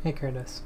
Hey, Curtis.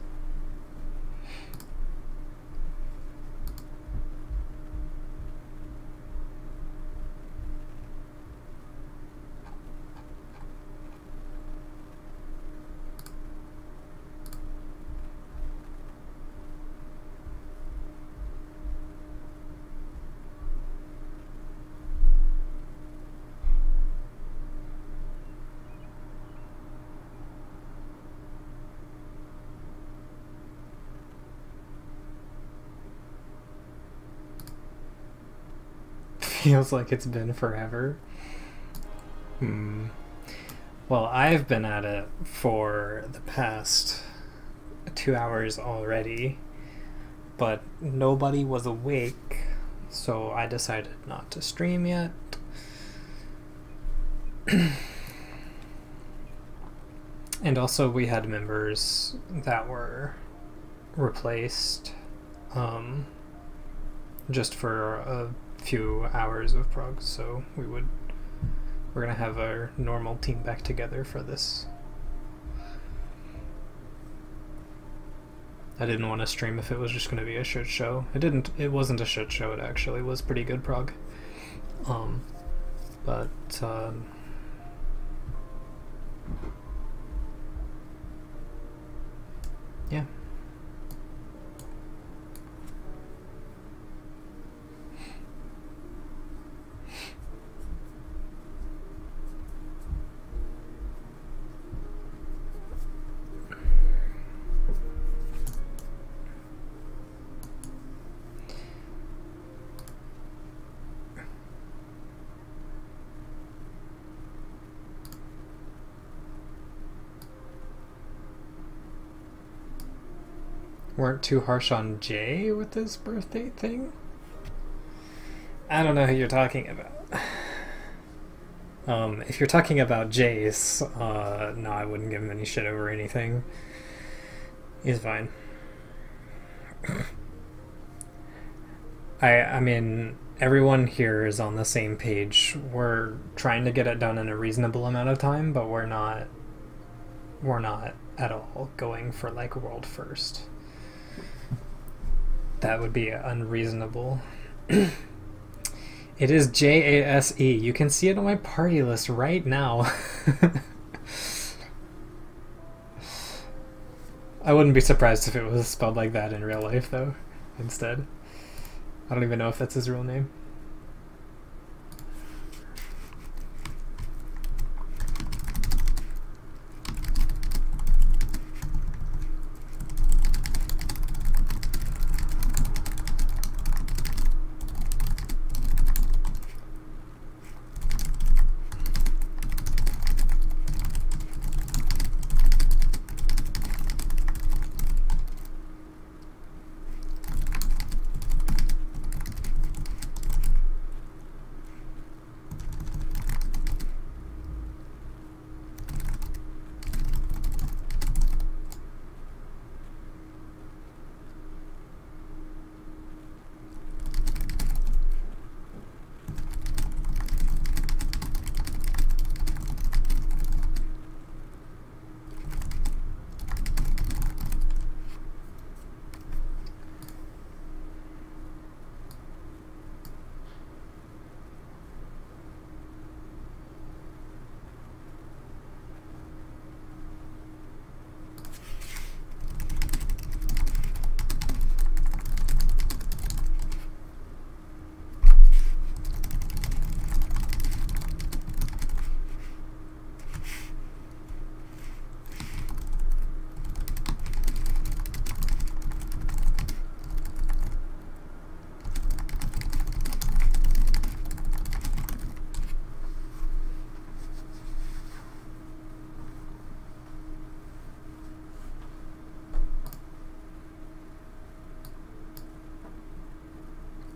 Feels like it's been forever. Well, I've been at it for the past 2 hours already, but nobody was awake, so I decided not to stream yet. And also we had members that were replaced just for a few hours of prog, so we're gonna have our normal team back together for this. I didn't want to stream if it was just gonna be a shit show. It wasn't a shit show, it actually was pretty good prog. But yeah. Weren't too harsh on Jay with his birthday thing? I don't know who you're talking about. If you're talking about Jace, no, I wouldn't give him any shit over anything. He's fine. I mean, everyone here is on the same page. We're trying to get it done in a reasonable amount of time, but we're not at all going for like world first. That would be unreasonable. It is Jase. You can see it on my party list right now. I wouldn't be surprised if it was spelled like that in real life, though, instead. I don't even know if that's his real name.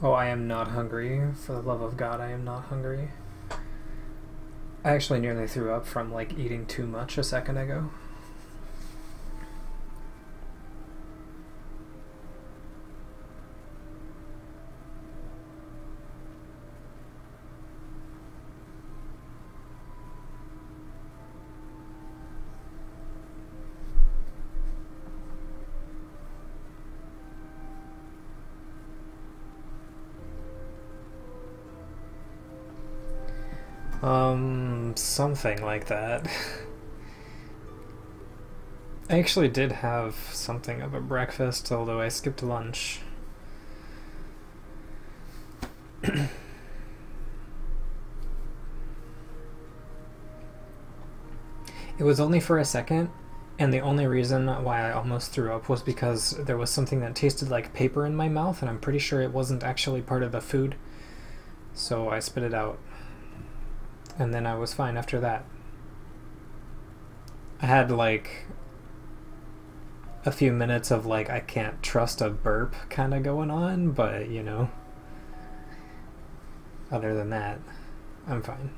Oh, I am not hungry. For the love of God, I am not hungry. I actually nearly threw up from like eating too much a second ago. Something like that. I actually did have something of a breakfast, although I skipped lunch. It was only for a second, and the only reason why I almost threw up was because there was something that tasted like paper in my mouth, and I'm pretty sure it wasn't actually part of the food. So I spit it out. And then I was fine after that. I had like a few minutes of like I can't trust a burp kind of going on, but you know, other than that, I'm fine.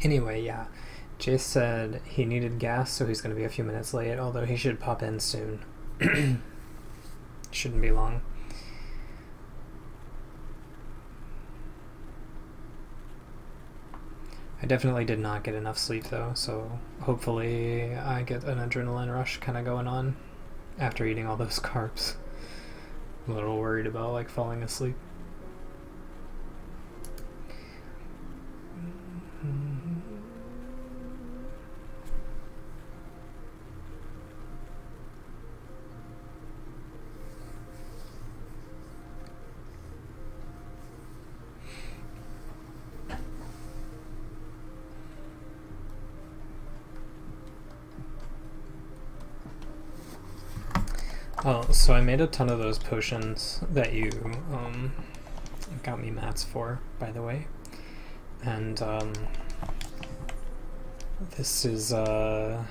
Anyway, yeah, Jace said he needed gas, so he's going to be a few minutes late, although he should pop in soon. Shouldn't be long. I definitely did not get enough sleep though, so hopefully I get an adrenaline rush kind of going on after eating all those carbs. I'm a little worried about like falling asleep. Oh, so I made a ton of those potions that you got me mats for, by the way. And this is where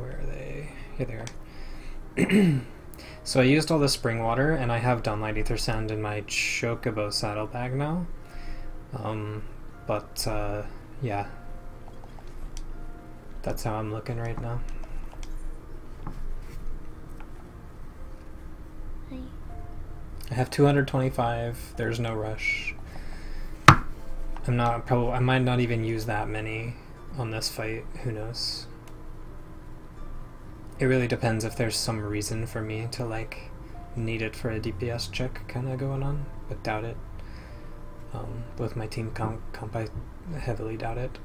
are they? Here they are. So I used all the spring water, and I have Dawnlight Ether Sand in my Chocobo saddlebag now. Yeah, that's how I'm looking right now. I have 225. There's no rush. I might not even use that many on this fight. Who knows? It really depends if there's some reason for me to like need it for a DPS check kind of going on, but doubt it. With my team comp, I heavily doubt it.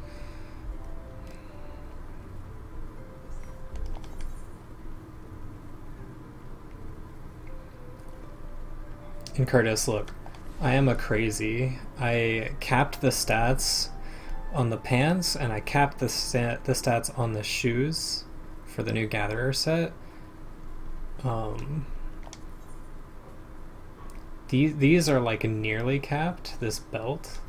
And Curtis, look, I am a crazy. I capped the stats on the pants, and I capped the stats on the shoes for the new Gatherer set. These are like nearly capped, this belt.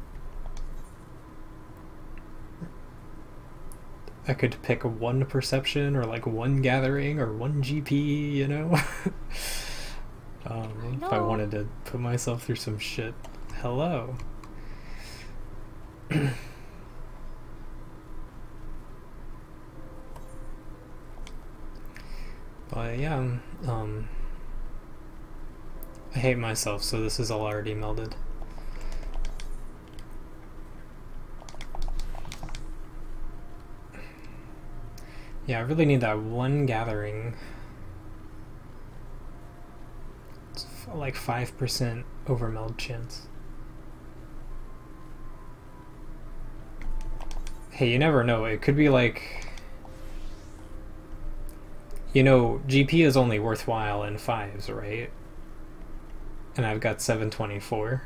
I could pick one perception or like one gathering or one GP, you know? If I wanted to put myself through some shit. Hello. But yeah, I hate myself, so this is all already melded. Yeah, I really need that one gathering. It's like 5% overmeld chance. Hey, you never know. It could be like, you know, GP is only worthwhile in 5s, right? And I've got 724.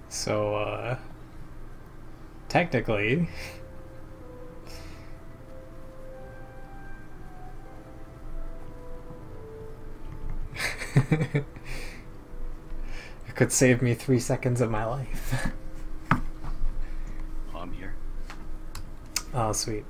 So, technically... could save me 3 seconds of my life. Oh, I'm here. Oh, sweet.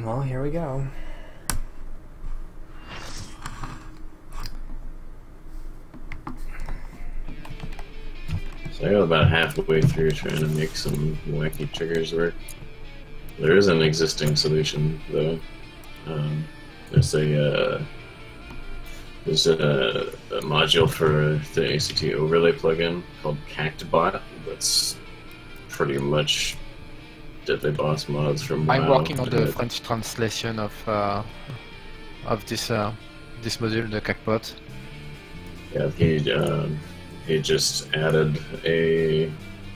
Well, here we go. So I got about halfway through trying to make some wacky triggers work. There is an existing solution, though. There's a module for the ACT overlay plugin called CactBot that's pretty much Deadly Boss mods from WoW. I'm working on the French translation of this this module, the CactBot. Yeah, he just added a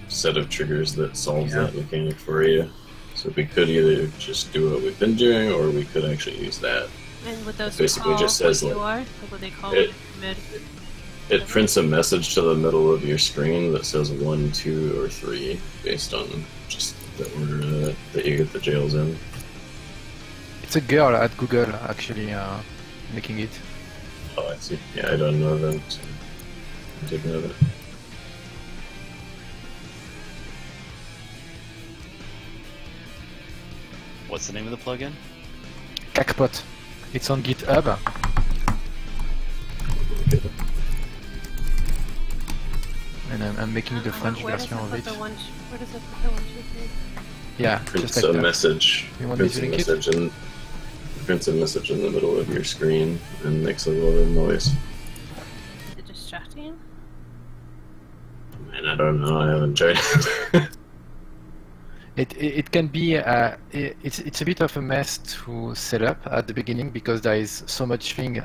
set of triggers that solves that mechanic for you. So we could either just do what we've been doing, or we could actually use that. And would those basically call just says what you like, are? Like what they call it, mid? It prints a message to the middle of your screen that says 1, 2, or 3 based on just the order that you get the jails in. It's a girl at Google actually making it. Oh, I see. Yeah, I don't know them, so I did know that. What's the name of the plugin? CactBot. It's on GitHub. And I'm making the French version of it. Where does it put the 1, 2, 3? Yeah, Prints just like a that. message. You want me to link it? Prints a message in the middle of your screen and makes a little noise. Is it distracting? Man, I don't know. I haven't tried it. It can be it's a bit of a mess to set up at the beginning because there is so much thing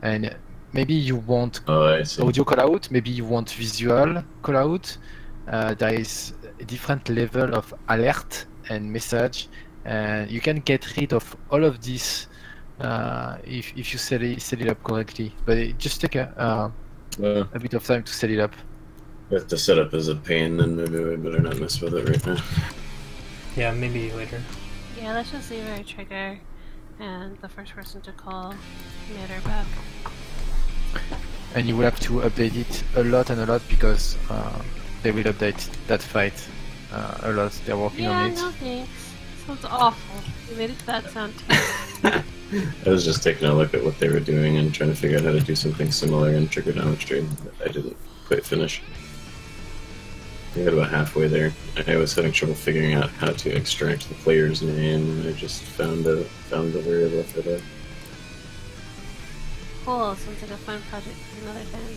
and maybe you want audio call out, maybe you want visual call out. There is a different level of alert and message, and you can get rid of all of this if you set it up correctly. But it just take a bit of time to set it up. If the setup is a pain, then maybe we better not mess with it right now. Yeah, maybe later. Yeah, let's just leave our trigger and the first person to call mid or back. And you will have to update it a lot because they will update that fight a lot. They're working on it. Yeah, no thanks. Sounds awful. You made it that sound too. I was just taking a look at what they were doing and trying to figure out how to do something similar in trigonometry that I didn't quite finish. I got about halfway there. I was having trouble figuring out how to extract the player's name, and I just found the variable for that. Cool, sounds like a fun project for another time.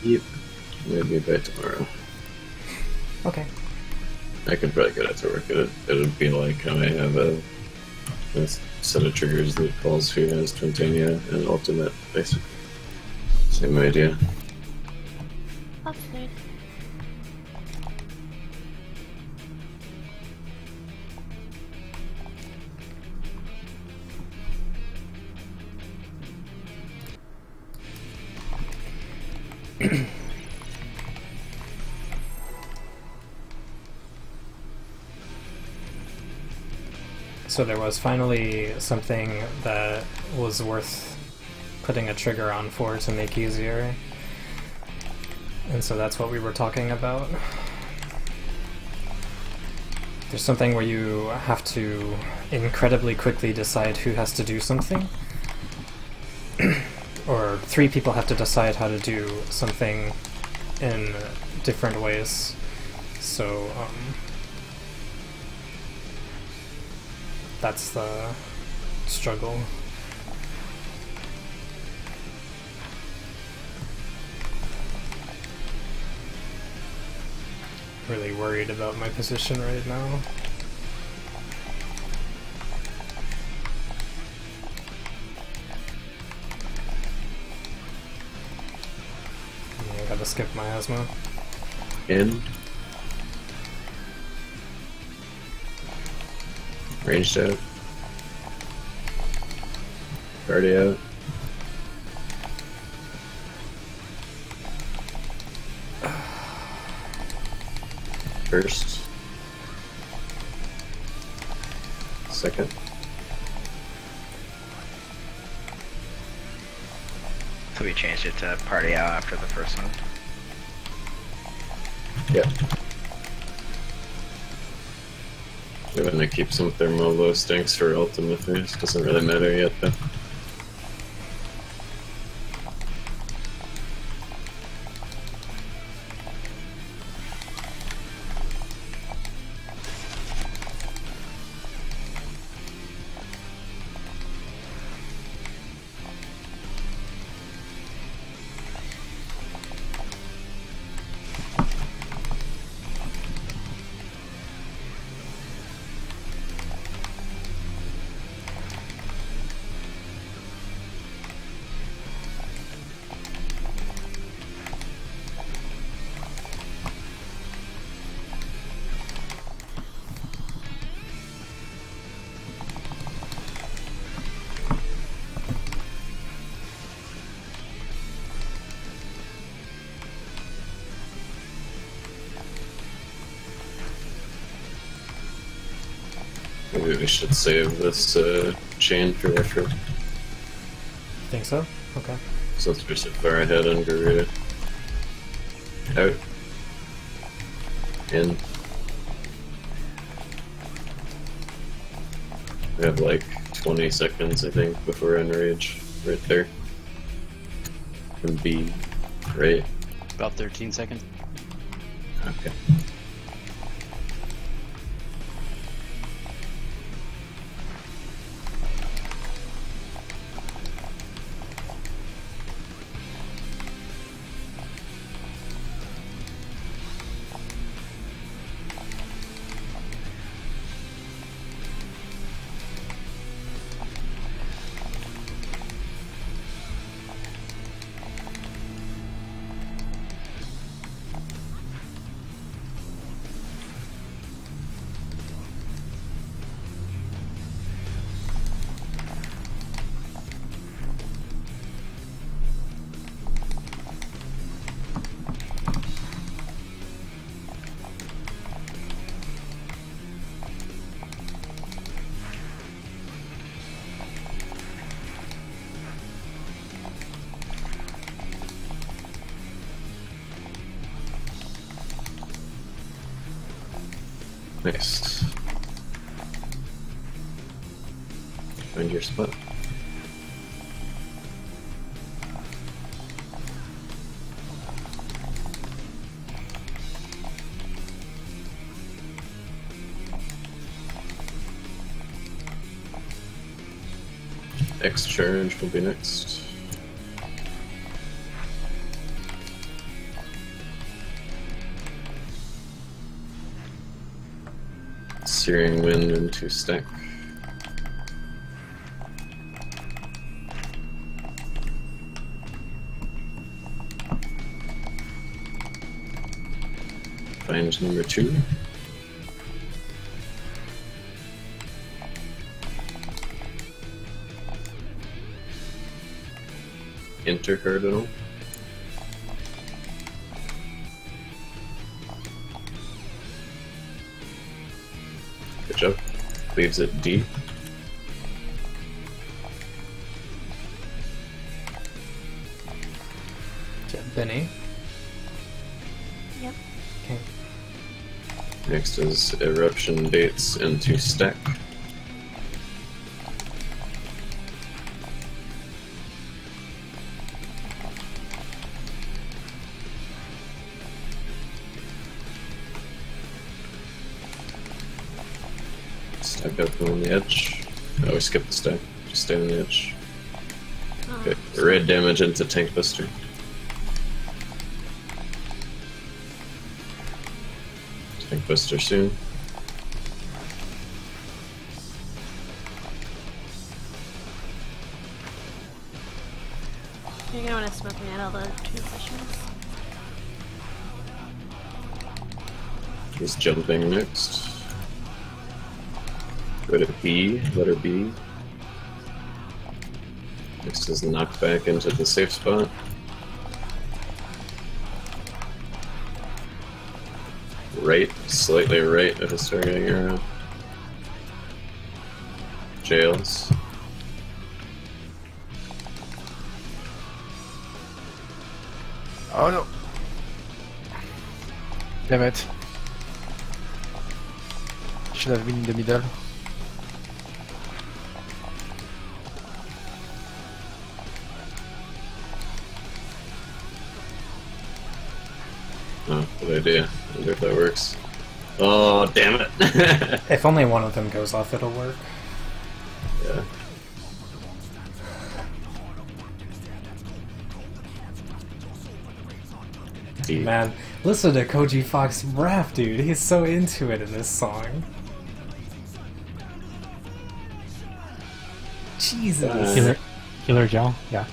Yep. Maybe by tomorrow. Okay. I could probably get it to work. It would be like how I have a set of triggers that calls who has Twintania and Ultimate, basically. Same idea. That's good. So there was finally something that was worth putting a trigger on for to make easier. And so that's what we were talking about. There's something where you have to incredibly quickly decide who has to do something. Or 3 people have to decide how to do something in different ways. So, that's the struggle. Really worried about my position right now. skip miasma. In. Ranged out. Party out. First. Second. So we changed it to party out after the first one. Yeah. We're gonna keep some thermal low stinks for ultimate phase. Doesn't really matter yet though. Maybe we should save this chain for Refrain. Think so? Okay. So let's push it far ahead on Garuda. Out. In. We have like 20 seconds, I think, before Enrage. Right there. And B. Right. About 13 seconds. Okay. Nice. Find your spot. X charge will be next. Searing wind into stack. Find number 2. Enter cardinal. Good job. Leaves it D. Benny. Yep. Okay. Next is eruption dates into stack. Stack up on the edge. Oh, we skipped the stack. Just stay on the edge. Okay, red damage into tank buster. Tank buster soon. You're gonna want to smoke me out all the transitions. He's jumping next. Go to B, letter B. Next is knocked back into the safe spot. Right, slightly right of his targeting arrow. Jails. Oh no! Damn it. Should have been in the middle. Oh, good idea. I wonder if that works. Oh, damn it! If only one of them goes off, it'll work. Yeah. Man, listen to Koji Fox rap, dude. He's so into it in this song. Jesus. Healer gel, yeah.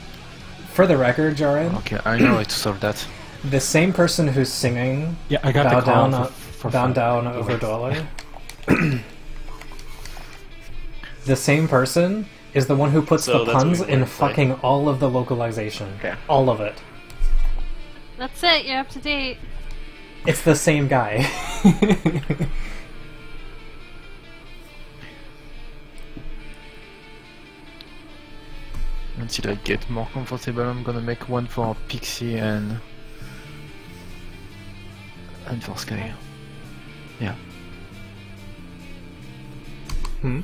For the record, Jaren, Okay, I know how to solve that. the same person who's singing Yeah, I got Bow the call Down, for Bow fun. Down Over Dollar. The same person is the one who puts So the that's puns what we in wanted to play. fucking all of the localization. Okay. All of it. That's it, you're up to date. It's the same guy. Until I get more comfortable, I'm gonna make one for Pixie and for Sky. Yeah. Hmm?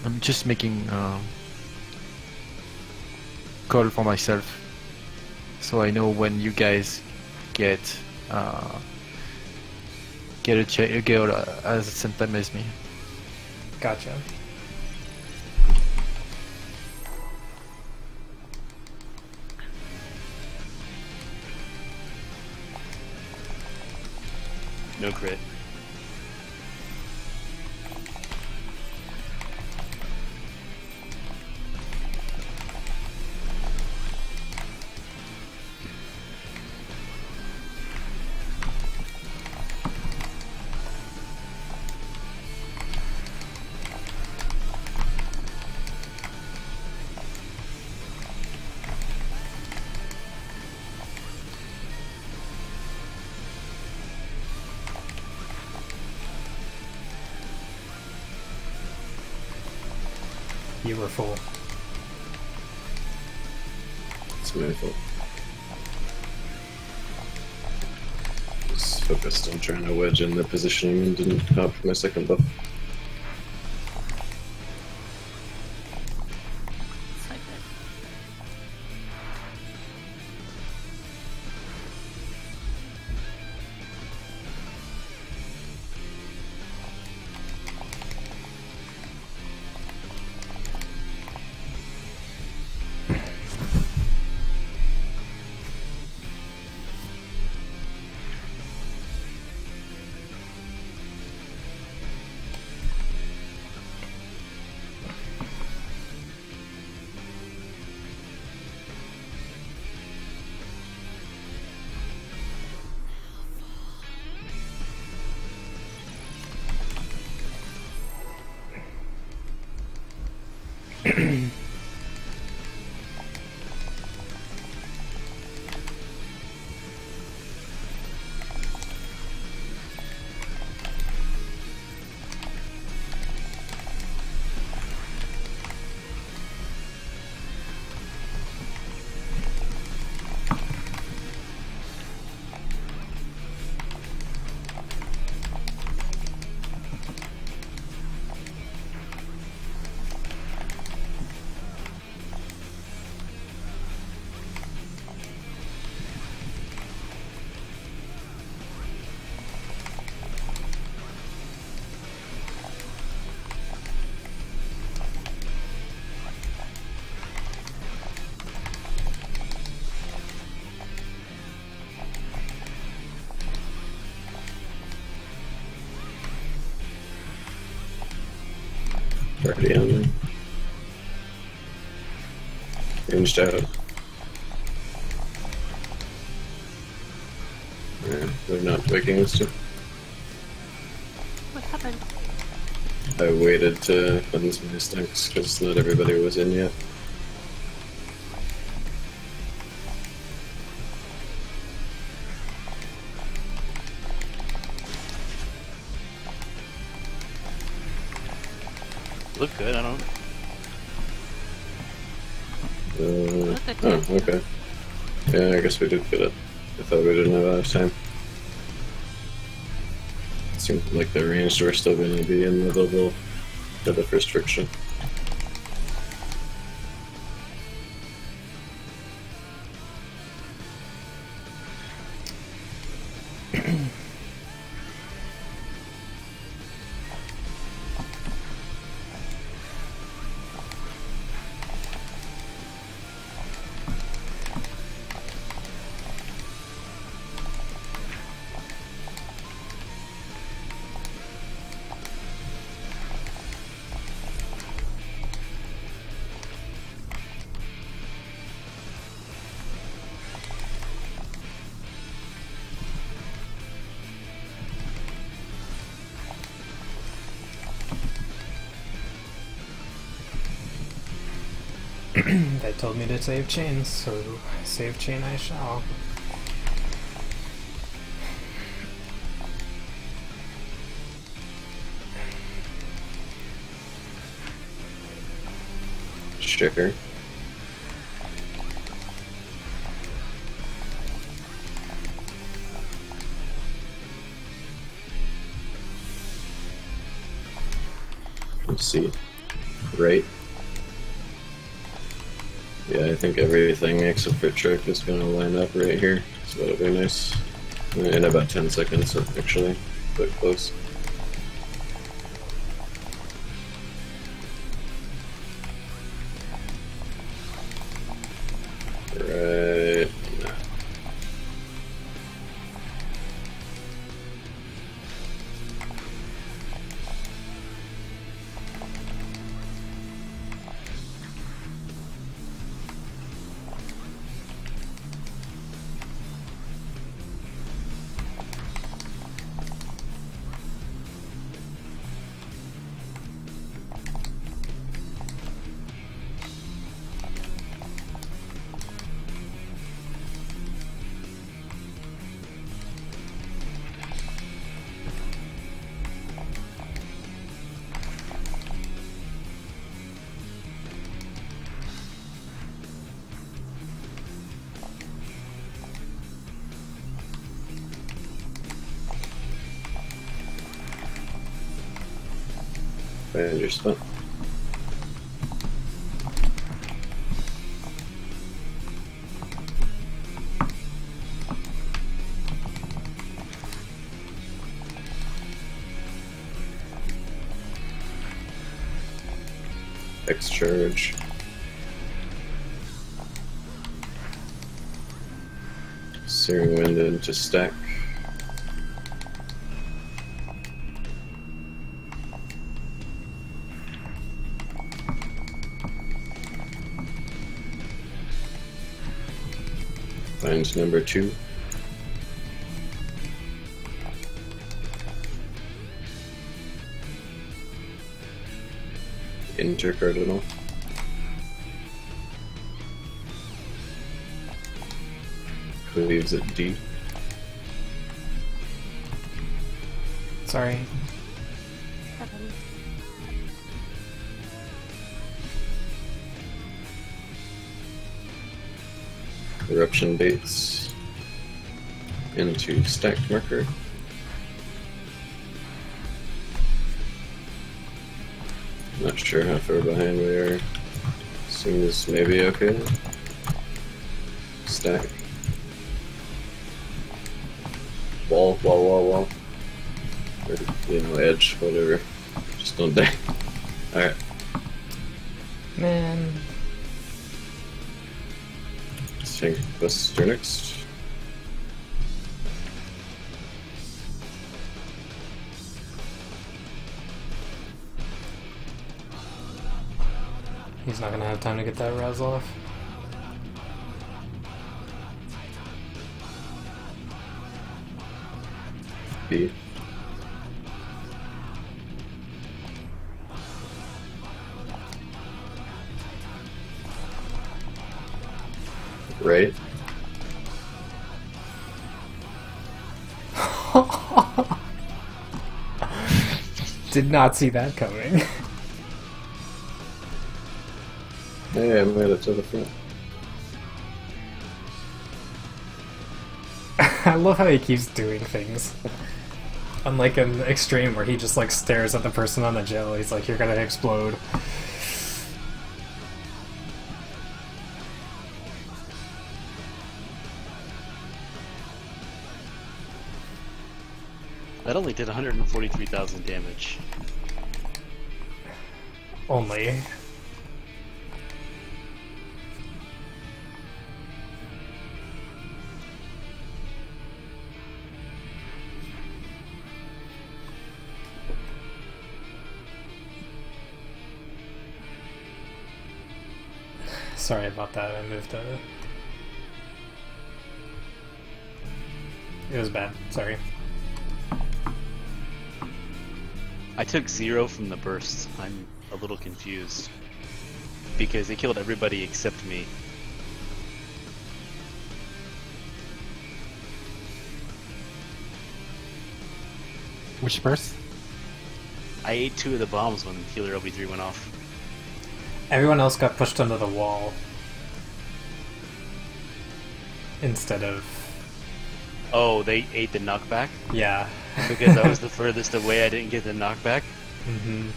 I'm just making a call for myself, so I know when you guys get a girl at the same time as me. Gotcha. No crit. You were full. It's my fault. Just focused on trying to wedge in the positioning and didn't hop for my second buff. It's like that. Already on me. Ranged out. Yeah, they're not waking us to. What happened? I waited to cleanse my stacks because not everybody was in yet. Look good, I don't. Oh, okay. Yeah, I guess we did get it. I thought we didn't have enough time. It seemed like the ranged were still going to be in the bubble for the first friction. They told me to save chains, so save chain I shall. Sure. Let's see. Right. Yeah, I think everything except for trick is going to line up right here, so that'll be nice. In about 10 seconds, actually, but close. Right. Find your spot. X charge. Searing wind into stack. Find number 2. Intercardinal. Cleaves at D. Sorry. Eruption baits into stacked marker. Not sure how far behind we are. Seems maybe okay. Stack. Wall. Or, you know, edge, whatever. Just don't die. Alright. Man. Think Buster next. He's not gonna have time to get that res off. TP. Right? Did not see that coming. Hey, I made it to the front. I love how he keeps doing things. Unlike an extreme where he just like stares at the person on the jail, he's like, you're gonna explode. That only did 143,000 damage. Only. Sorry about that, I moved it. It was bad, sorry. I took 0 from the burst. I'm a little confused. Because they killed everybody except me. Which burst? I ate 2 of the bombs when Healer LB3 went off. Everyone else got pushed under the wall. Instead of... Oh, they ate the knockback? Yeah. Because I was the furthest away, I didn't get the knockback. Mm-hmm.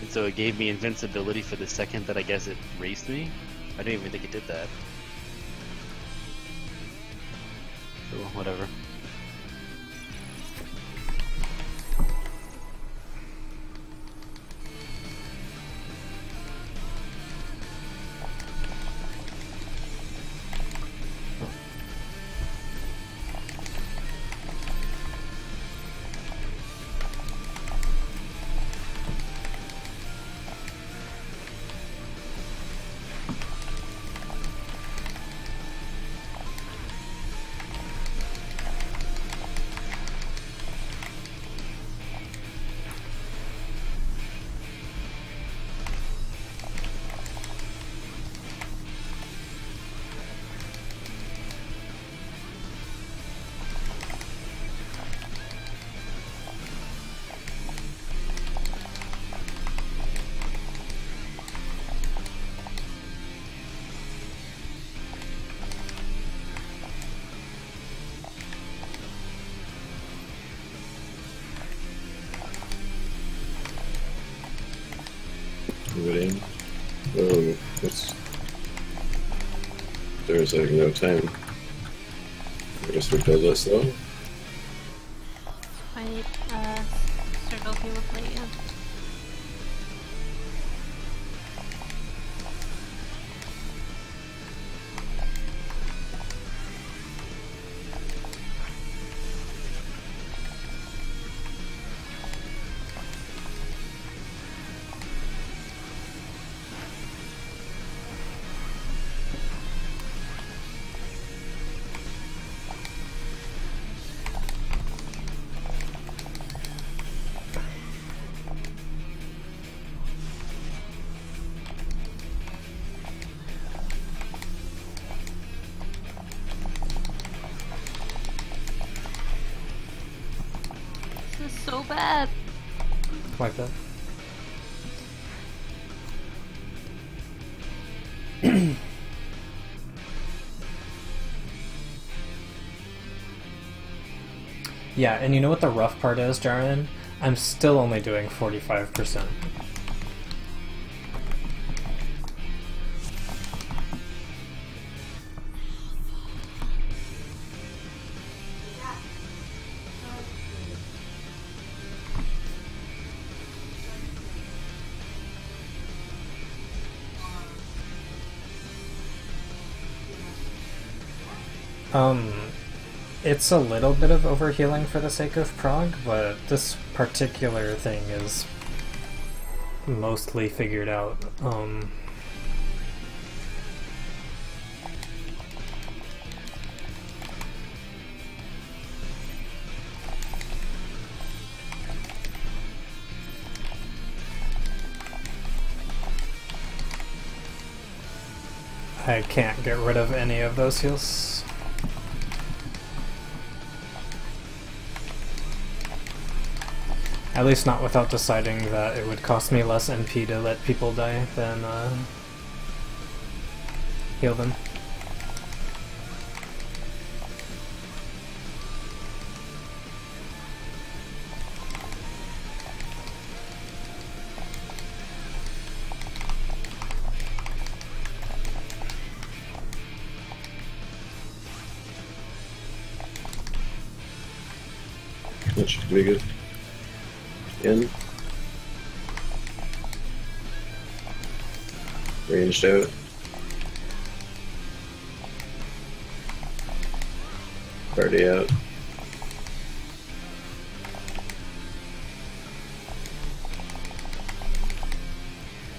And so it gave me invincibility for the second that I guess it raised me. I didn't even think it did that. So, whatever. Moving. Oh, what's... There's like no time. I guess we build this though. Wait, circle he will play you. This is so bad. Like that. Yeah, and you know what the rough part is, Jaren? I'm still only doing 45%. It's a little bit of overhealing for the sake of prog, but this particular thing is mostly figured out. I can't get rid of any of those heals. At least not without deciding that it would cost me less NP to let people die than heal them. That should be good. In. Ranged out. Party out.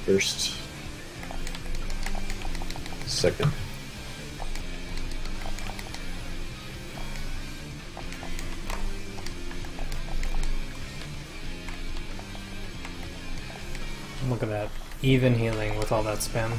First. Second. Look at that. Even healing with all that spam.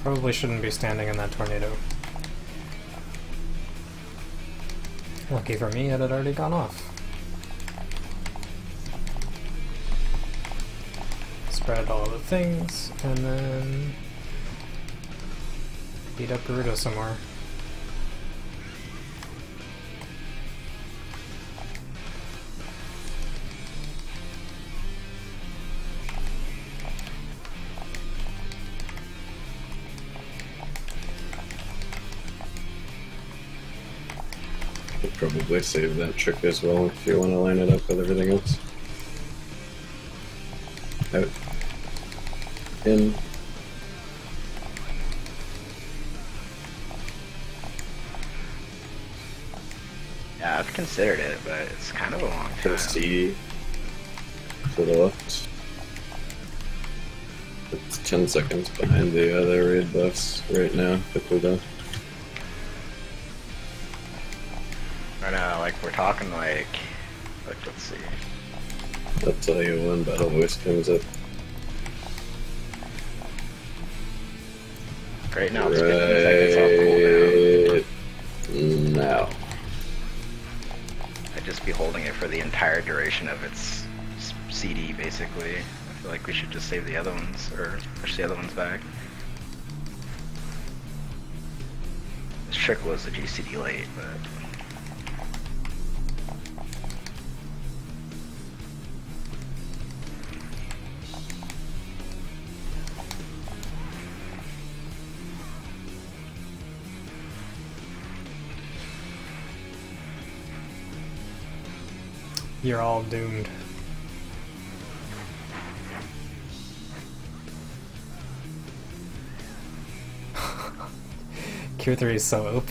Probably shouldn't be standing in that tornado. Lucky for me, it had already gone off. Spread all the things, and then beat up Gerudo some more. Probably save that trick as well if you want to line it up with everything else. Out. In. Yeah, I've considered it, but it's kind of a long time. C to the left. It's 10 seconds behind the other raid buffs right now, the cooldown. I know, like we're talking like let's see. I'll tell you when battle voice comes up. Right now it's 15 seconds off cooldown. Now. I'd just be holding it for the entire duration of its CD basically. I feel like we should just save the other ones, or push the other ones back. This trick was the GCD late, but... You're all doomed. Cure 3 is so OP.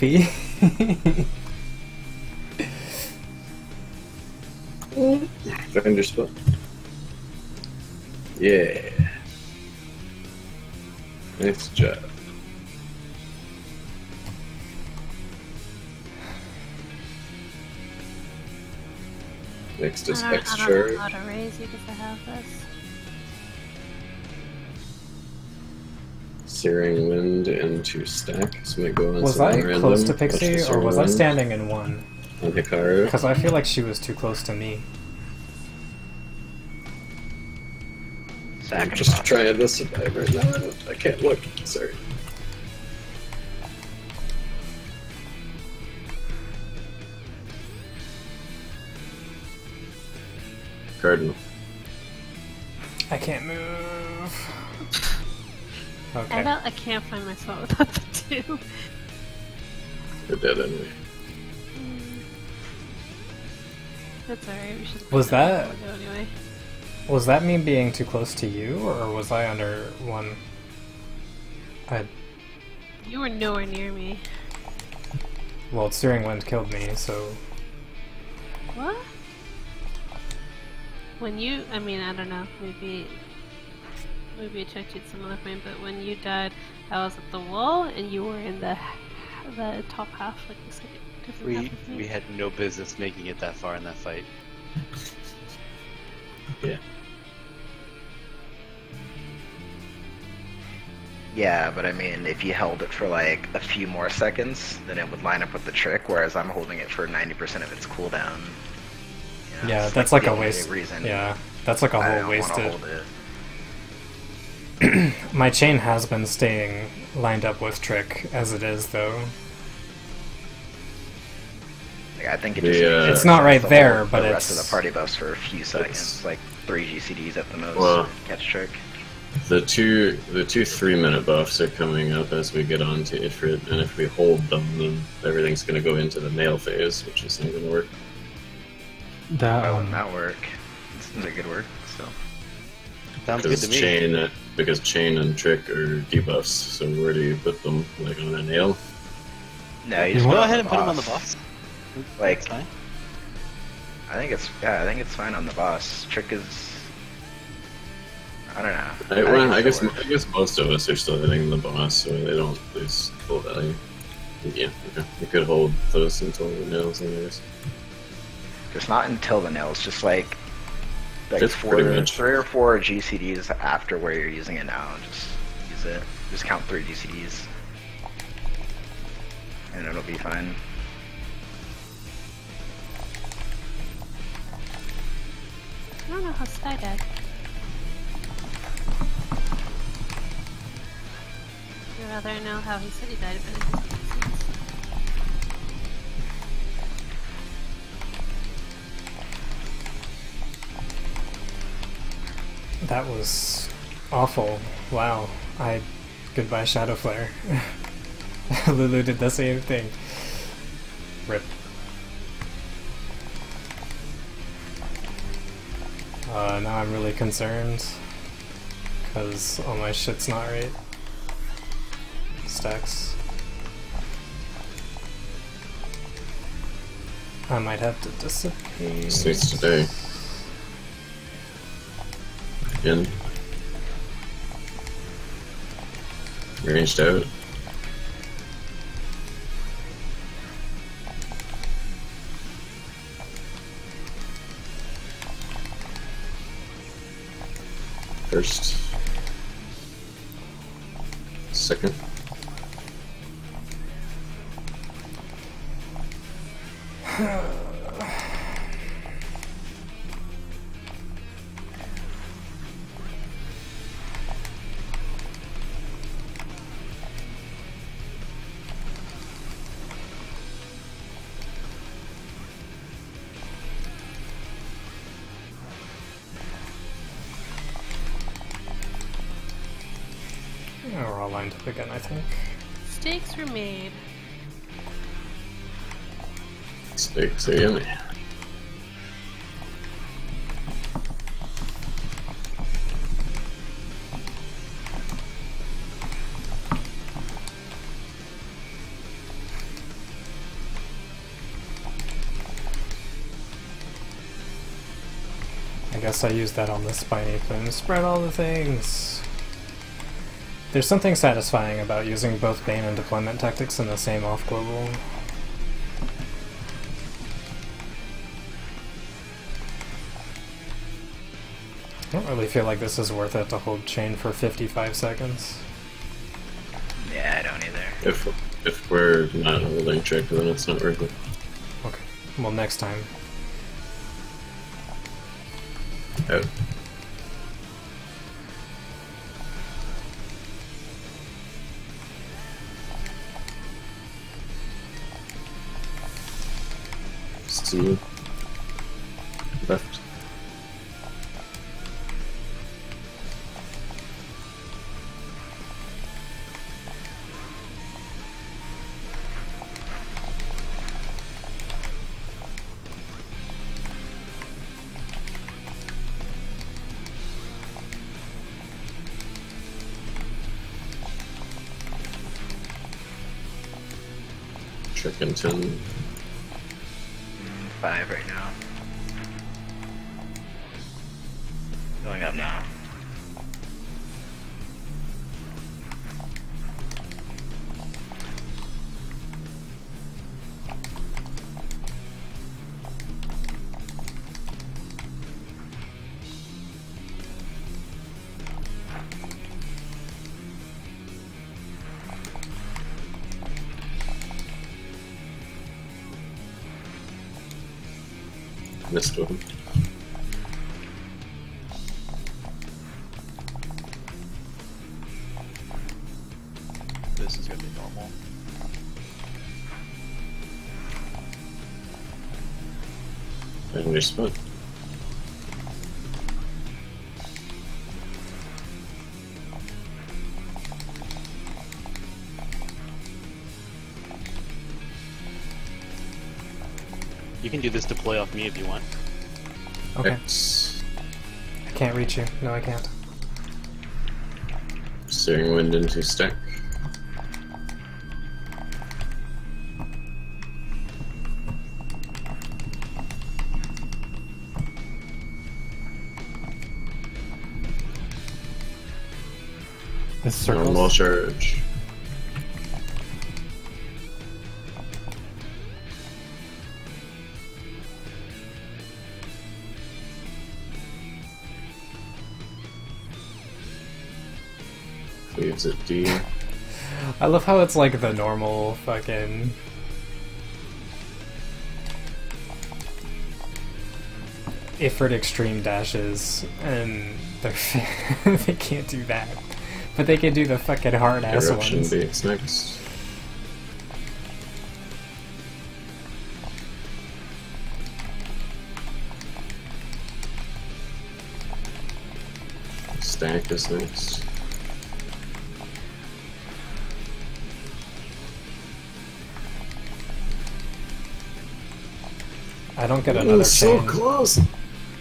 Find your spot. Yeah. Nice job. Next is X I don't know how to raise you because I have this. Searing Wind into stack, so might go on Was some I random. close to Pixie, or was I standing in one? On Hikaru. Because I feel like she was too close to me. I'm just trying to survive right now. I can't look. Sorry. Cardinal. I can't move. Okay. I can't find my spot without the two. You're dead anyway. That's alright, we should Was that... anyway. Was that me being too close to you, or was I under one? You were nowhere near me. Well, steering wind killed me, so... What? When you, I mean, I don't know, maybe it checked you at some other point, but when you died, I was at the wall, and you were in the top half, like the second different half of me. We had no business making it that far in that fight. Yeah. Yeah, but I mean, if you held it for like a few more seconds, then it would line up with the trick, whereas I'm holding it for 90% of its cooldown. You know, Yeah, it's that's like the a only waste. reason Yeah, that's like a I whole don't wanna wasted. hold it. My chain has been staying lined up with trick as it is, though. Like, I think it The, just makes It's sense not right to there, hold but the rest of it's- the party buffs for a few seconds, It's- like 3 GCDs at the most. Well- Catch trick. The two 3-minute buffs are coming up as we get on to Ifrit, and if we hold them, then everything's going to go into the nail phase, which is not going to work. That, Why wouldn't that work? It seems like it would work. So Sounds good to me. Because chain and trick are debuffs, so where do you put them? Like on a nail? no, you You just want- put Go it ahead on and put him on the boss. boss. Like- That's fine. I think it's fine on the boss. Trick is. I don't know. I think it guess most of us are still hitting the boss, so they don't lose full value. Yeah, okay. We could hold those until the nails, anyways. Just not until the nails. Just like Just pretty much. 3 or 4 GCDs after where you're using it now. Just use it. Just count 3 GCDs, and it'll be fine. I don't know how Sky died. I'd rather know how he said he died, but it doesn't make sense. That was awful. Wow. Goodbye, Shadow Flare. Lulu did the same thing. Rip. Now I'm really concerned. Because all my shit's not right. Stacks. I might have to dissipate. States today. In. Ranged out. First. Second. Yeah, we're all lined up again, I think. Steaks were made. Steaks are yummy. I guess I used that on the spiny plume. Spread all the things! There's something satisfying about using both Bane and deployment tactics in the same off-global. I don't really feel like this is worth it to hold chain for 55 seconds. Yeah, I don't either. If we're not holding trick, then it's not worth it. Okay, well next time. Out. See. Left. Trick in 10. 5 right now. Going up now. Missed one. This is gonna be normal. And respawn. You can do this deploy off me if you want. Okay. X. I can't reach you. No, I can't. Steering wind into stack. This circles. Normal charge. Leaves it D. I love how it's like the normal fucking... Ifrit extreme dashes, and they're they can't do that. But they can do the fucking hard ass Eruption ones. baits next. Stack is next. I don't get another so chain. close.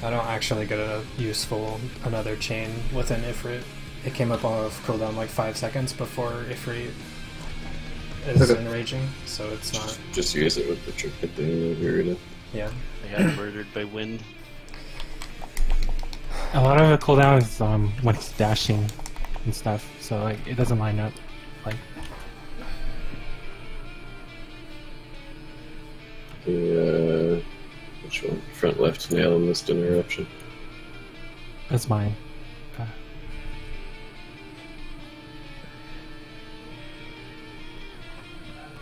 I don't actually get a useful another chain with an Ifrit. It came up off cooldown like 5 seconds before Ifrit is enraging, so it's not. Just use it with the trick at the end of your Yeah. I got murdered by wind. A lot of the cooldown is when he's dashing and stuff, so like it doesn't line up. Like The which one? Front left nail and missed an eruption. that's mine.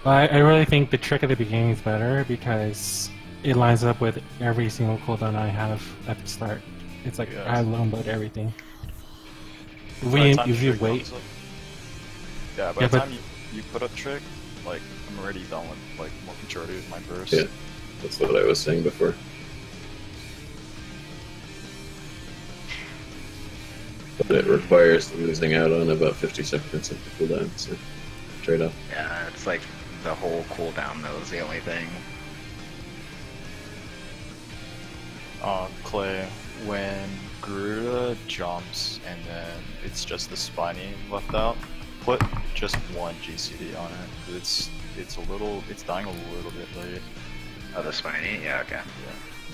I really think the trick at the beginning is better because it lines up with every single cooldown I have at the start. It's like I load everything. If you wait, yeah, by the time you put a trick, like I'm already done with like majority of my burst. Yeah, that's what I was saying before. But it requires losing out on about 50 seconds of the cooldown, so trade off. Yeah, it's like the whole cooldown though is the only thing. Clay, when Garuda jumps and then it's just the spiny left out, put just one GCD on it. It's dying a little bit late. Oh, the spiny? Yeah, okay.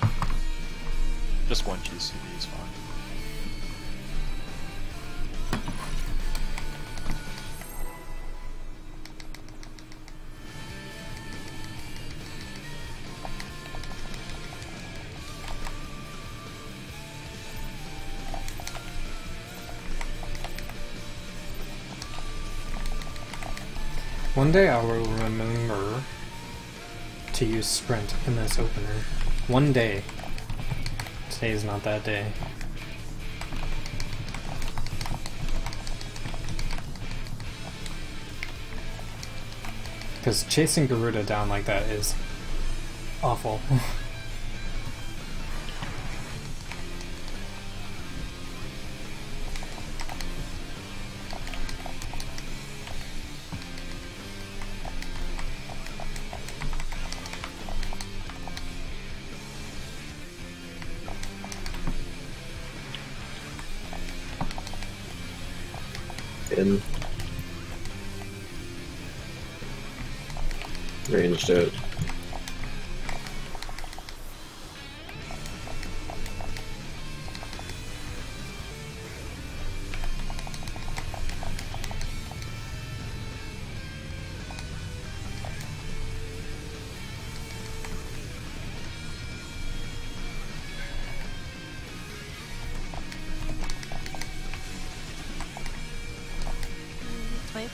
Yeah. Just one GCD is fine. One day I will remember to use sprint in this opener. One day. Today is not that day. Because chasing Garuda down like that is awful. Ranged out. Wait.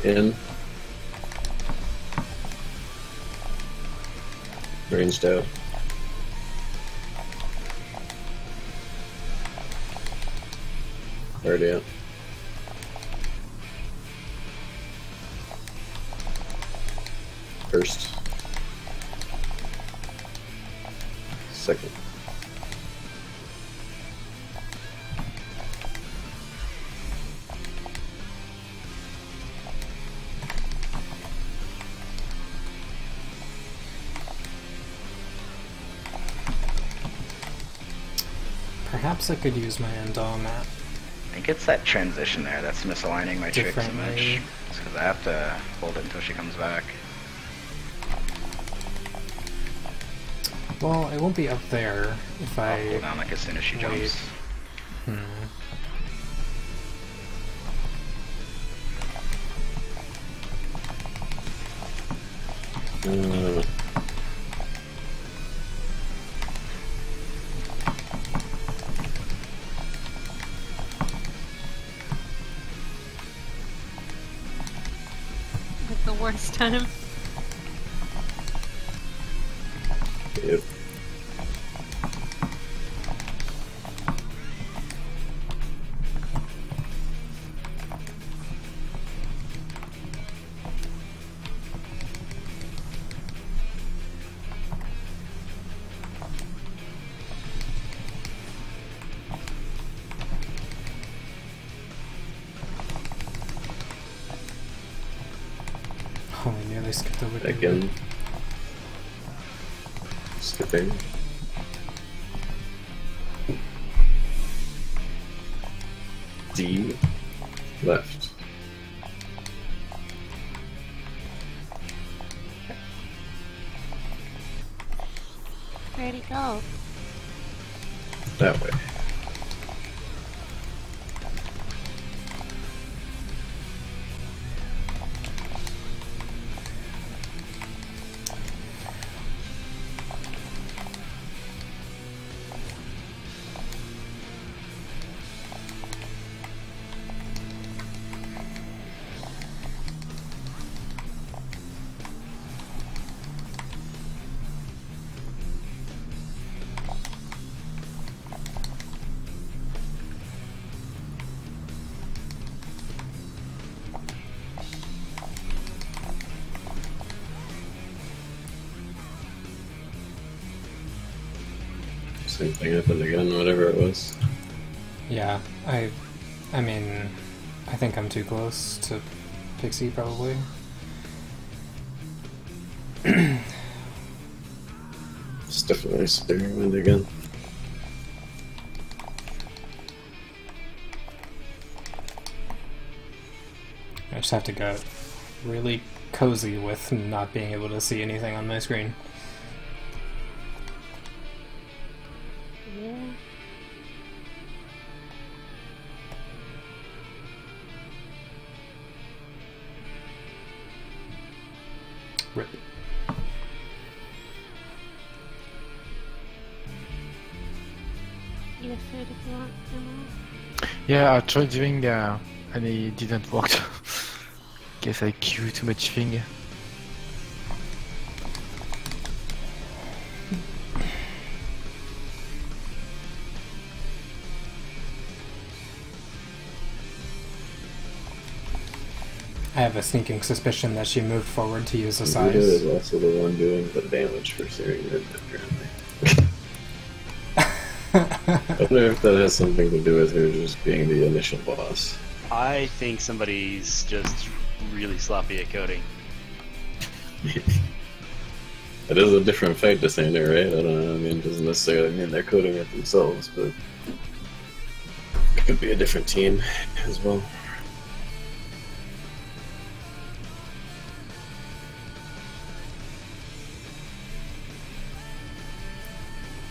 In. Ranged out. Already out. First. Second. Perhaps I could use my end on that. I think it's that transition there that's misaligning my trick so much. Differently. It's because I have to hold it until she comes back. Well, it won't be up there if I'll I pull down like as soon as she wait. jumps. Hmm. Like the worst time. Yep. Oh, I nearly skipped over Back the in. Skipping. D. Left. Where'd he go? That way. Same thing happened again, whatever it was. Yeah, I mean, I think I'm too close to Pixie, probably. It's definitely steering wind again. I just have to get really cozy with not being able to see anything on my screen. Yeah. Rip. Yes, sir, if you want. Yeah, I tried doing and it didn't work. Guess I queue too much thing. I have a sneaking suspicion that she moved forward to use the Rita size. is also the one doing the damage for steering wind, apparently. I wonder if that has something to do with her just being the initial boss. I think somebody's just really sloppy at coding. It is a different fight to Sander, right? I don't know, I mean, it doesn't necessarily mean they're coding it themselves, but it could be a different team as well.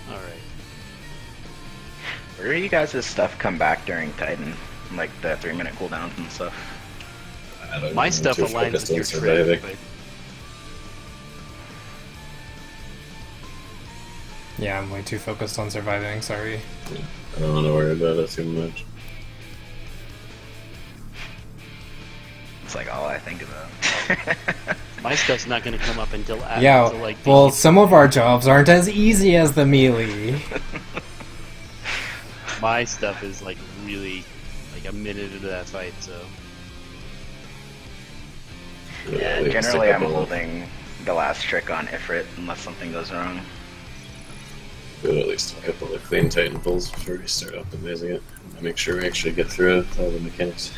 Alright. Where do you guys' stuff come back during Titan? Like the 3-minute cooldowns and stuff? I don't My know, stuff too aligns focused with on your surviving. trick, but Yeah, I'm way too focused on surviving, sorry. I don't want to worry about it too much. It's like all I think about. my stuff's not going to come up until after. Yeah, Like the well, some of our jobs aren't as easy as the melee. my stuff is like really like a minute into that fight, so Yeah, leave us a generally I'm couple- holding the last trick on Ifrit unless something goes wrong. Do at least a couple of clean Titan pulls before we start optimizing it. Make sure we actually get through it with all the mechanics.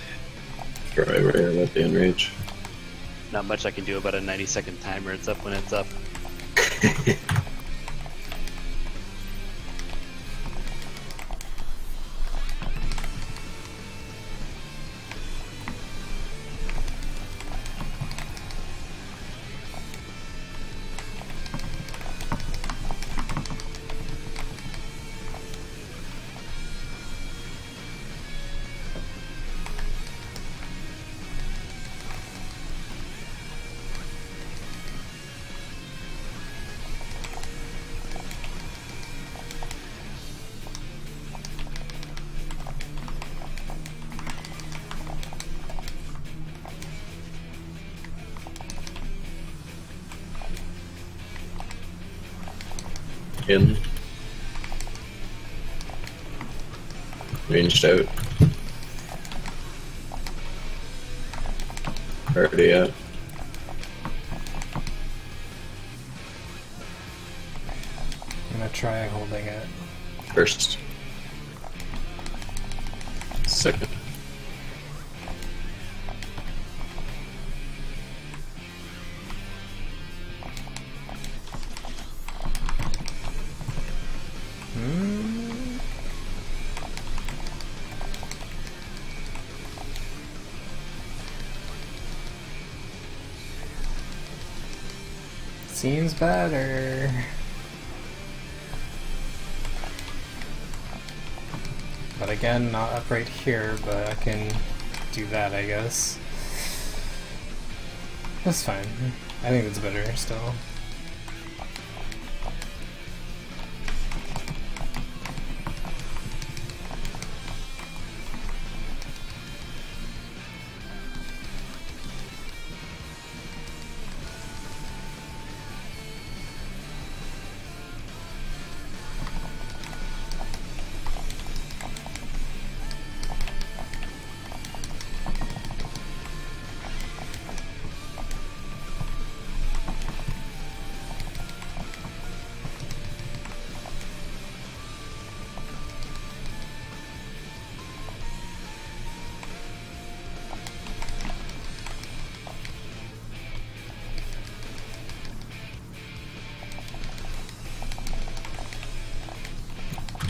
Before I worry about the enrage. not much I can do about a 90-second timer. It's up when it's up. In. Ranged out. Already out. I'm gonna try holding it. First. Second. Seems better. But again, not up right here, but I can do that, I guess. That's fine. I think it's better still.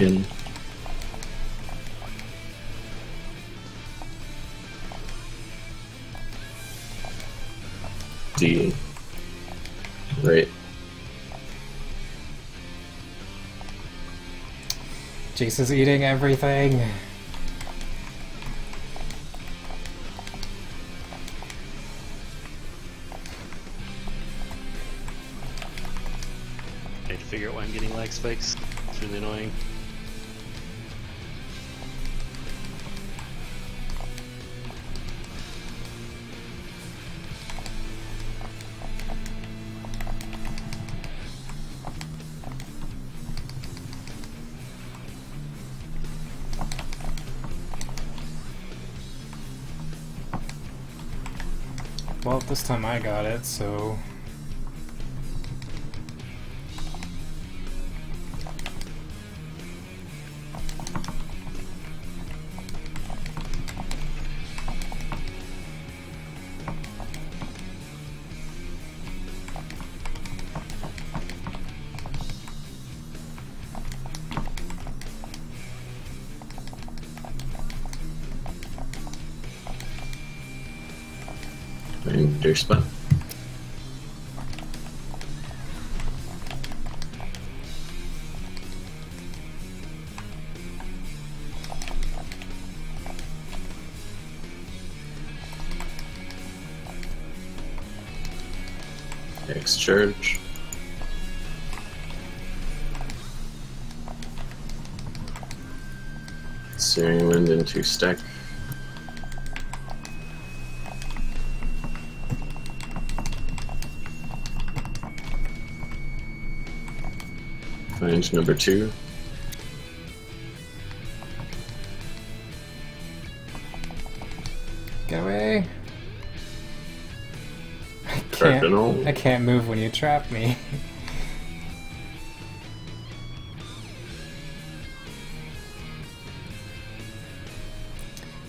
in. D. Right. Jace is eating everything. I need to figure out why I'm getting lag spikes. It's really annoying. Well, this time I got it, so... Their spot. X charge. Searing wind into stack. Find number 2. Get away! Cardinal. I can't move when you trap me.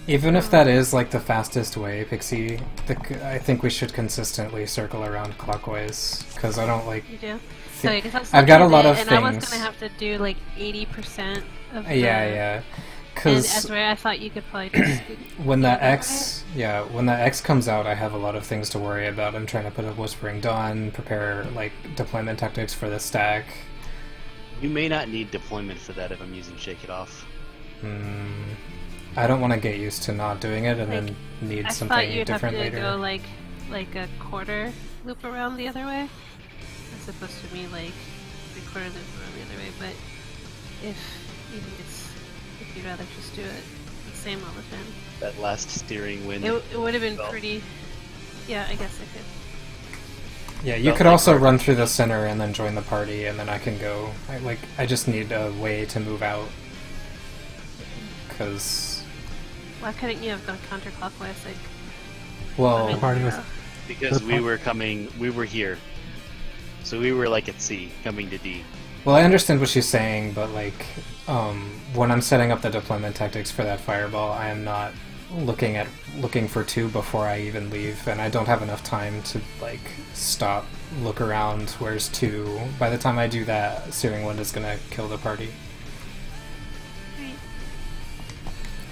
Even if that is like the fastest way, Pixie, I think we should consistently circle around clockwise, because I don't like... You do? Sorry, because I've got a lot of and things. I was gonna have to do like 80% of the... Yeah. And Ezra, I thought you could probably just... when the X... Yeah, when the X comes out, I have a lot of things to worry about. I'm trying to put a Whispering Dawn, prepare like deployment tactics for the stack. You may not need deployment for that if I'm using Shake It Off. I don't want to get used to not doing it and then need something different later. I thought you'd have to go like a quarter loop around the other way, as opposed to me like 3/4 loop around the other way. But if you'd rather just do it the same all the time. That last steering wind. It would have been pretty. Yeah, I guess I could. Yeah, you could also run through the center and then join the party, and then I can go. I just need a way to move out. Because... Why couldn't you have gone counterclockwise? Like, well, party was... Because we were here. So we were like at C, coming to D. Well, I understand what she's saying, but like, when I'm setting up the deployment tactics for that fireball, I am not looking for 2 before I even leave, and I don't have enough time to like stop, look around, where's 2. By the time I do that, Searing Wind is gonna kill the party.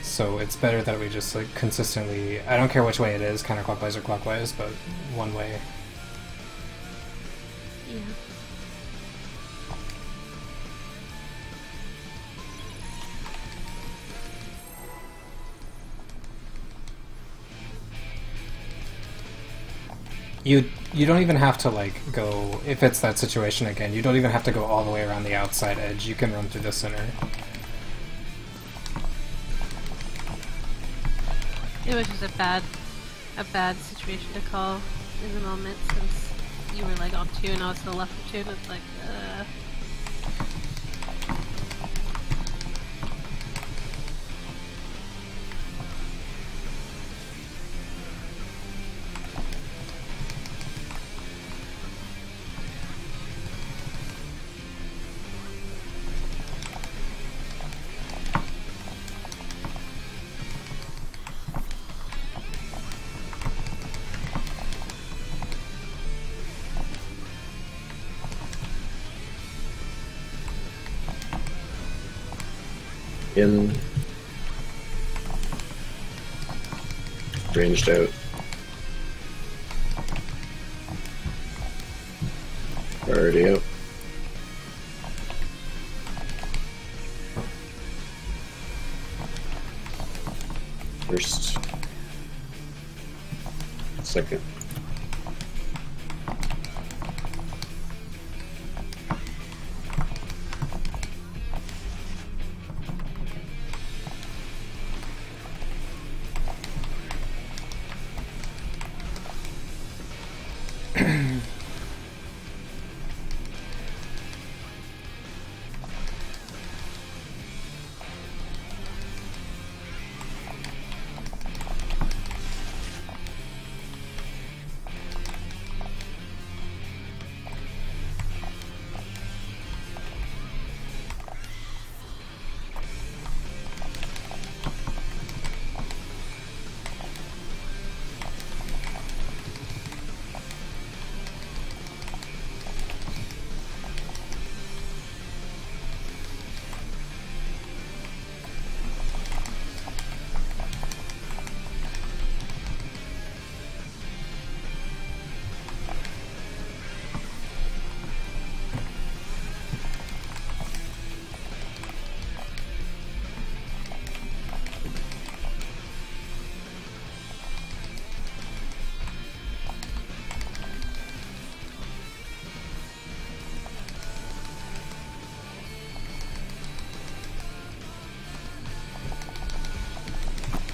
So it's better that we just like consistently, I don't care which way it is, counterclockwise or clockwise, but one way. Yeah. You don't even have to like go, if it's that situation again, you don't even have to go all the way around the outside edge, you can run through the center. It was just a bad situation to call in the moment, since you were like on 2 and I was to the left of 2, and it's like, In. Ranged out. Already out. First. Second.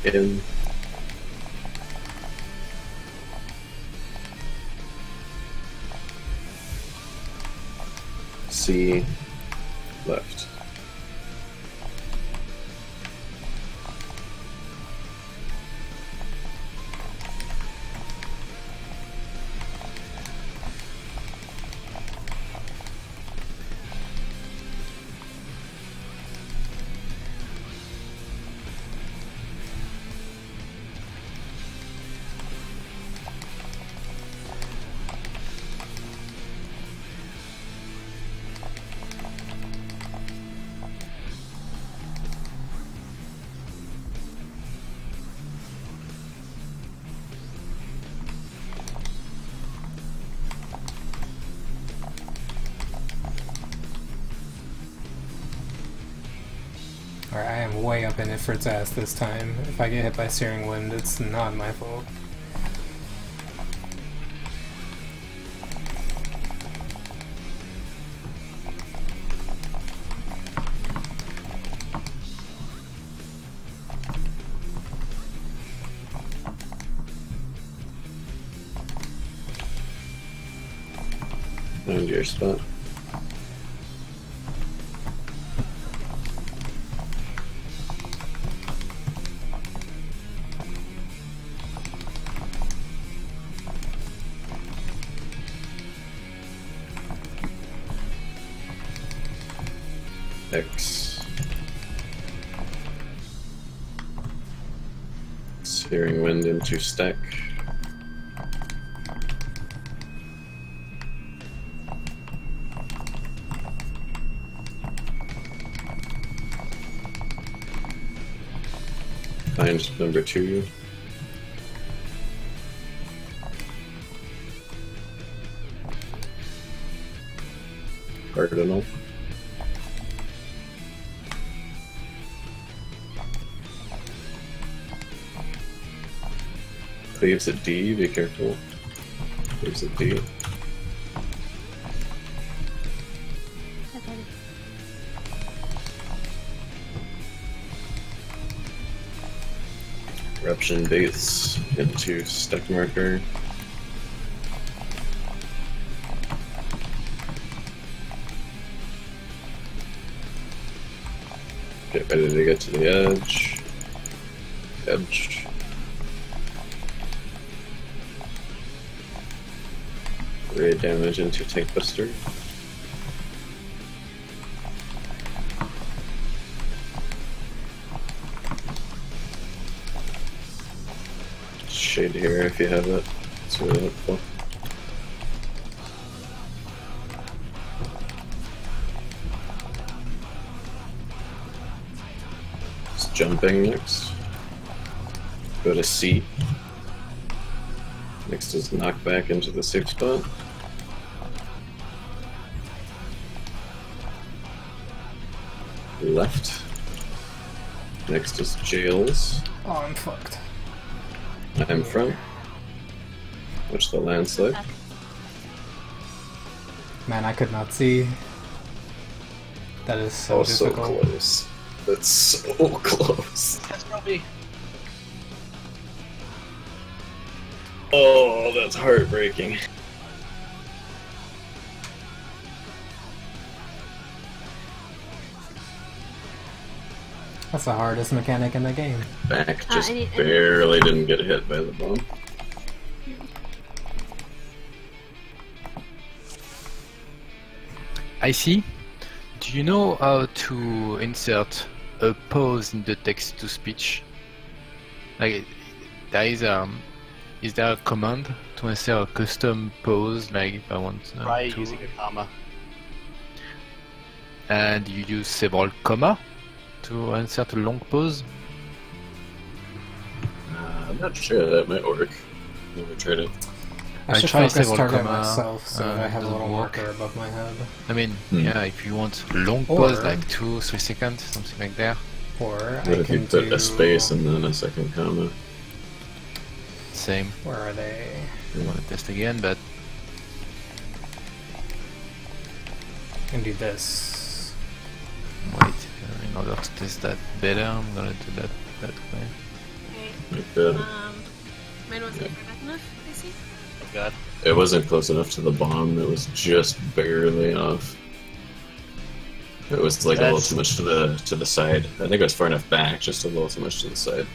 In. C. Left. Alright, I am way up in it for its ass this time. If I get hit by steering wind, it's not my fault. Find your spot. X. Steering wind into stack. Find number 2. Cardinal. Cleaves at D, be careful. Cleaves at D. Eruption baits into stack marker. Get ready to get to the edge. Edge. Ray damage into tank buster. Shade here if you have it. It's really helpful. jumping next. Go to C. Next is knock back into the safe spot. Left. Next is jails. Oh, I'm fucked. I'm front. Watch the landslide. Man, I could not see. That is so difficult. So close. That's so close. That's probably. Oh, that's heartbreaking. That's the hardest mechanic in the game. Back just barely didn't get hit by the bomb. I see. Do you know how to insert a pause in the text-to-speech? Like, is there a command to insert a custom pause? Like, if I want Try to using a comma. And you use several comma to insert a long pause? I'm not sure that might work. Never tried it. I should try focus several target comma, myself so that I have a doesn't little work. marker above my head. I mean, yeah, if you want long Or- pause, like 2-3 seconds, something like that. Or But I if you can put do... a space and then a second comma. Same. Where are they? I want to test again, but And do this. wait, in order to test that better, I'm gonna do that way. Okay. Like that. Mine wasn't good enough, I see. Oh god. It wasn't close enough to the bomb, it was just barely off. It was like a little too much to the side. I think it was far enough back, just a little too much to the side.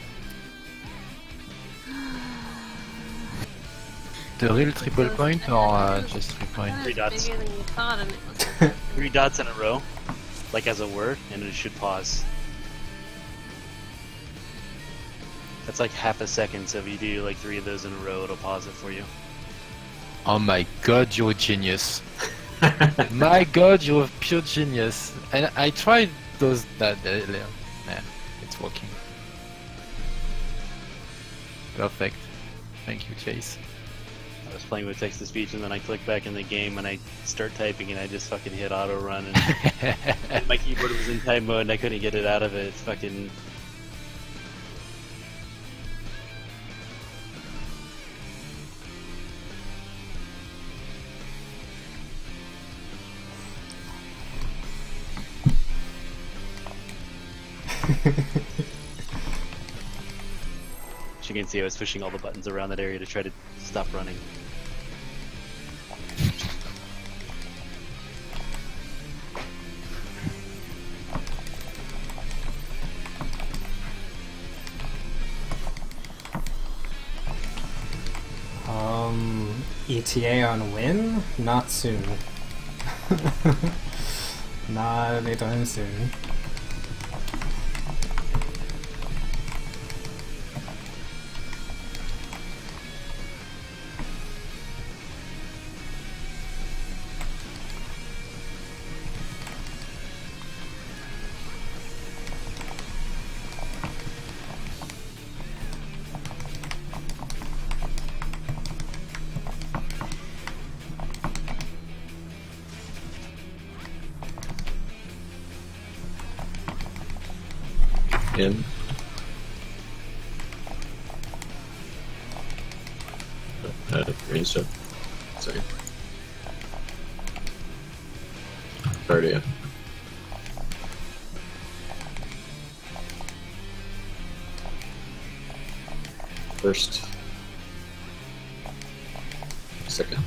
The real triple point or just 3 point? Three dots. Bigger than you thought, and it was 3 dots in a row, like as a word, and it should pause. That's like half a second, so if you do like 3 of those in a row, it'll pause it for you. Oh my god, you're a genius. My god, you're a pure genius. And I tried that earlier. Nah, it's working. Perfect. Thank you, Chase. I was playing with text-to-speech, and then I click back in the game, and I start typing, and I just fucking hit auto-run, and my keyboard was in type mode, and I couldn't get it out of it. It's fucking... As you can see, I was pushing all the buttons around that area to try to stop running. ETA on win? Not soon. Not anytime soon. In. Green stuff. Sorry. Cardia. First. Second.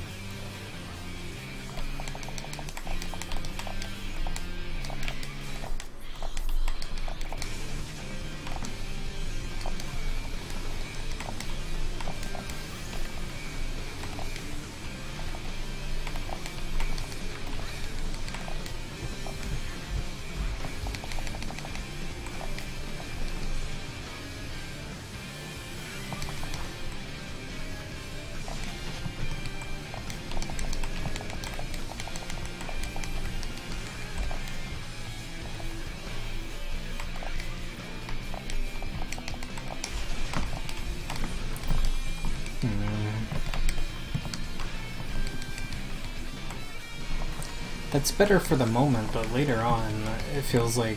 That's better for the moment, but later on, it feels like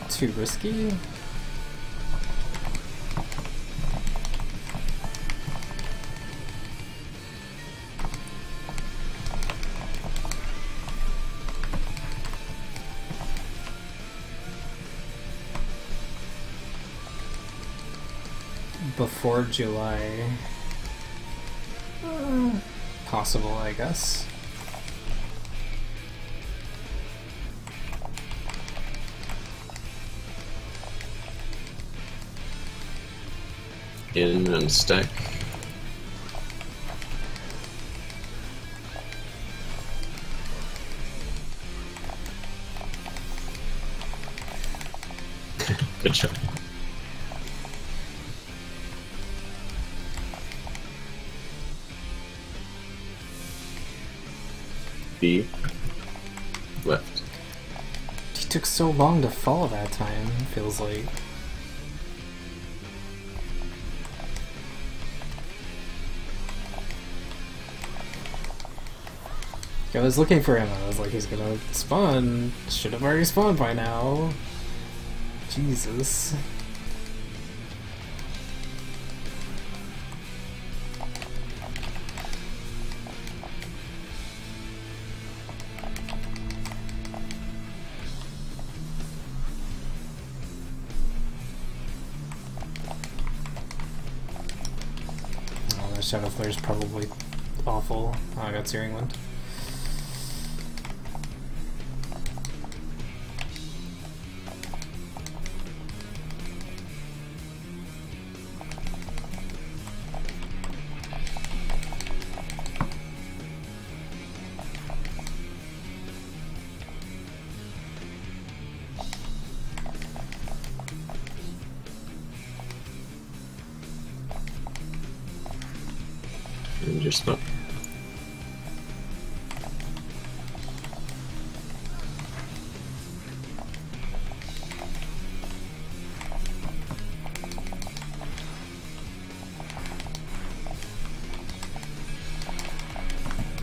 too risky. Before July. Possible, I guess. In and stack. Good shot. B. Left. He took so long to fall that time, feels like. I was looking for him, I was like, he's gonna spawn. Should have already spawned by now. Jesus. Oh, that Shadow Flare is probably awful. Oh, I got Searing Wind. And just not.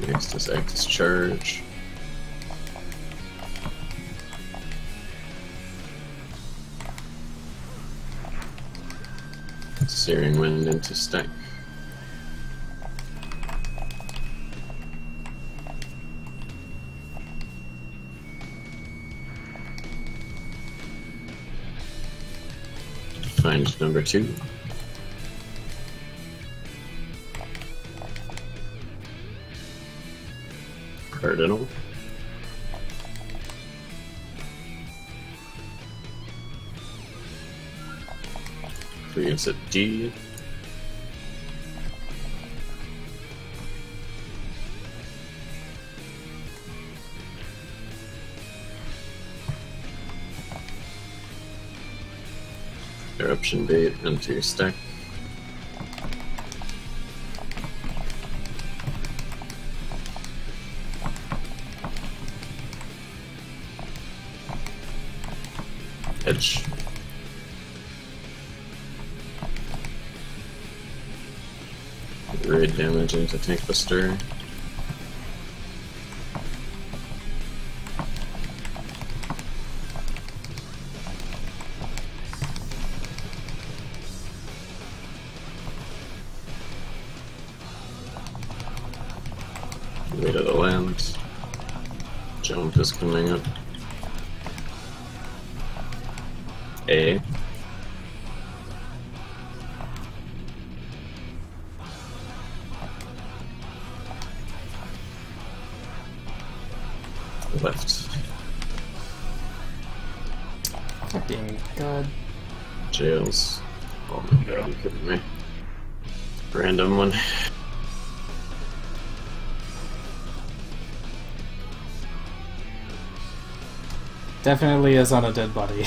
Next is Actus Charge. Searing Wind into stack. Find number 2. Cardinal. Creates a D. Eruption Bait into your stack. Edge. Raid damage into Tank Buster. Way to the land. Jump is coming up. A. Left. Fucking god. Jails. Oh my god, you kidding me? Random one. Definitely is on a dead body.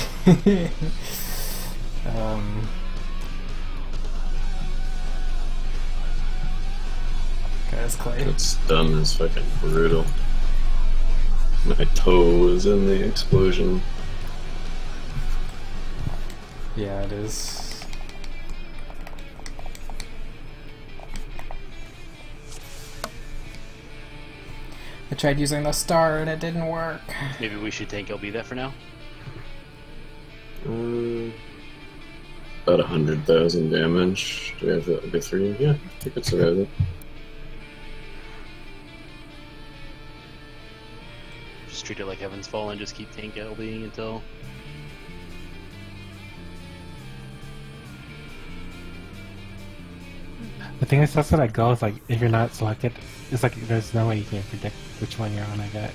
Guys, Clay. That stun is fucking brutal. My toe is in the explosion. Yeah, it is. I tried using the star and it didn't work. Maybe we should tank LB that for now? About 100,000 damage. Do we have the 3? Yeah, we could survive that. Just treat it like Heaven's Fall and just keep tank LBing until... The thing is, that's what I go is like, if you're not selected, it's like there's no way you can predict which one you're on, I bet.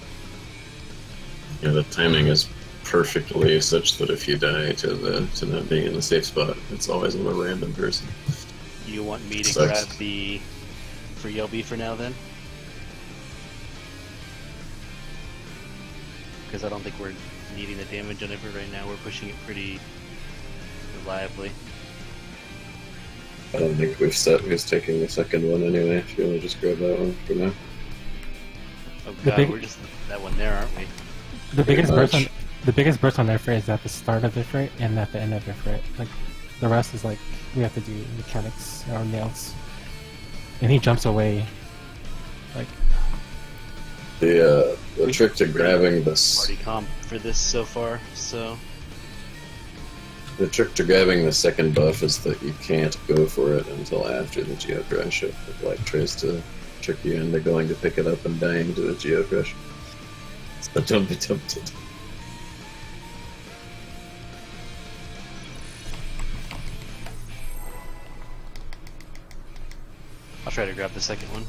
Yeah, the timing is perfectly such that if you die to not being in the safe spot, it's always on a random person. You want me to Sucks. grab the free LB for now then? Because I don't think we're needing the damage on it right now. We're pushing it pretty reliably. I don't think we've set who's taking the second one anyway. If you want to just grab that one for now. Oh god, we're just that one there, aren't we? The biggest burst on Refrain is at the start of Refrain and at the end of Refrain. Like, the rest is like, we have to do mechanics or nails. And he jumps away. Like... The trick to grabbing this... Party comp for this so far, so... The trick to grabbing the second buff is that you can't go for it until after the Geocrush. It like tries to trick you into going to pick it up and dying to the Geocrush. So don't be tempted. I'll try to grab the second one.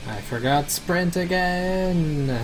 I forgot sprint again.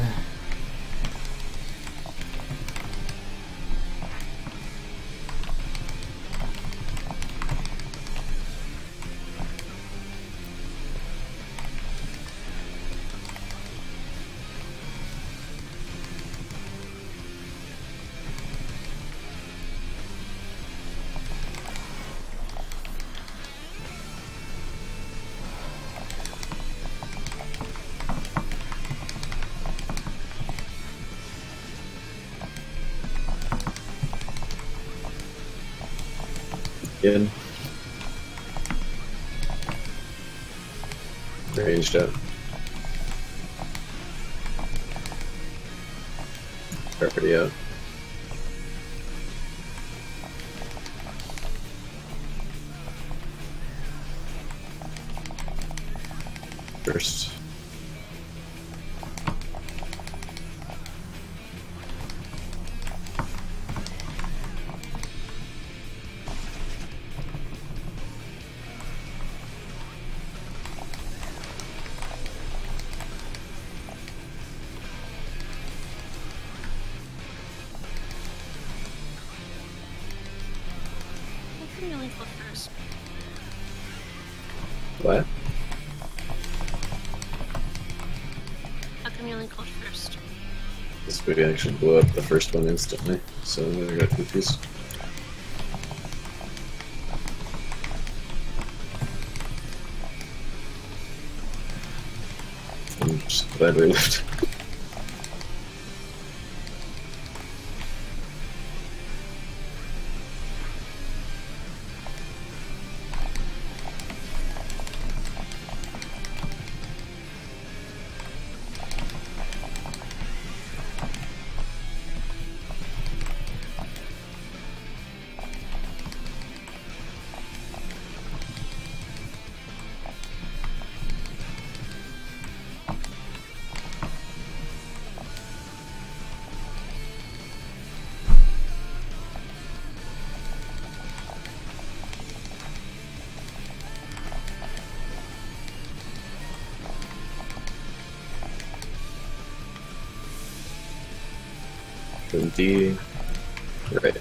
In. Ranged up. Property out. First. What? How come you only called first? This would actually blow up the first one instantly, so I got confused. I'm just glad we left. D, right.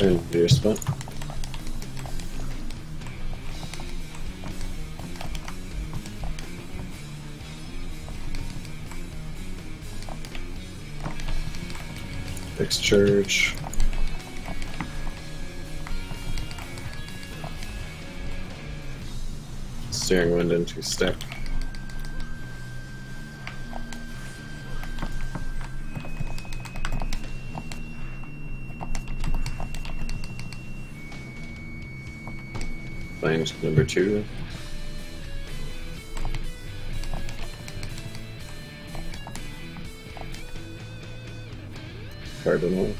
into your spot. Fixed charge. Steering wind into stack. Find number 2. Cardinal.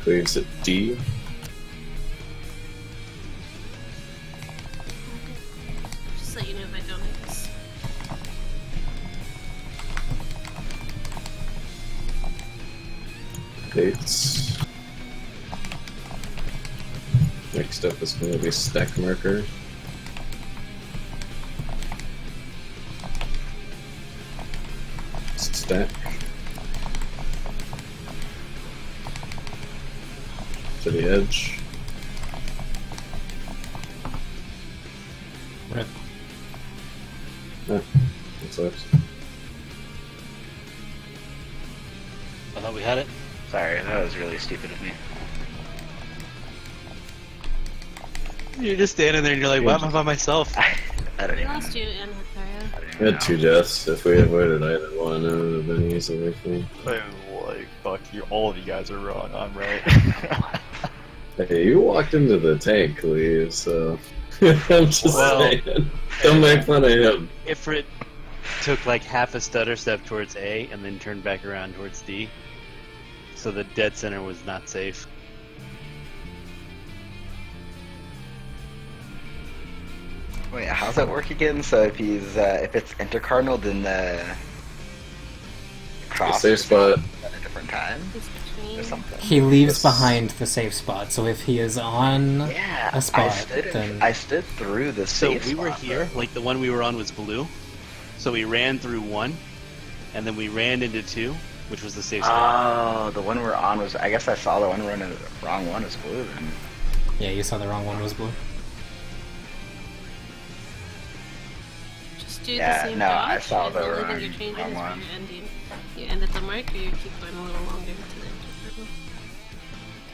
Cleaves at D. Just let you know if I don't hit this. Dates. Next up is going to be stack marker. Stack. To the edge. Rip. Ah, that sucks. I thought we had it. Sorry, that was really stupid of me. You're just standing there and you're like, why am I by myself? I don't We even lost you and Hikaria. We had 2 deaths. If we avoided either one, it would have been easily clean. Like, fuck you, all of you guys are wrong, I'm right. Hey, you walked into the tank, Lee, so I'm just saying. Don't make fun of him. Ifrit took like half a stutter step towards A and then turned back around towards D. So the dead center was not safe. Wait, how's that work again? So if he's if it's intercardinal, then the cross safe spot at a different time It's between. or something. He leaves behind the safe spot, so if he is on Yeah, a spot, I then stood through the So safe we were spot, here, though. like the one we were on was blue. So we ran through 1, and then we ran into 2, which was the safe spot. Oh, the one we're on was. I guess I saw the one we're in. The wrong one is blue. Then yeah, you saw the wrong one was blue. Just do Yeah, the same no, dodge, I saw and the the only wrong- thing you're changing wrong is where one. you're ending. You end at the mark, or you keep going a little longer to the intercardinal.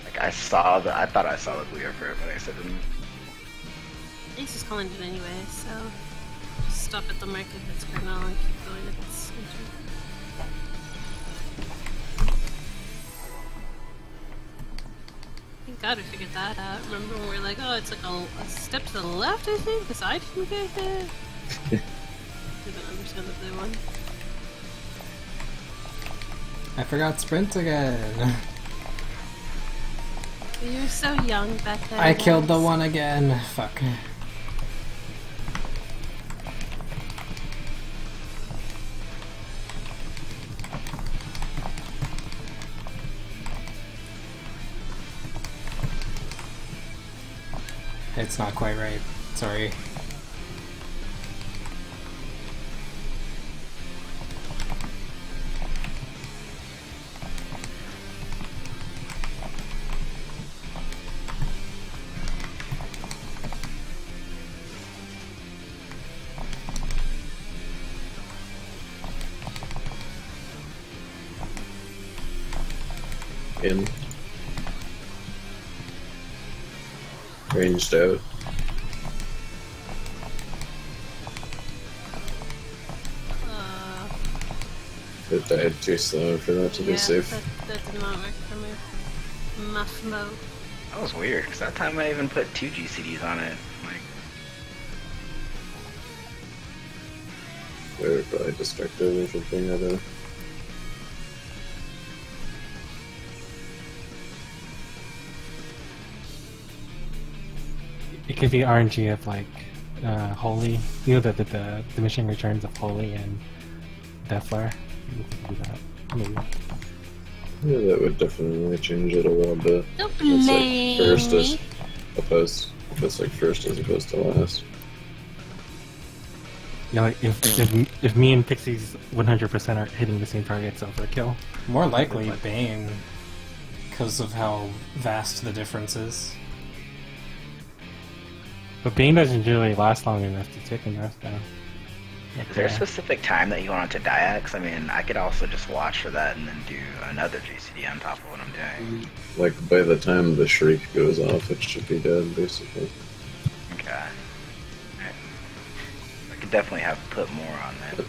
like I saw the. I thought I saw the blue effort, but I said didn't. Ace is calling it anyway, so just stop at the mark if it's cardinal and keep going if it's inter. Thank God we figured that out. Remember when we were like, oh, it's like a step to the left, I think, because I didn't get hit. Didn't understand the blue one. I forgot sprint again. You were so young back then. I killed the guys. one again. Fuck. It's not quite right. Sorry. In. Ranged out. It died too slow for that to be safe. That did not work for me. Muffmo. That was weird, because that time I even put 2 GCDs on it. Like, They were probably distracted or something, I don't know. It could be RNG of like Holy. You know the mission returns of Holy and Death Flare. You could do that. Maybe. Yeah, that would definitely change it a little bit. Don't It's blame like first me. as opposed. If it's like first as opposed to last. You know, like if me and Pixie's 100% are hitting the same target, it's over a kill. More likely Bane, because of how vast the difference is. But Bane doesn't usually last long enough to take enough, though. Is there a specific time that you want it to die at? 'Cause I mean, I could also just watch for that and then do another GCD on top of what I'm doing. Like, by the time the shriek goes off, it should be dead, basically. Okay. I could definitely have put more on that.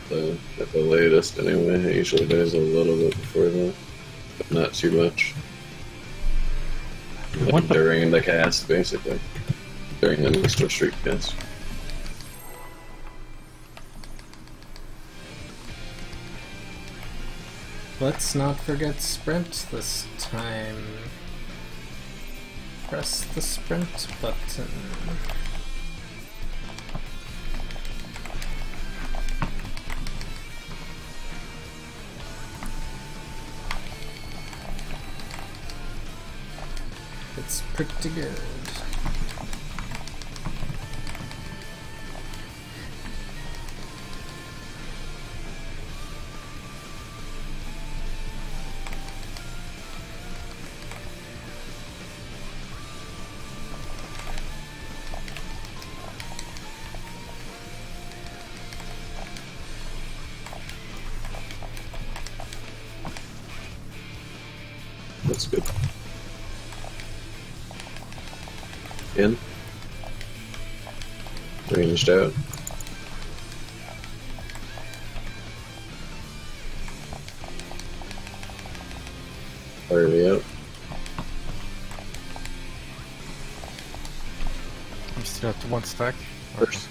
At the latest, anyway. It usually dies a little bit before that, but not too much. Like during the cast, basically. During the initial shriek cast. Let's not forget sprint this time. Press the sprint button. It's pretty good. That's good. In. Ranged out. Already out. I'm still at 1 stack. First.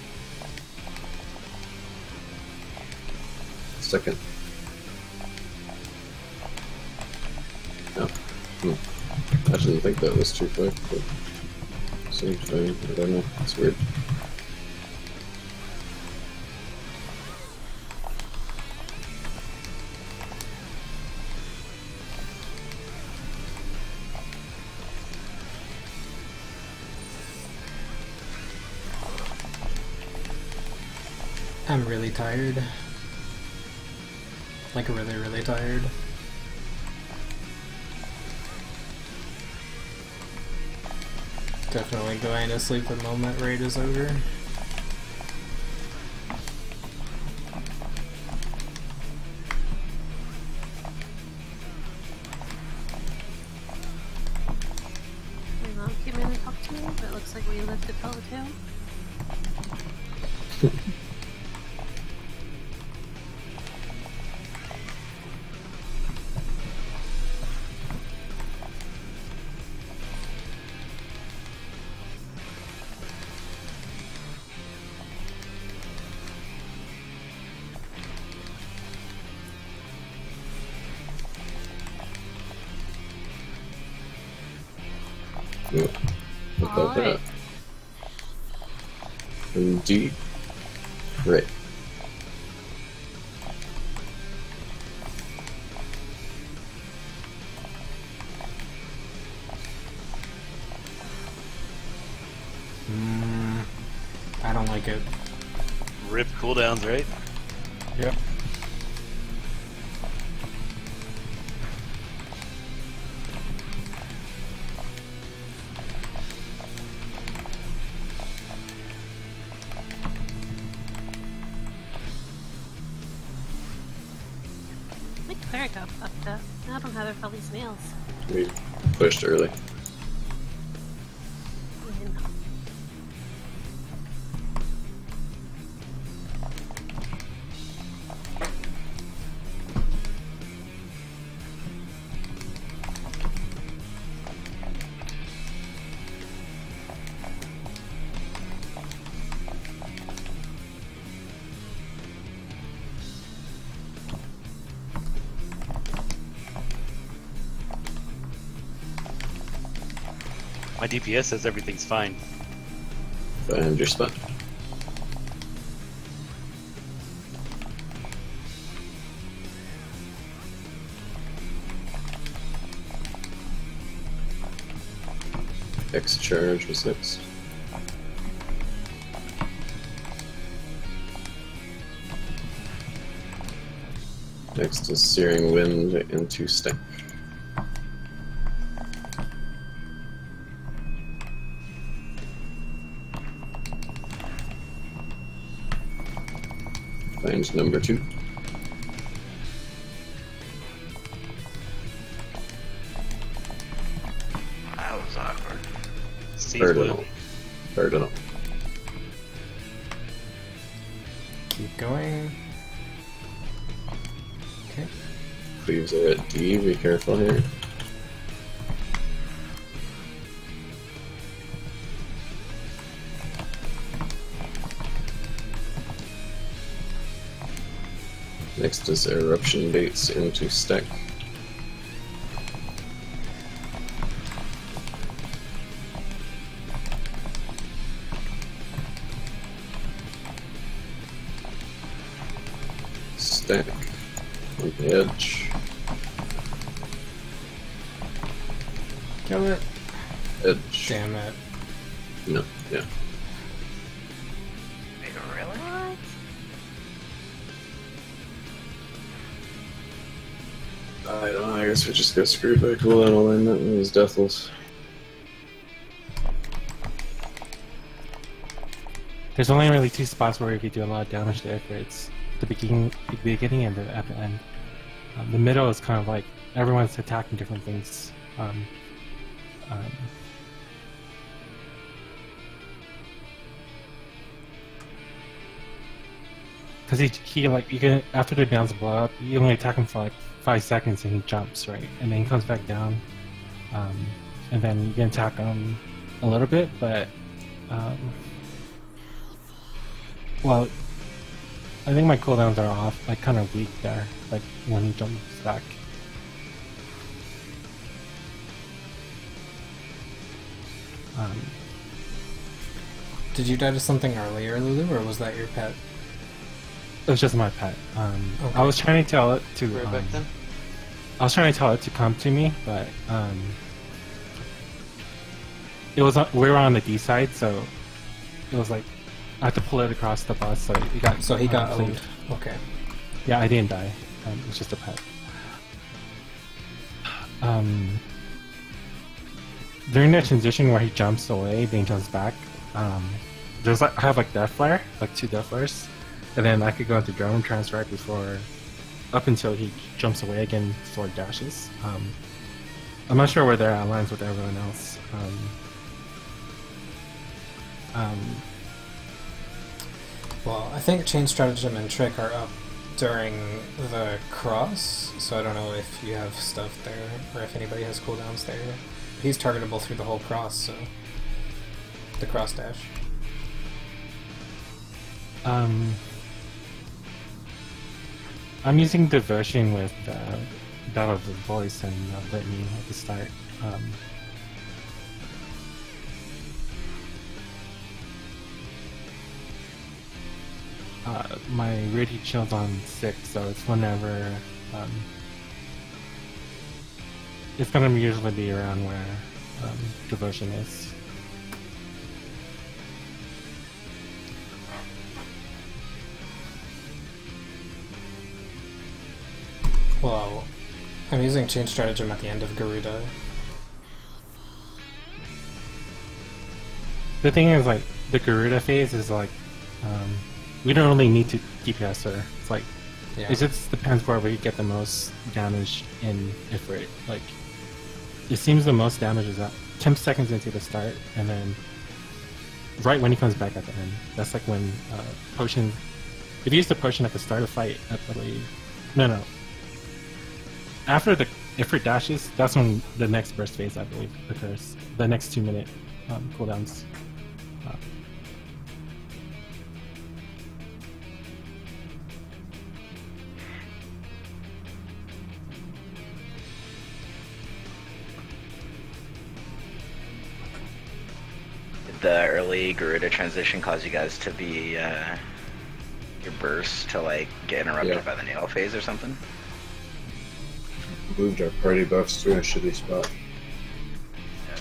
Second. No. I didn't think that was too quick, but seems fine. I don't know. It's weird. I'm really tired. Like really, really tired. Definitely going to sleep the moment raid is over. My mom came in and talked to me, but it looks like we left to tell the tale. Yeah. About that. Indeed. Right. I don't like it. Rip cooldowns, right? Yep. My cleric got fucked up. Now I don't have all these nails. We pushed early. My DPS says everything's fine. Find your spot. X charge was next. Next is Searing Wind into Stack. Find number 2. That was awkward. Cardinal. Cardinal. Keep going. Okay. Cleaves are at D, be careful here. Next is Eruption Baits into Stack. Stack on the edge. Kill it. Edge. Damn it. No, yeah. Really? I don't know, I guess we just got screwed by cooldown alignment and these deathles. There's only really 2 spots where you can do a lot of damage to Ifrits. The beginning and at the end. The middle is kind of like everyone's attacking different things. Because he like you can after the downs blow up, you only attack him for like 5 seconds and he jumps, right, and then he comes back down, and then you can attack him a little bit, but well, I think my cooldowns are off, like kind of weak there, like when he jumps back. Did you die to something earlier, Lulu, or was that your pet? It was just my pet. Okay. I was trying to tell it to. Right back then? I was trying to tell it to come to me, but it was we were on the D side, so it was like I had to pull it across the bus, so it got. So he got cleaved. owned. Okay. Yeah, I didn't die. It was just a pet. During the transition where he jumps away, then he jumps back. There's like I have like death flare, like 2 death flares, and then I could go into drone trance right before, up until he jumps away again before it dashes. I'm not sure where that aligns with everyone else. Well, I think Chain Stratagem and Trick are up during the cross, so I don't know if you have stuff there, or if anybody has cooldowns there. He's targetable through the whole cross, so... the cross dash. I'm using Diversion with Battle of the Voice and Litany at the start. My radiant shield's on 6, so it's whenever it's gonna usually be around where Devotion is. Well, I'm using Chain Stratagem at the end of Garuda. The thing is, like, the Garuda phase is like, we don't really need to DPS her. It's like, Yeah. it just depends where we get the most damage in Ifrit. Like, it seems the most damage is at 10 seconds into the start, and then right when he comes back at the end. That's like when potion. If you use the potion at the start of the fight, I believe. No. After the Ifrit dashes, that's when the next burst phase, I believe, occurs. The next 2-minute cooldowns. Did the early Garuda transition cause you guys to be your burst to like get interrupted by the nail phase or something? Moved our party buffs to a shitty spot.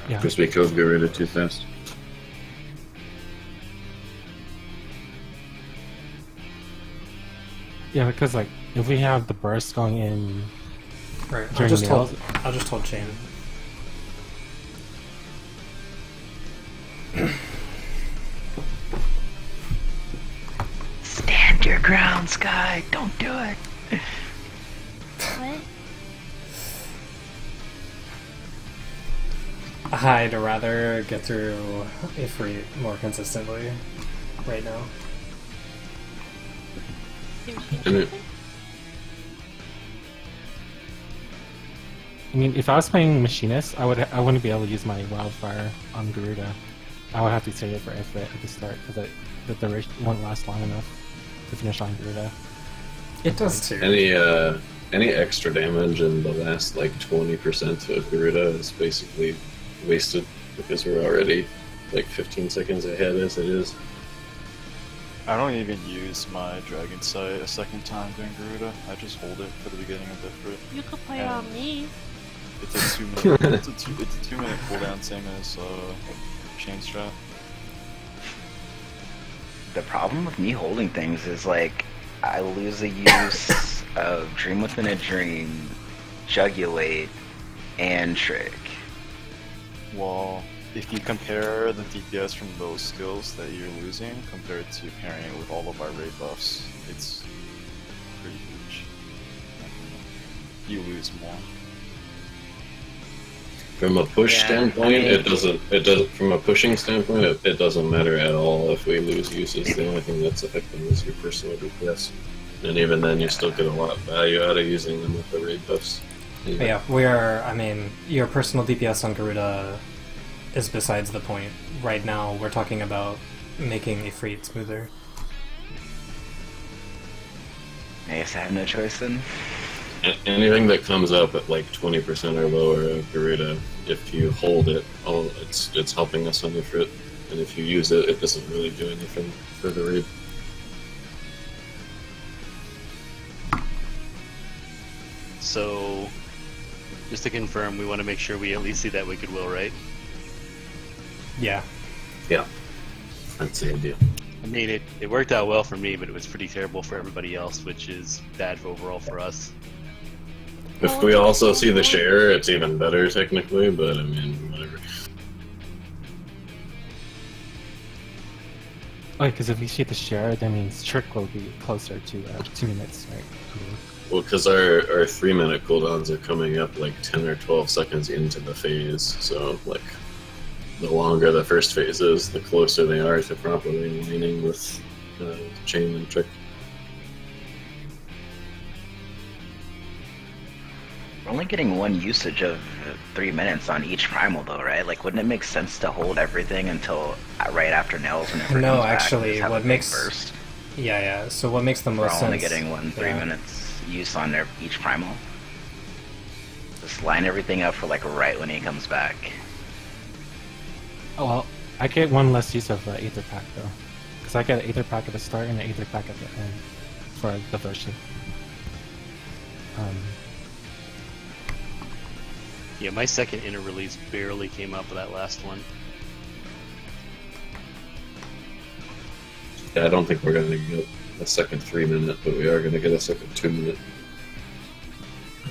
Yeah. Because we killed Garuda too fast. Yeah, because like if we have the burst going in Right. during nails, I'll just hold chain. Stand your ground, Sky. Don't do it. What? I'd rather get through Ifrit more consistently right now. I mean, if I was playing Machinist, I wouldn't be able to use my Wildfire on Garuda. I would have to save it for Ifrit at the start because the duration won't last long enough to finish on Garuda. It does too. Any extra damage in the last like 20% of Garuda is basically wasted because we're already like 15 seconds ahead as it is. I don't even use my Dragon Sight a second time during Garuda. I just hold it for the beginning of Ifrit. You could play on me. It's a 2 minute. it's a 2 minute cooldown, same as chain strat. The problem with me holding things is like I lose the use of Dream Within a Dream, Jugulate, and Trick. Well, if you compare the DPS from those skills that you're losing compared to pairing it with all of our raid buffs, it's pretty huge. You lose more. From a push standpoint, it doesn't. From a pushing standpoint, it doesn't matter at all if we lose uses. The only thing that's affecting is your personal DPS, and even then, you still get a lot of value out of using them with the raid buffs. Yeah, we are. I mean, your personal DPS on Garuda is besides the point. Right now, we're talking about making Ifrit smoother. I guess I have no choice then. Anything that comes up at like 20% or lower of Garuda, if you hold it, it's helping us on Ifrit, and if you use it, it doesn't really do anything for the raid. So, just to confirm, we want to make sure we at least see that Wicked Will, right? Yeah. Yeah. That's the idea. I mean, it worked out well for me, but it was pretty terrible for everybody else, which is bad overall for us. If we also see the share, it's even better technically, but I mean, whatever. Oh, because if we see the share, that means Trick will be closer to 2 minutes, right? Well, because our 3-minute cooldowns are coming up like 10 or 12 seconds into the phase, so like the longer the first phase is, the closer they are to properly aligning with chain and Trick. We're only getting one usage of 3 minutes on each primal though, right? Like, wouldn't it make sense to hold everything until right after Nails and everything? No, actually, what makes burst? Yeah. So what makes the most sense? We're only getting 3 minutes use on each primal. Just line everything up for like right when he comes back. Oh well, I get one less use of Aether Pack though, because I get an Aether Pack at the start and an Aether Pack at the end for the version. Yeah, my second inner release barely came up with that last one. Yeah, I don't think we're going to get a second 3-minute, but we are going to get a second 2-minute.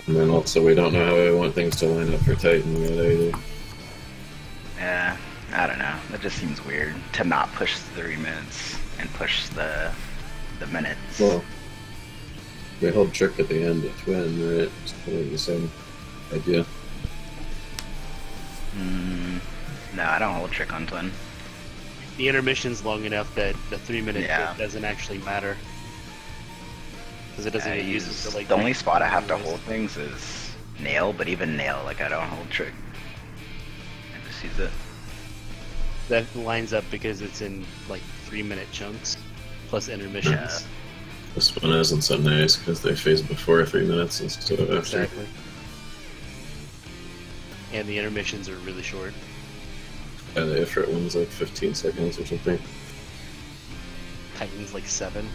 And then also, we don't know how we want things to line up for Titan yet either. Yeah, I don't know. That just seems weird to not push 3 minutes and push the minutes. Well, we hold Trick at the end at Twin, right? It's kind of the same idea. No, I don't hold Trick on Twin. The intermission's long enough that the 3-minute doesn't actually matter. Because it doesn't get used until like... The only spot I have to hold things is Nail, but even Nail, like, I don't hold Trick. I just use it. That lines up because it's in, like, 3-minute chunks, plus intermissions. Yeah. This one isn't so nice, because they phase before 3 minutes instead of after. Exactly. And the intermissions are really short. Yeah, the Ifrit one's like 15 seconds or something. Titan's like 7.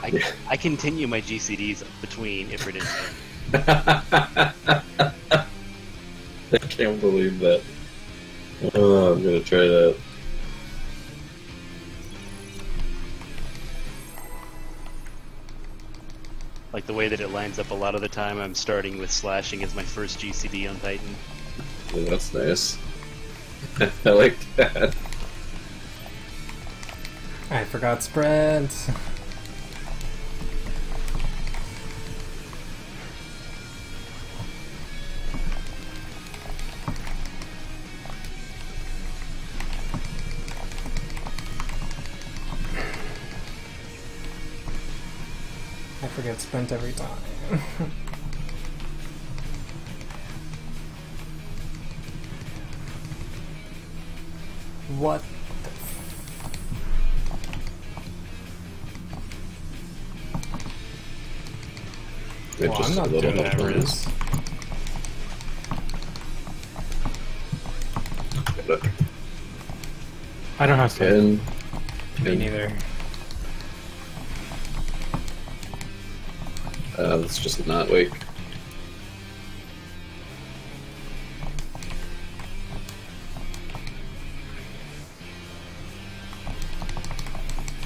I continue my GCDs between Ifrit and I can't believe that. Oh, I'm gonna try that. like the way that it lines up a lot of the time, I'm starting with slashing as my first GCD on Titan. Oh, that's nice. I like that. I forgot spread. I forget sprint every time. What the Well, I'm not doing that, Riz. I don't have to. Me neither. Let's just not wake.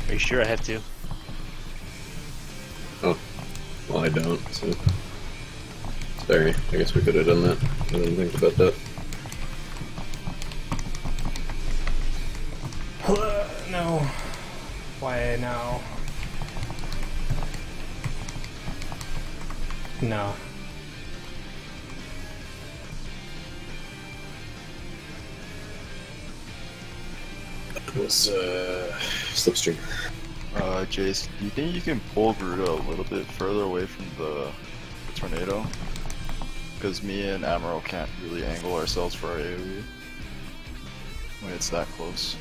Are you sure I have to? Oh, well I don't, so... Sorry, I guess we could have done that. I didn't think about that. No. Why now? No. It was, Slipstream. Jace, do you think you can pull Garuda a little bit further away from the tornado? Because me and Admiral can't really angle ourselves for our AoE when it's that close.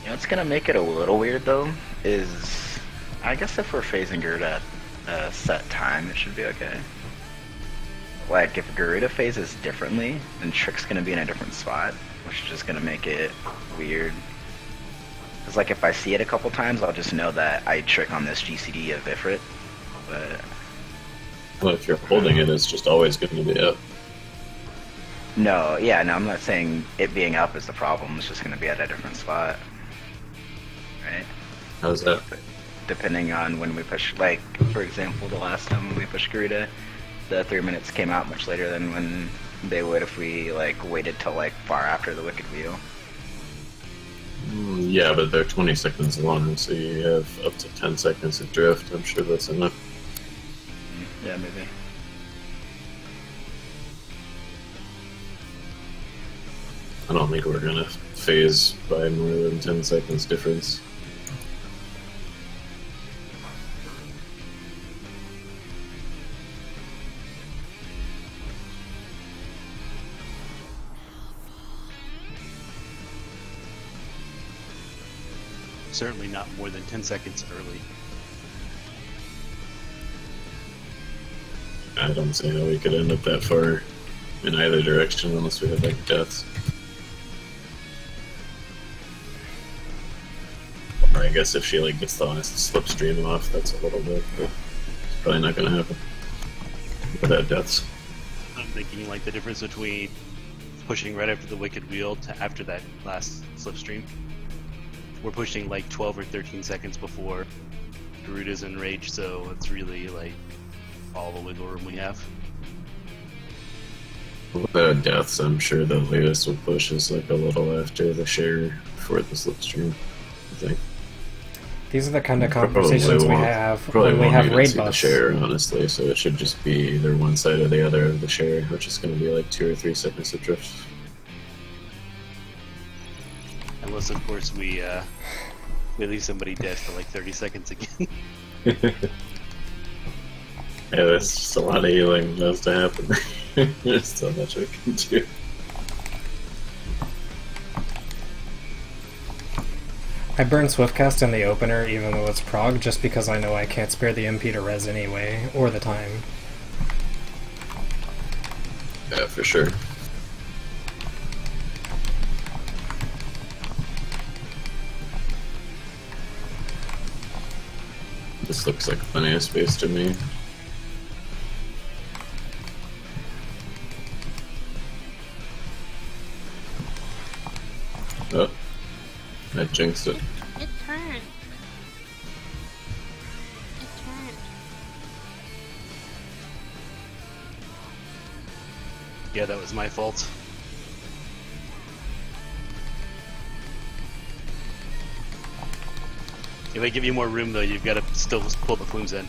You know what's gonna make it a little weird though is, I guess if we're phasing Garuda at a set time, it should be okay. Like if Garuda phases differently, then Trick's gonna be in a different spot, which is just gonna make it weird. Cause like if I see it a couple times, I'll just know that I Trick on this GCD of Ifrit. But Well, if you're holding it, it's just always going to be up. no, yeah, no, I'm not saying it being up is the problem. It's just gonna be at a different spot, right? How's that? Depending on when we push, like, for example, the last time when we pushed Garuda, the 3 minutes came out much later than when they would if we, like, waited till, like, far after the Wicked Wheel. Yeah, but they're 20 seconds long, so you have up to 10 seconds of drift. I'm sure that's enough. Yeah, maybe. I don't think we're gonna phase by more than 10 seconds difference. Certainly not more than 10 seconds early. I don't see how we could end up that far in either direction unless we have like deaths. Or I guess if she like gets the last slipstream off, that's a little bit, but it's probably not gonna happen without deaths. I'm thinking like the difference between pushing right after the Wicked Wheel to after that last slipstream. We're pushing like 12 or 13 seconds before Garuda's in rage, so it's really like all the wiggle room we have. Without deaths, I'm sure the latest we'll push is like a little after the share before the slipstream, I think. These are the kind of conversations we have when we have raid buffs. Share, honestly, so it should just be either one side or the other of the share, which is going to be like 2 or 3 seconds of drift. Unless, of course, we leave somebody dead for like 30 seconds again. Yeah, that's just a lot of healing that has to happen. There's so much we can do. I burn Swiftcast in the opener even though it's prog, just because I know I can't spare the MP to res anyway, or the time. Yeah, for sure. This looks like plenty of space to me. Oh, I jinxed it. It turned. It turned. Yeah, that was my fault. If I give you more room, though, you've got to still pull the flumes in.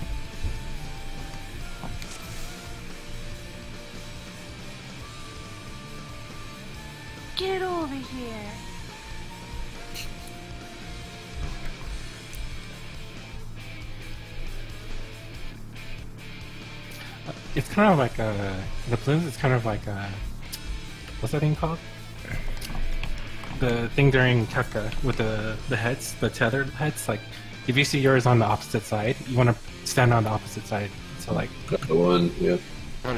Get over here! It's kind of like the plumes. It's kind of like what's that thing called? The thing during Kafka with the heads, the tethered heads. Like if you see yours on the opposite side, you want to stand on the opposite side. So like the one, yeah.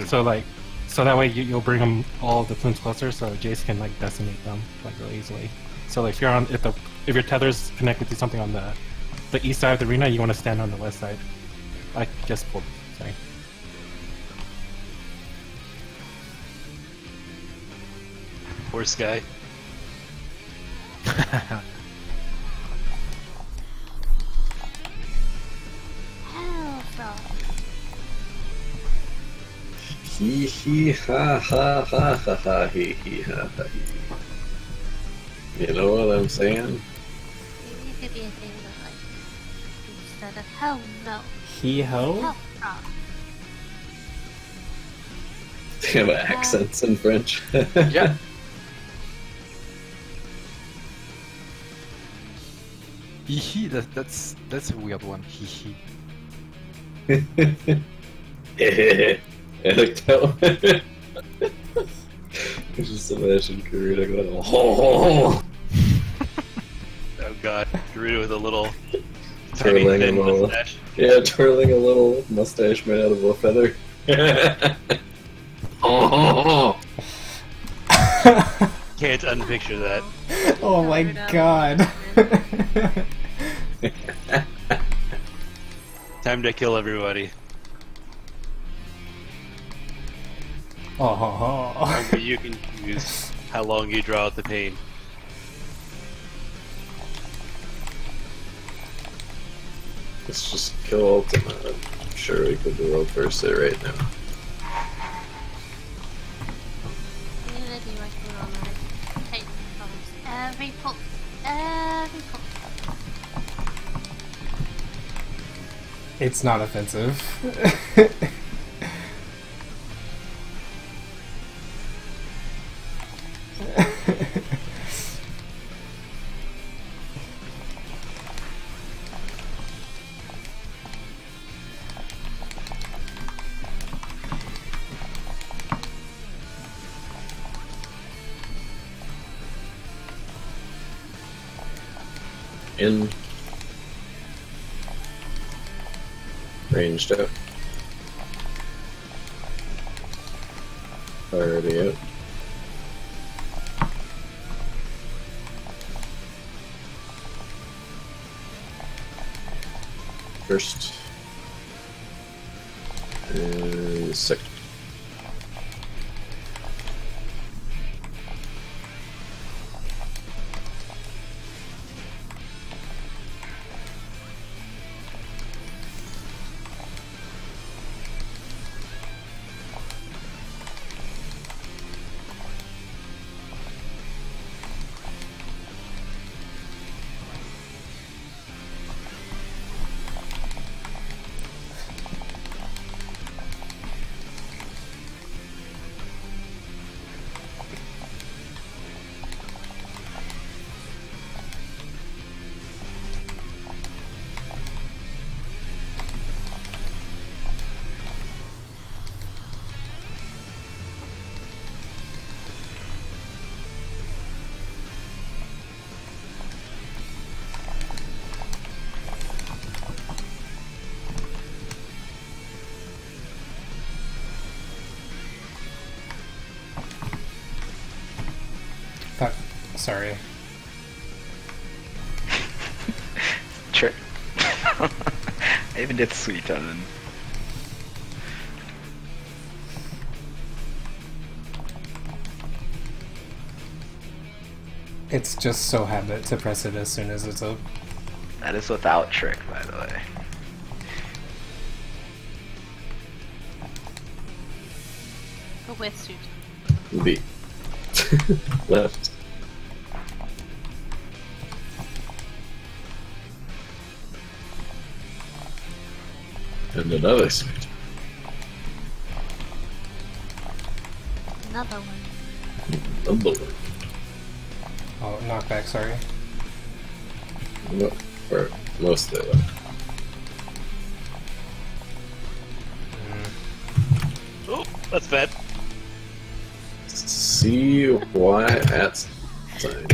So that way you'll bring them all the plumes closer, so Jace can like decimate them like really easily. So like if your tether's connected to something on the east side of the arena, you want to stand on the west side. I just pulled. Sorry. Poor Sky. Hee hee ha ha ha ha ha hee hee ha ha hee. You know what I'm saying? Maybe it could be a thing that, like, instead of hell no. Hee ho? Hell no. They have accents in French. Yeah. Hee that's a weird one. Hee. I like that one. I just imagine Karina going, oh! Oh god, Gerudo with a little tiny twirling thin a little, mustache. yeah, twirling a little mustache made out of a feather. Oh! Can't unpicture that. Oh my god. Time to kill everybody. Oh. Only you can use how long you draw out the pain. Let's just kill Ultima. I'm sure we could do world first it right now. I'm gonna be working on my Titan problems every pull. Every pull. It's not offensive. In. Ranged out. Already out. First. And second. Fuck. Sorry. Sure. I even did sweet on him. It's just so habit to press it as soon as it's up. That is without trick, by the way. A wetsuit. B. Left. And another sweet. Another one. Another one. Oh, knockback, sorry. No, or mostly left. Oh, that's bad. See why at sign.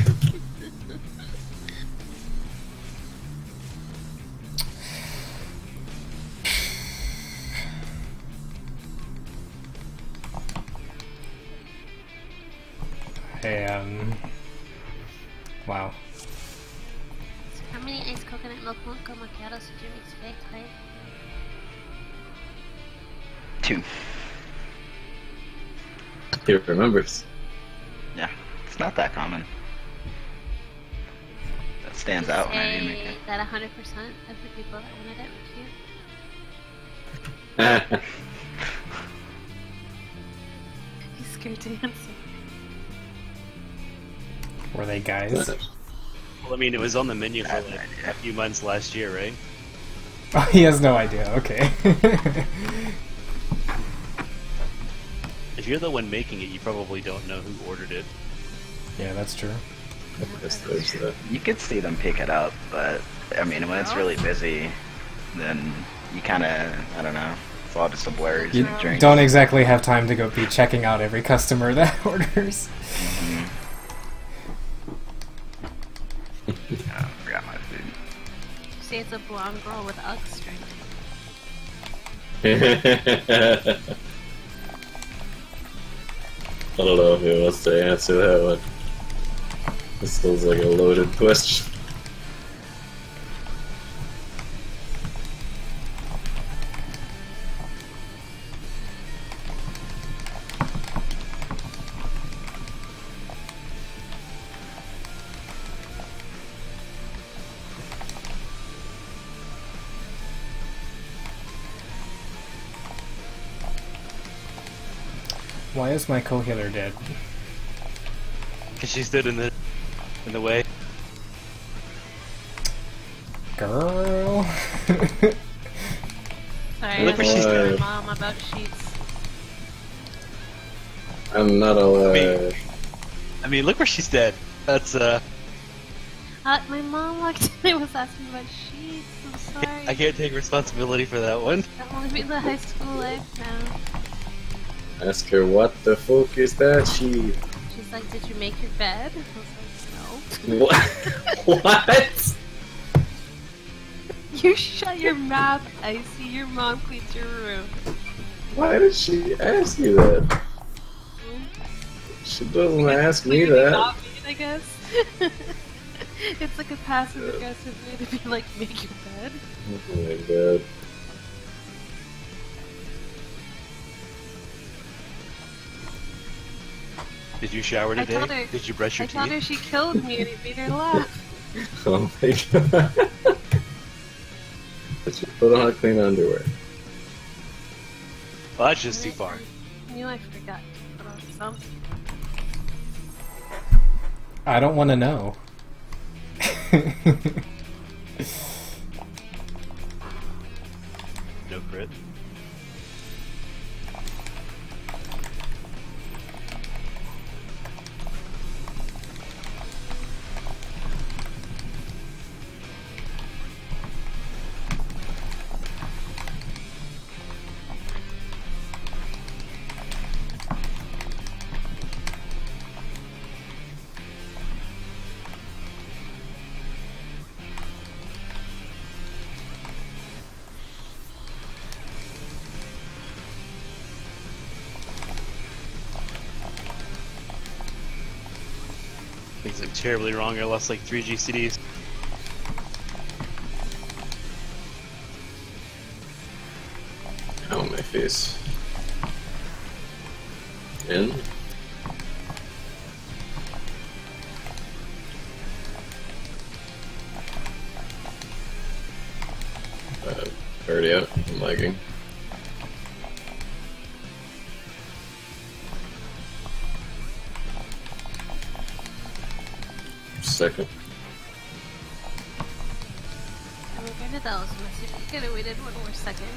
Hey, wow. So how many iced coconut milk mocha macchiatos did you expect, right? 2. He remembers. Yeah, it's not that common. That stands out when I do make it. That 100% of the people that wanted it were cute. He's scared to answer. Were they guys? Well, I mean, it was on the menu for like a few months last year, right? Oh, he has no idea, okay. If you're the one making it, you probably don't know who ordered it. Yeah, that's true. I guess there's that. You could see them pick it up, but I mean, when it's really busy, then you kind of, I don't know, it's all just a blur. You drink. don't exactly have time to go be checking out every customer that orders. Mm-hmm. Oh, I forgot my food. You say it's a blonde girl with Ugg strength. I don't know who wants to answer that one. This feels like a loaded question. Why is my co-healer dead? Because she stood in the way. Girl. Sorry, Look where she's my dead. mom about sheets. I'm not alive. I mean, look where she's dead. That's My mom walked in and was asking about sheets. I'm sorry. I can't take responsibility for that one. I'm living the high school life now. Ask her what the fuck is that she. She's like, did you make your bed? I was like, no. What? What? You shut your mouth, Icy. Your mom cleans your room. Why did she ask you that? She doesn't ask me that. Not mean, I guess. It's like a passive aggressive way to be like, make your bed. Oh my god. Did you shower today? told her- Did you brush your I told her teeth? she killed me and it made her laugh. Oh my god. But you put on clean underwear. Well, that's just too far. I knew I forgot to put on something. I don't want to know. No crit. Things went terribly wrong. I lost like 3 GCDs. Ow, my face. In? Already out. I'm lagging. second. I mean, I did that was messy. You could have waited one more second.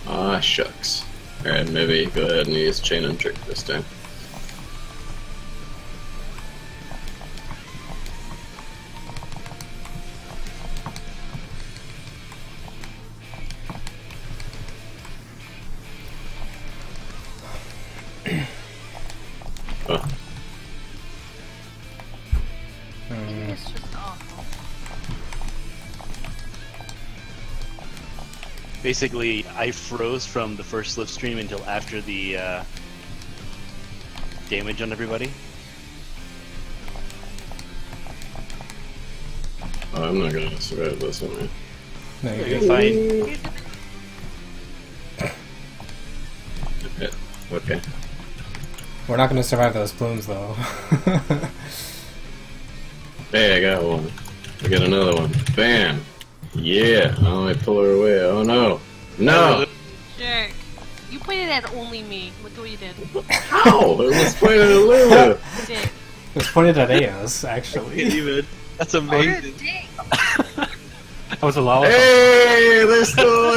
Ah, shucks. Alright, maybe go ahead and use chain and trick this time. Oh. It's just awful. Basically, I froze from the first slipstream until after the damage on everybody. Oh, I'm not gonna survive this one, man. No, You're you're fine. Okay. We're not gonna survive those plumes, though. Hey, I got one. I got another one. Bam! Yeah! Oh, I pull her away. Oh no! No! Jerk. You pointed at only me. Look at what you did. How? It was pointed at Lulu! Dick. It was pointed at Eos, actually. Even. That's You're a amazing. dick. That was a lollipop. Hey! They're still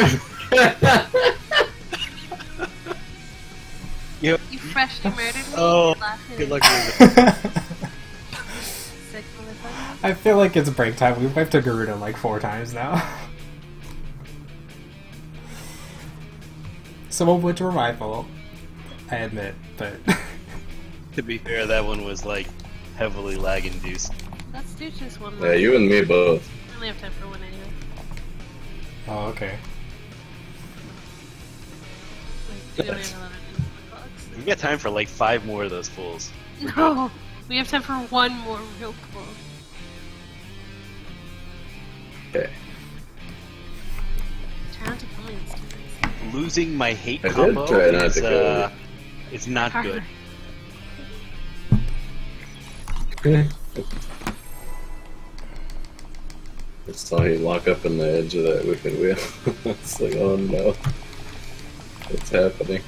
You You freshly murdered me. Oh, Last good minute. luck with it. Sick motherfucker. I feel like it's break time. We've wiped a Garuda like 4 times now. Some of which were my fault, I admit, but... To be fair, that one was like heavily lag induced. Let's do just one Yeah, more. you and me both. I only have time for one anyway. Oh, okay. Like, we don't have a lot of clocks. We got time for like 5 more of those fools. No! We have time for one more real pull. Okay. Trying to kill me this time. Losing my hate I did combo try not is to go. it's not good. I saw you lock up in the edge of that wicked wheel. It's like, oh no. What's happening?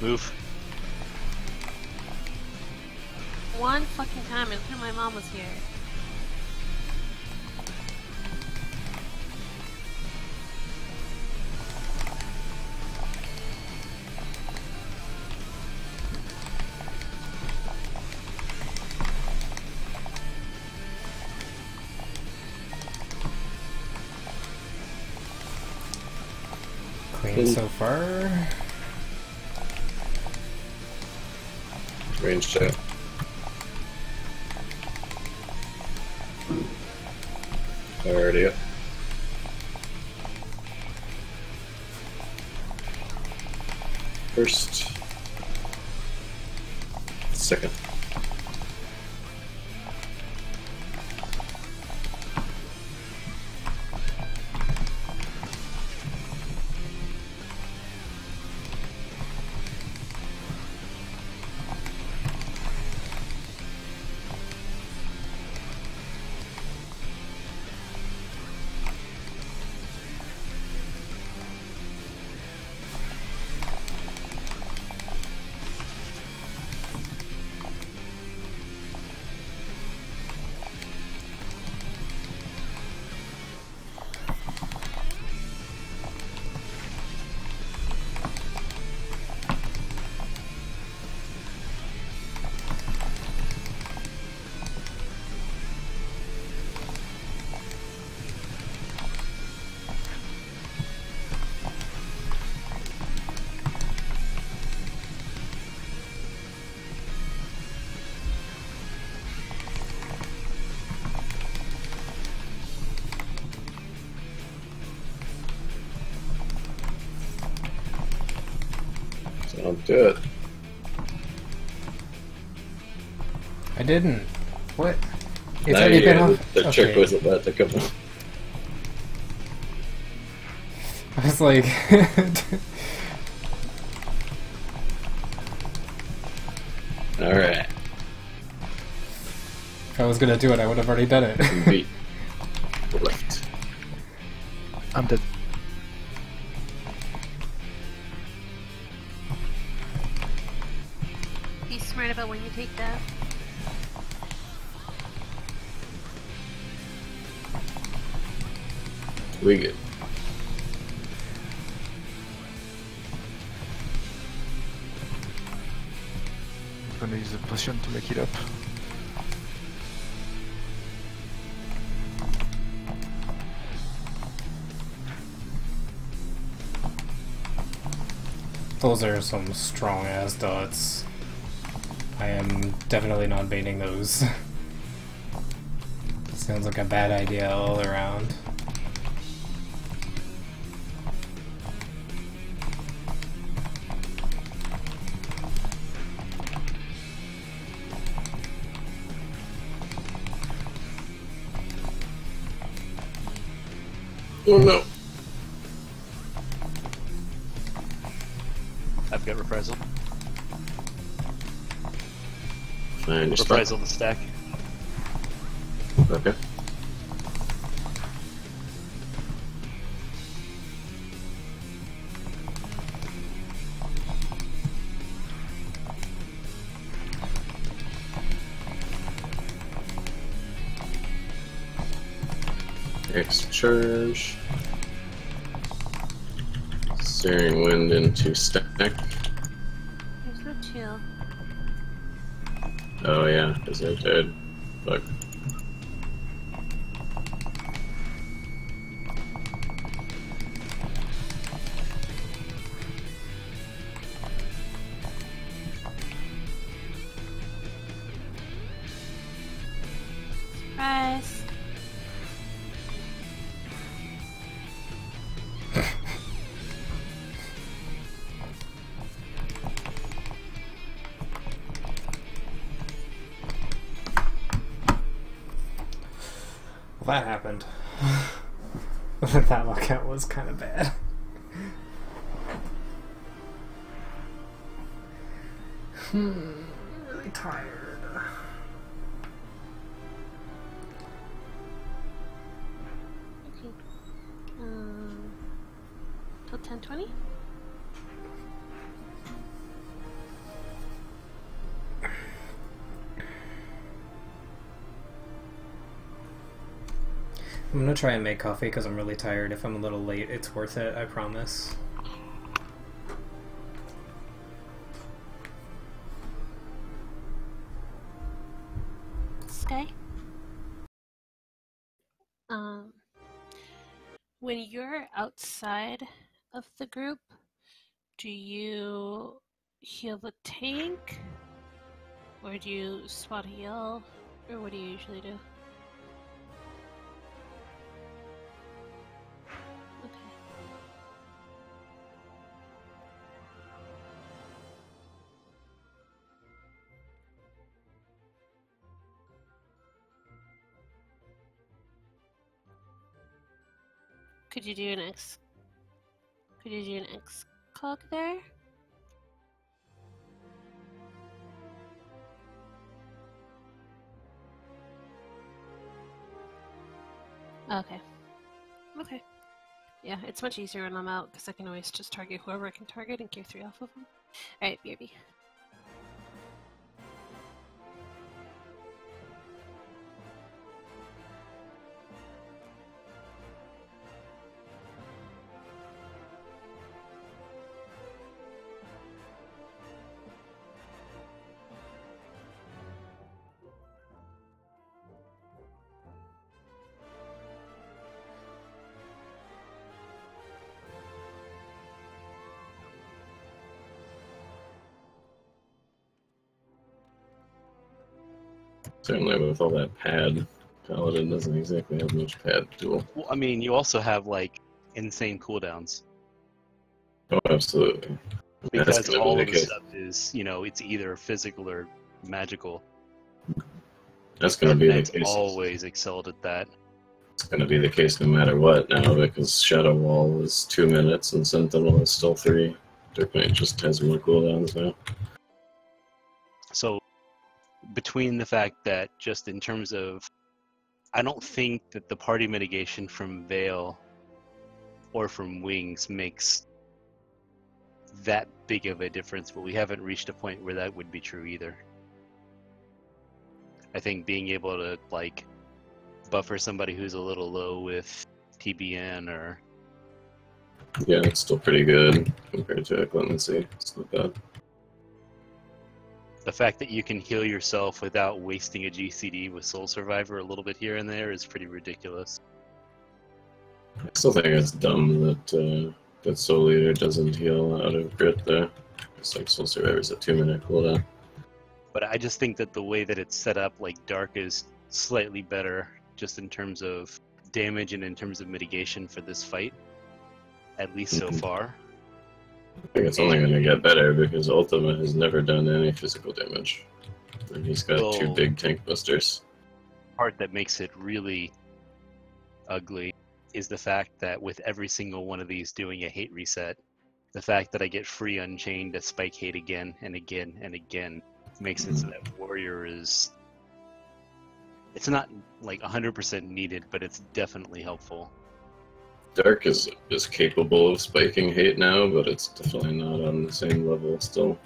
Move. One fucking time until my mom was here. Clean so far. Range check. Already up. First. Second. So I'll do it. I didn't. What? It's Now already been the, off. the trick was about to come up. I was like... Alright. If I was gonna do it, I would have already done it. Beat. Left. I'm dead. Be smart about when you take that. We good. I'm gonna use a potion to make it up. Those are some strong ass dots. I am definitely not baiting those. Sounds like a bad idea all around. Oh no. I've got reprisal. Fine, you're stuck. Reprisal the stack. Okay. Extra charge. Steering wind into stack. There's no chill. Oh yeah, because they're dead. Fuck. Surprise. Well, that happened. That lockout was kind of bad. Really tired. Okay. Till 10:20? I'm gonna try and make coffee because I'm really tired. If I'm a little late, it's worth it, I promise. Sky? When you're outside of the group, do you heal the tank? Or do you spot a heal? Or what do you usually do? Okay. Could you do an X? Could you do an X cog there? Okay. Okay. Yeah, it's much easier when I'm out because I can always just target whoever I can target and gear 3 off of them. Alright, BRB. Certainly with all that pad, Paladin doesn't exactly have much pad duel. Well, I mean, you also have like insane cooldowns Oh, absolutely. because gonna be all the of the case. stuff is, you know, it's either physical or magical. That's going to be the It's case. always excelled at that. It's going to be the case no matter what now, because Shadow Wall is 2 minutes and Sentinel is still 3. Dark Knight just has more cooldowns now. So, between the fact that just in terms of, I don't think that the party mitigation from Veil or from Wings makes that big of a difference, but we haven't reached a point where that would be true either. I think being able to, like, buffer somebody who's a little low with TBN or... Yeah, it's still pretty good compared to Clemency. It's not bad. The fact that you can heal yourself without wasting a GCD with Soul Survivor a little bit here and there is pretty ridiculous. I still think it's dumb that that Soul Eater doesn't heal out of crit there. It's like Soul Survivor's a 2-minute cooldown. But I just think that the way that it's set up, like, Dark is slightly better just in terms of damage and in terms of mitigation for this fight. At least so far. I think it's only going to get better because Ultima has never done any physical damage. And he's got 2 big tank busters. The part that makes it really ugly is the fact that with every single one of these doing a hate reset, the fact that I get free Unchained to spike hate again and again and again makes it so that Warrior is... It's not like 100% needed, but it's definitely helpful. Dark is capable of spiking hate now, but it's definitely not on the same level still.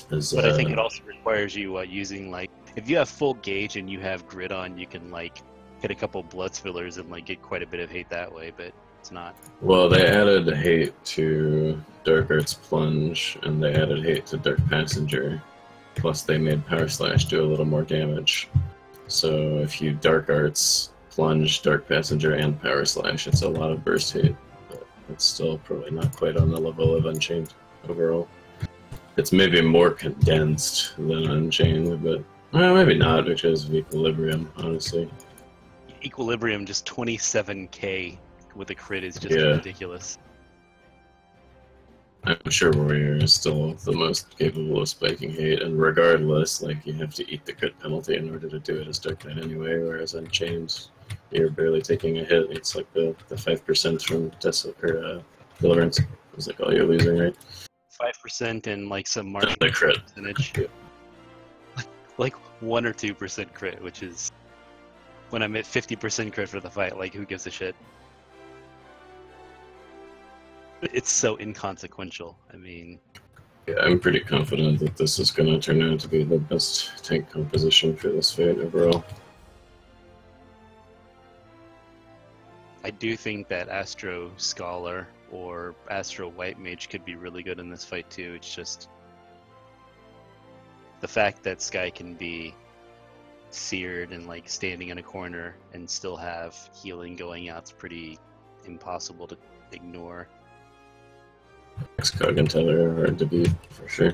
But I think it also requires you using, like, if you have full gauge and you have grid on, you can, like, hit a couple blood spillers and, like, get quite a bit of hate that way, but it's not. Well, they added hate to Dark Arts Plunge, and they added hate to Dark Passenger. Plus, they made Power Slash do a little more damage. So if you Dark Arts Plunge, Dark Passenger, and Power Slash, it's a lot of burst hate, but it's still probably not quite on the level of Unchained overall. It's maybe more condensed than Unchained, but well, maybe not because of Equilibrium, honestly. Equilibrium, just 27k with a crit is just ridiculous. I'm sure Warrior is still the most capable of spiking hate, and regardless, like, you have to eat the crit penalty in order to do it as Dark Knight anyway, whereas Unchained, you're barely taking a hit. It's like the 5% from Deliverance. It's like all you're losing, right? 5% and, like, some marginal the crit percentage. Yeah. Like 1 or 2% crit, which is... When I'm at 50% crit for the fight, like, who gives a shit? It's so inconsequential. I mean... Yeah, I'm pretty confident that this is going to turn out to be the best tank composition for this fight overall. I do think that Astro Scholar or Astro White Mage could be really good in this fight too. It's just... the fact that Sky can be seared and, like, standing in a corner and still have healing going out's pretty impossible to ignore. X-Cog and Tether are hard to beat, for sure.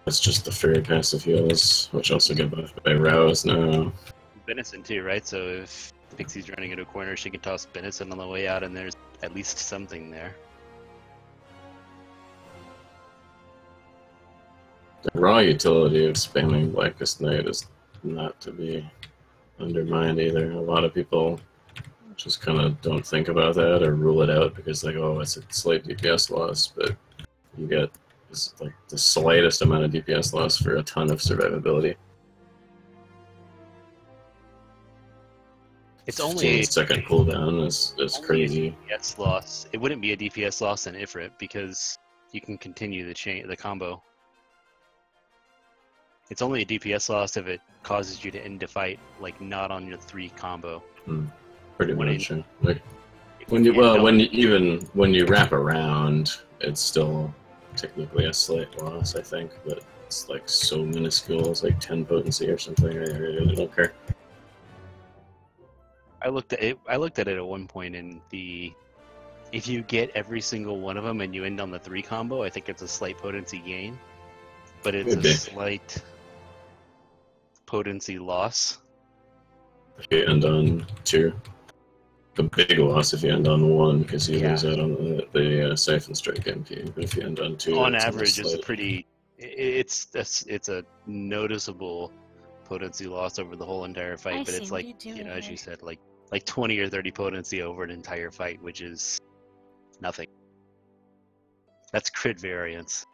That's just the fairy passive heals, which also get buffed by Rouse now. Benison too, right? So if Pixie's running into a corner, she can toss Benison on the way out, and there's at least something there. The raw utility of spamming Blackest Night is not to be undermined either. A lot of people just kind of don't think about that or rule it out because, like, oh, it's a slight DPS loss, but you get like the slightest amount of DPS loss for a ton of survivability. It's only a second cooldown is crazy. DPS loss. It wouldn't be a DPS loss in Ifrit because you can continue the combo. It's only a DPS loss if it causes you to end a fight, like, not on your 3 combo. Pretty much. Like, when you wrap around, it's still technically a slight loss, I think, but it's like so minuscule. It's like 10 potency or something. I really don't care. I looked at it at one point, and if you get every single one of them and you end on the 3 combo, I think it's a slight potency gain, but it's a slight potency loss. If you end on 2. A big loss if you end on 1 because you lose out on the Siphon Strike MP. But if you end on 2, on average, it's a noticeable potency loss over the whole entire fight, I but see, it's what like, are you doing you know, as here? you said, like 20 or 30 potency over an entire fight, which is nothing. That's crit variance.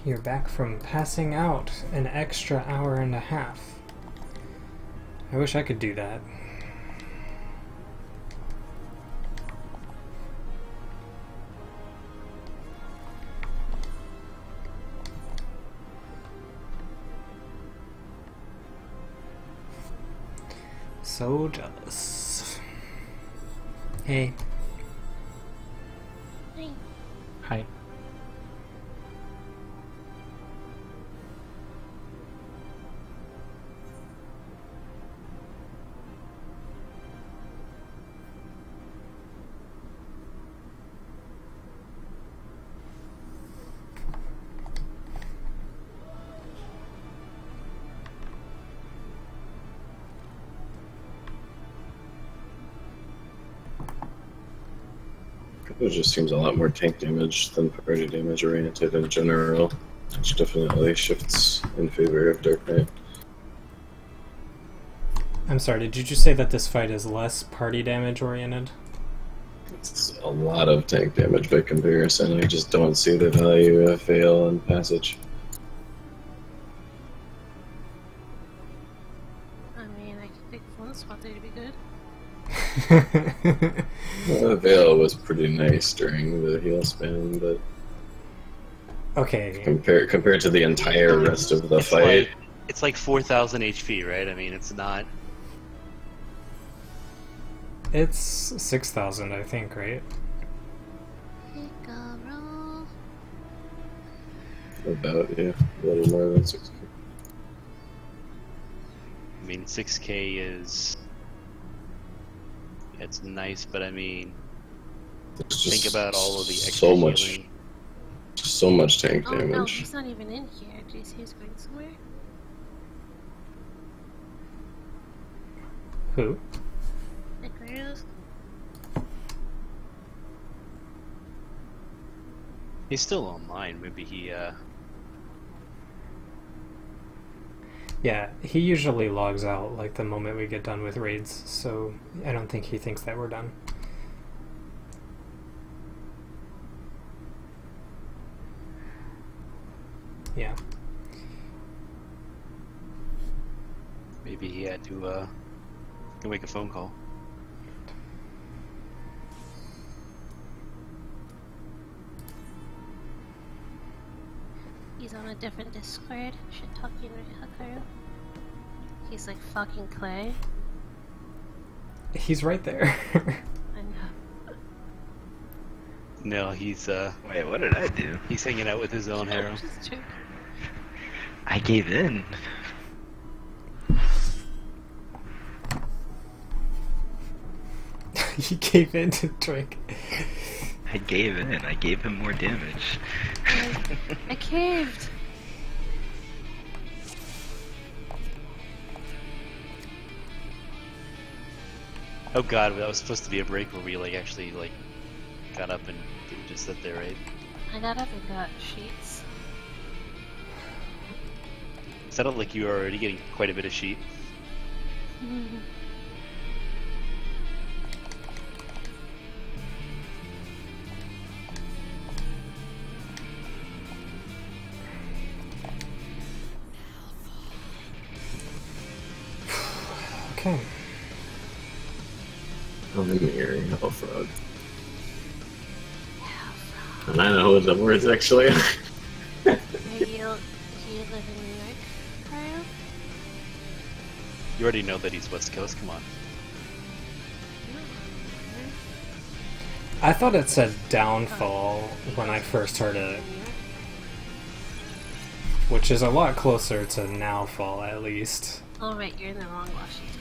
You're back from passing out an extra hour and a half. I wish I could do that. So jealous. Hey. Hey. Hi. It just seems a lot more tank damage than party damage oriented in general, which definitely shifts in favor of Dark Knight. I'm sorry, did you just say that this fight is less party damage oriented? It's a lot of tank damage by comparison. I just don't see the value of Veil and Passage. I mean, I could pick one spot there to be good. Well, the Veil was pretty nice during the heal span, but okay. Compared to the entire rest of the fight, It's like 4,000 HP, right? I mean, it's not. It's 6,000, I think, right? about, yeah, a little more than 6K. I mean, 6K is. It's nice, but I mean, think about all of the extra so much, healing. so much tank Oh damage. no, he's not even in here. Do you see he's going somewhere? Who? Icarus? He's still online. Maybe he. Yeah, he usually logs out like the moment we get done with raids, so I don't think he thinks that we're done. Yeah. Maybe he had to go make a phone call. He's on a different Discord. Should talk to you right, Hakaru. He's like fucking Clay. He's right there. I know. No, he's Wait, what did I do? he's hanging out with his own harem. Just joking. I gave in. He gave in to Drake. I gave in. I gave him more damage. I caved. Oh god, that was supposed to be a break where we like actually like got up and just sit there, right? I got up and got sheets. Sounded like you were already getting quite a bit of sheet. Okay. I'm in the area, Hellfrog. And I know the words actually. Do you live in New York, Kyle? You already know that he's West Coast, come on. I thought it said downfall when I first heard it, which is a lot closer to nowfall at least. Oh right, you're in the wrong Washington.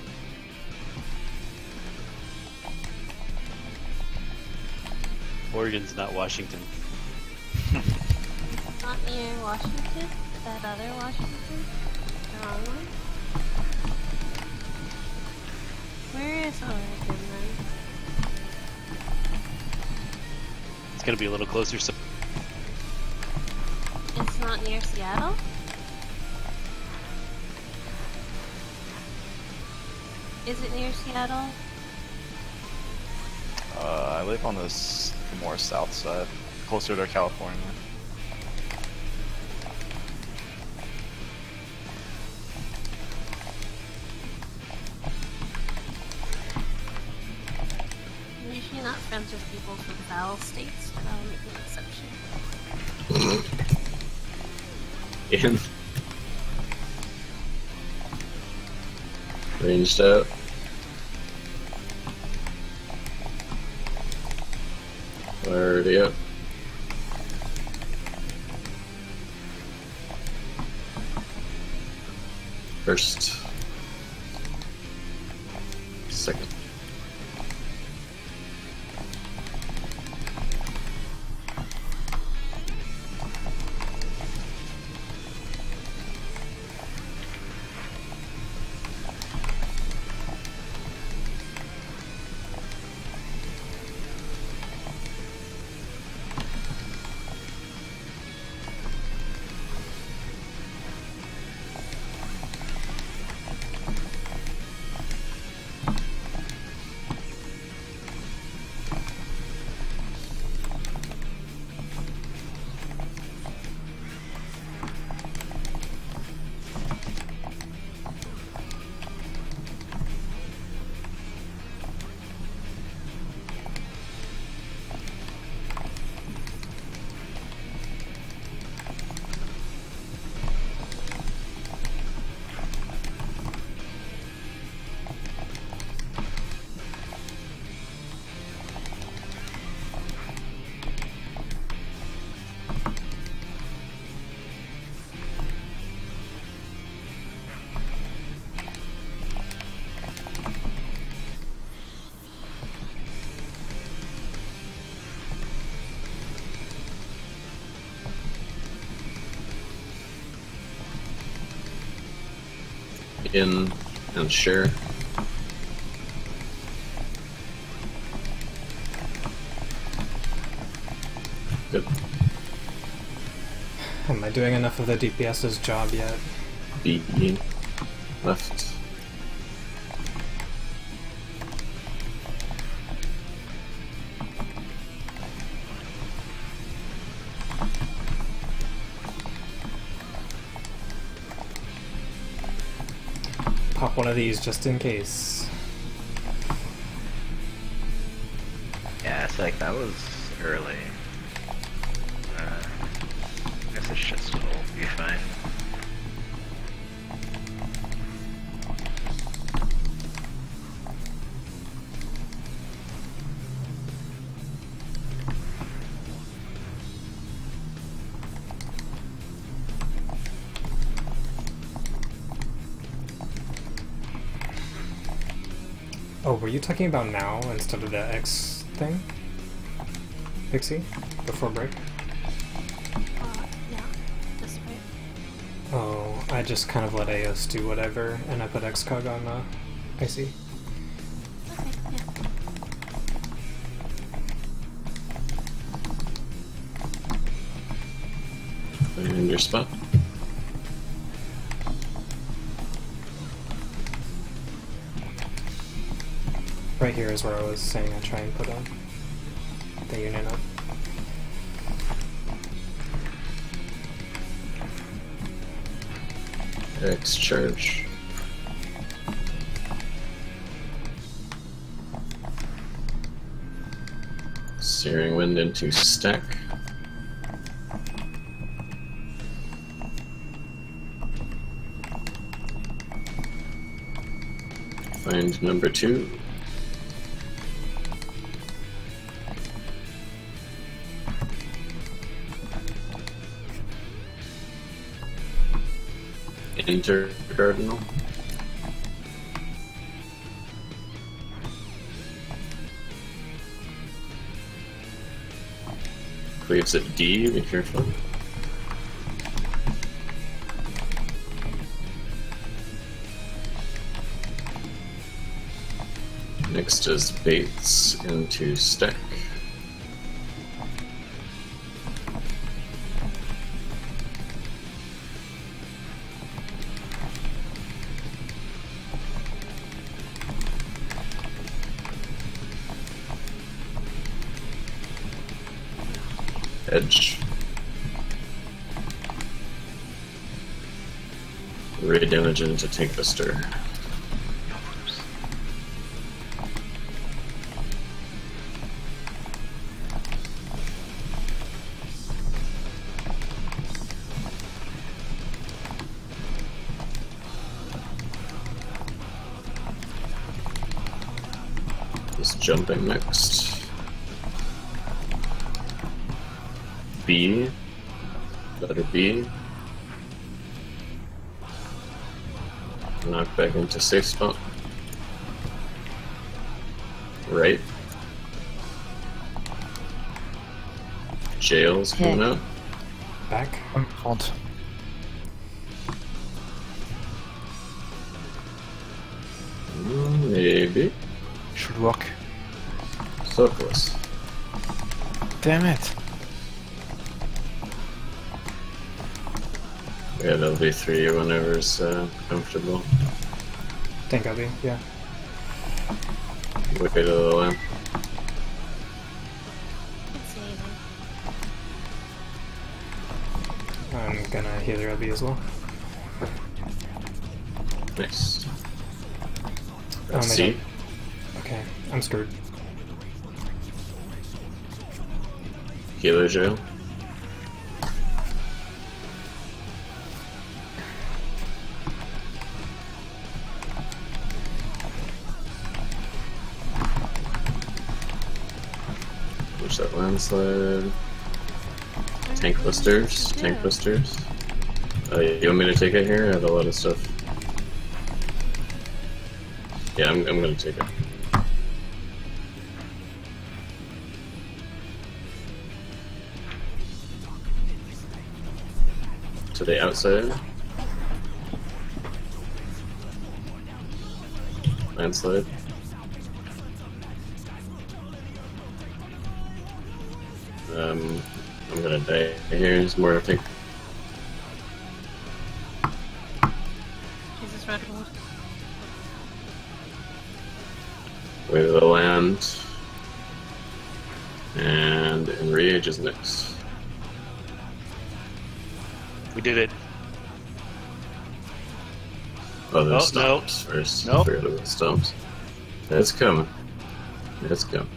Oregon's not Washington. Not near Washington? That other Washington? The wrong one? Where is Oregon then? It's gonna be a little closer, so It's not near Seattle? Is it near Seattle? I live on this more south side, closer to California. I'm usually not friends with people from vowel states, but I'll make an exception. In. Ranged out. Already up. First. Second. In and share. Good. Am I doing enough of the DPS's job yet? B left. Pop one of these just in case. Yeah, it's like that was early. I guess it's just will be fine. Oh, were you talking about now instead of the X thing? Pixie? Before break? Yeah. This way. Oh, I just kind of let AOS do whatever, and I put XCOG on IC. Okay, yeah. Find your spot. Right here is where I was saying I try and put the unit up. X charge. Searing wind into stack. Find number 2. Enter cardinal. Cleaves at D, be careful. Next is Bates into stack. Edge. Ray damage into Tank Buster. He's jumping next. B, letter B. Knock back into safe spot. Right. Jail's coming out. Back. Front. Maybe. Should work. So close. Damn it. Yeah, that'll be 3 whenever's comfortable. Think I'll be, yeah. Wait to the lamp. It's saving. I'm gonna healer LB as well. Nice. Oh, Let's my see. God. Okay, I'm screwed. Healer jail. Push that landslide. Tank blisters. Tank blisters. You want me to take it here? I have a lot of stuff. Yeah, I'm gonna take it. To the outside. Landslide. I'm gonna die here. There's more, I think. Jesus, red gold. Way to the land. And Enrage is next. We did it. Oh, there's Oh, no. stomps first. Nope. Forgot about stomps. It's coming. It's coming.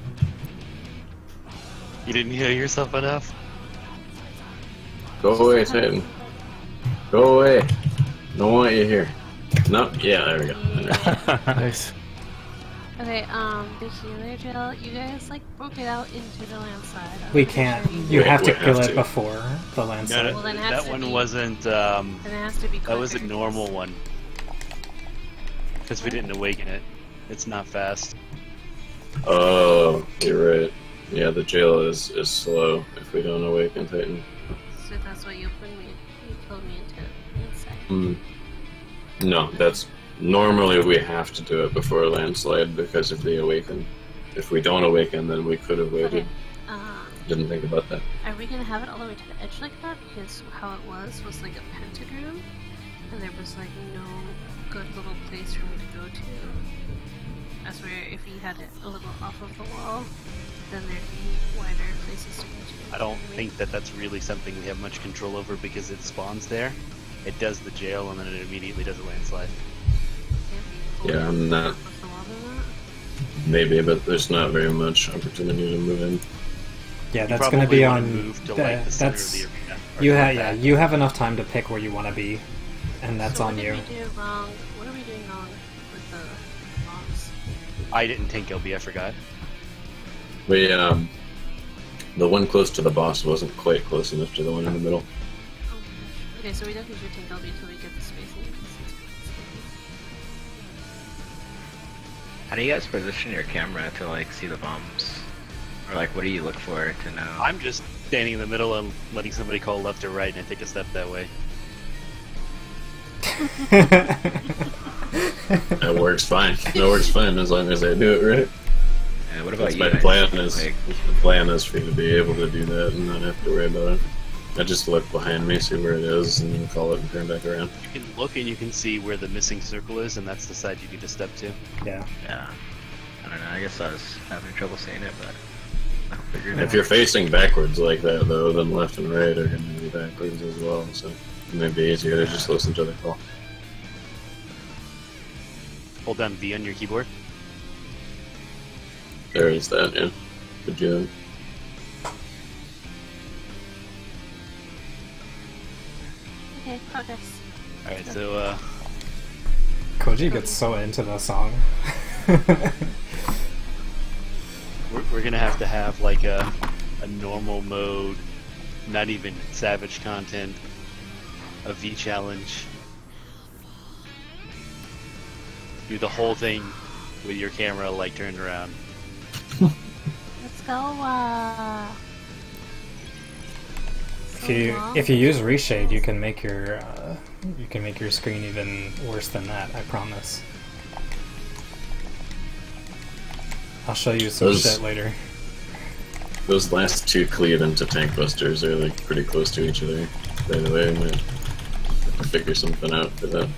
You didn't heal yourself enough? Go away, Titan. Go away. Don't want you here. No, yeah, there we go. Nice. Okay, the healer drill, you guys like broke it out into the landslide. We can't. You Wait, have to we kill have it to. before the landslide. No, Well, then it has that to one be- wasn't. Then it has to be That was a quicker. normal one. Because we didn't awaken it. It's not fast. Oh, you're right. Yeah, the jail is slow if we don't awaken Titan. So that's what you killed me inside. No, that's normally we have to do it before a landslide because of the awaken. If we don't awaken, then we could have waited. Okay. Didn't think about that. Are we gonna have it all the way to the edge like that? Because how it was like a pentagram, and there was like no good little place for me to go to. That's where if you had it a little off of the wall, then there'd be wider places to go to. I don't think that that's really something we have much control over because it spawns there. It does the jail and then it immediately does a landslide. Yeah, I'm not. Maybe, but there's not very much opportunity to move in. Yeah, You that's going to probably be wanna on. move to, like, the center of That's the arena, or you something have like yeah. that. You have enough time to pick where you want to be, and that's So on you. What are we doing wrong with the boss? I didn't tank LB, I forgot. We the one close to the boss wasn't quite close enough to the one in the middle. Oh my gosh. Okay, so we don't usually take LB until we get the space and How do you guys position your camera to like see the bombs? Or like what do you look for to know? I'm just standing in the middle and letting somebody call left or right and I take a step that way. That works fine. That works fine as long as I do it right. Yeah, what about That's you? my plan is for you to be able to do that and not have to worry about it. I just look behind me, see where it is, and then call it and turn back around. You can look and you can see where the missing circle is and that's the side you need to step to. Yeah. Yeah. I don't know, I guess I was having trouble seeing it, but I'll figure it out. If you're facing backwards like that, though, then left and right are going to be backwards as well, so it may be easier to just listen to the call. Hold down V on your keyboard. There is that, yeah. Good job. Okay, progress. Alright, so Koji gets so into the song. we're gonna have to have like a normal mode, not even savage content, a V challenge. Do the whole thing with your camera like turned around. Let's go. If you use reshade, you can make your screen even worse than that. I promise. I'll show you some shit later. Those last two cleave into tank busters are like pretty close to each other. By the way, I might have to figure something out for that.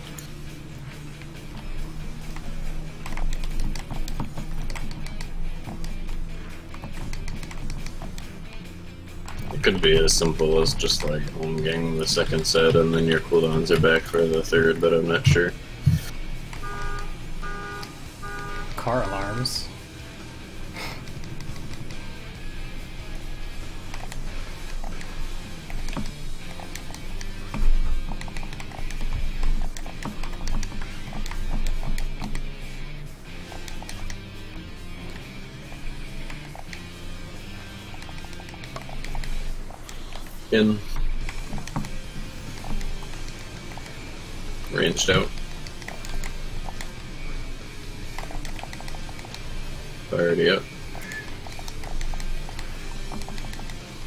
It could be as simple as just like home gang the second set and then your cooldowns are back for the third, but I'm not sure. Car alarms. In. Ranged out. Already up.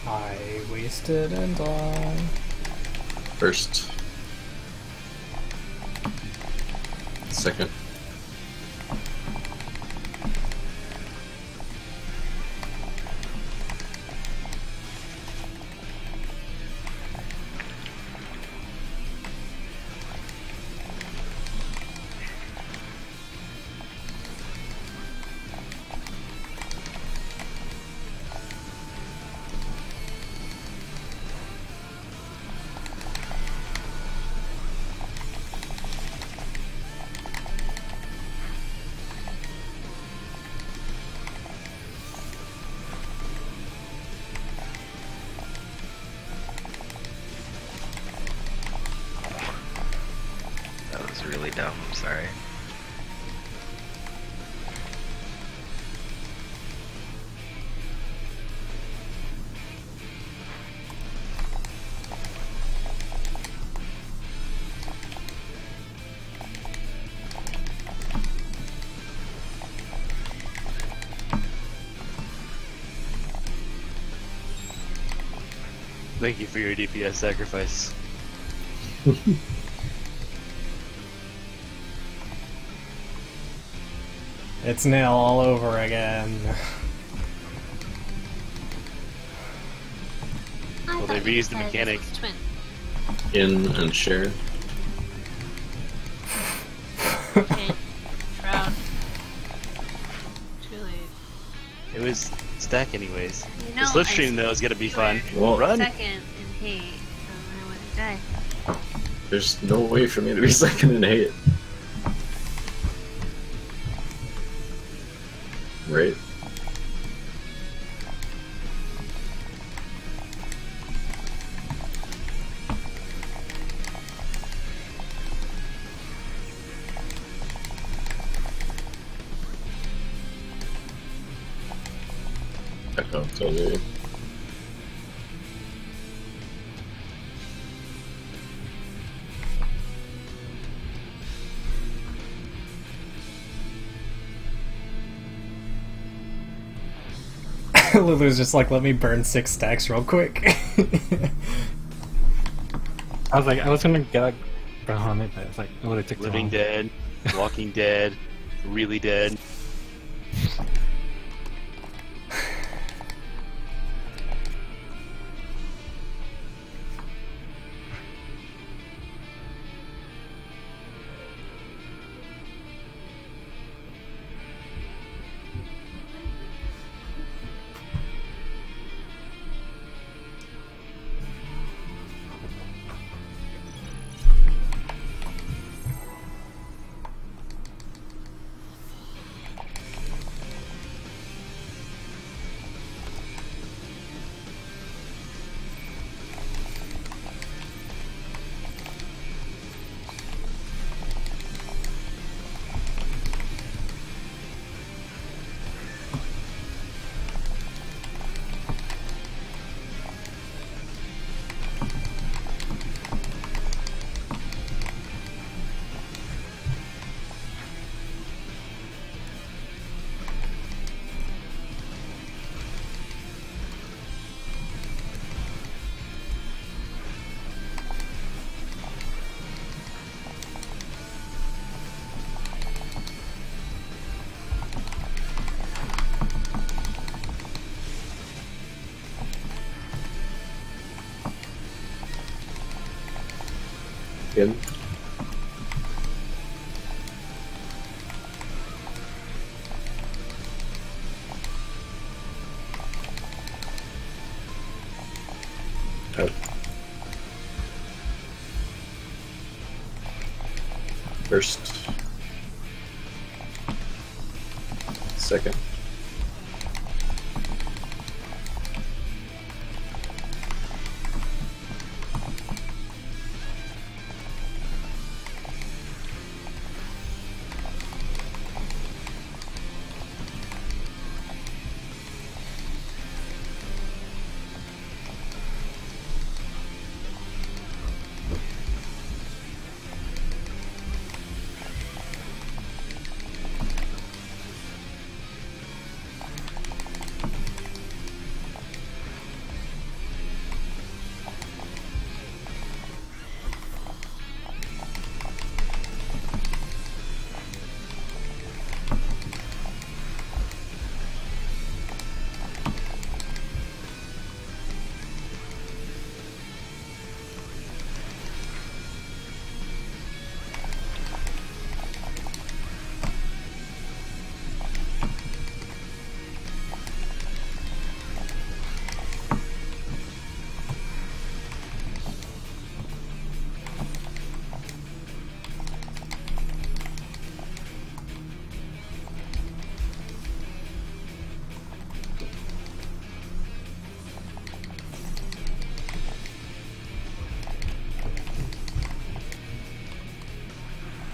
I wasted and on. First. Second. That was really dumb, I'm sorry. Thank you for your DPS sacrifice. It's nail all over again. Well, they reused the mechanic. In and share. Okay. Shroud. Too late. It was stack anyways. You The know, slipstream though is gonna be fun. Well, Run! Second in hate, I would have died. there's no way for me to be second in hate. Right? Echo, totally. Lulu's just like, let me burn 6 stacks real quick. I was gonna get like behind it, but it's like it would have taken too Living long. dead, walking dead, really dead. In. Out. First. Second.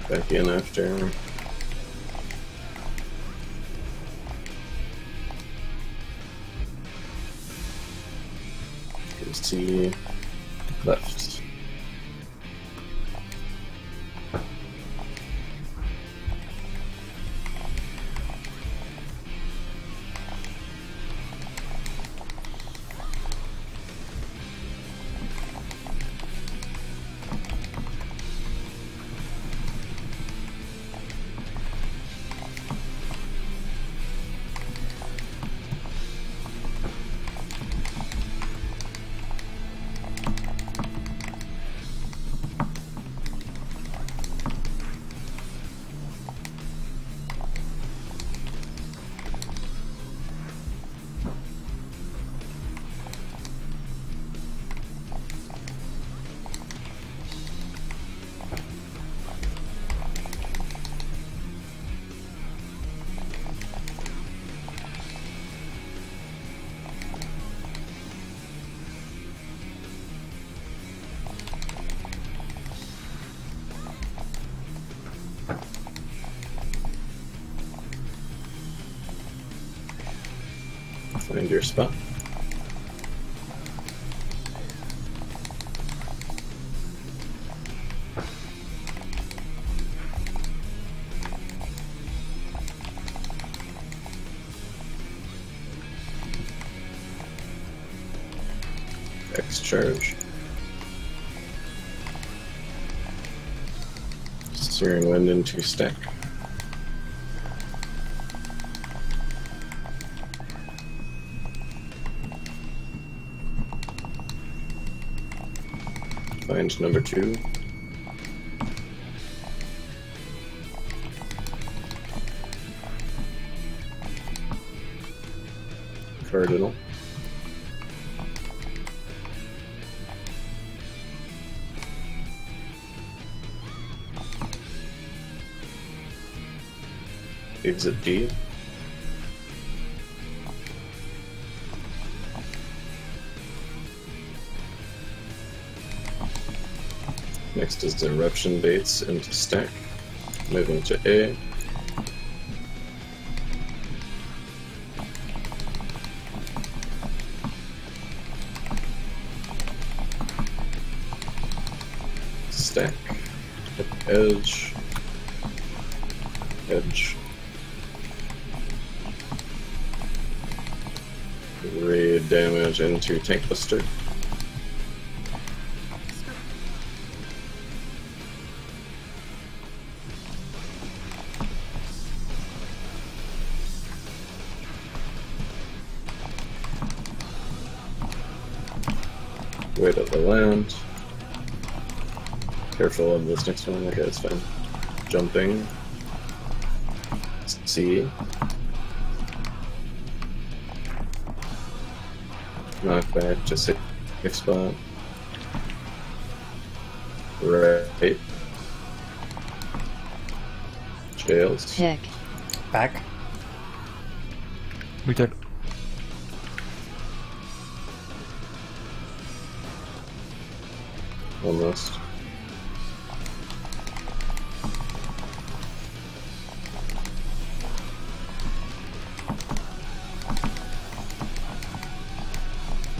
Back in after. Can see left. Find your spot. X charge. Searing wind into stack. Find number 2. Cardinal. Exit D. Next is the eruption baits into stack. Moving to A. Stack. Edge. Edge. Raid damage into Tank Buster. Wait at the land. Careful of this next one. Okay, it's fine. Jumping. C. Knockback to safe spot. Right. Jails. Tick. Back. We did. Almost.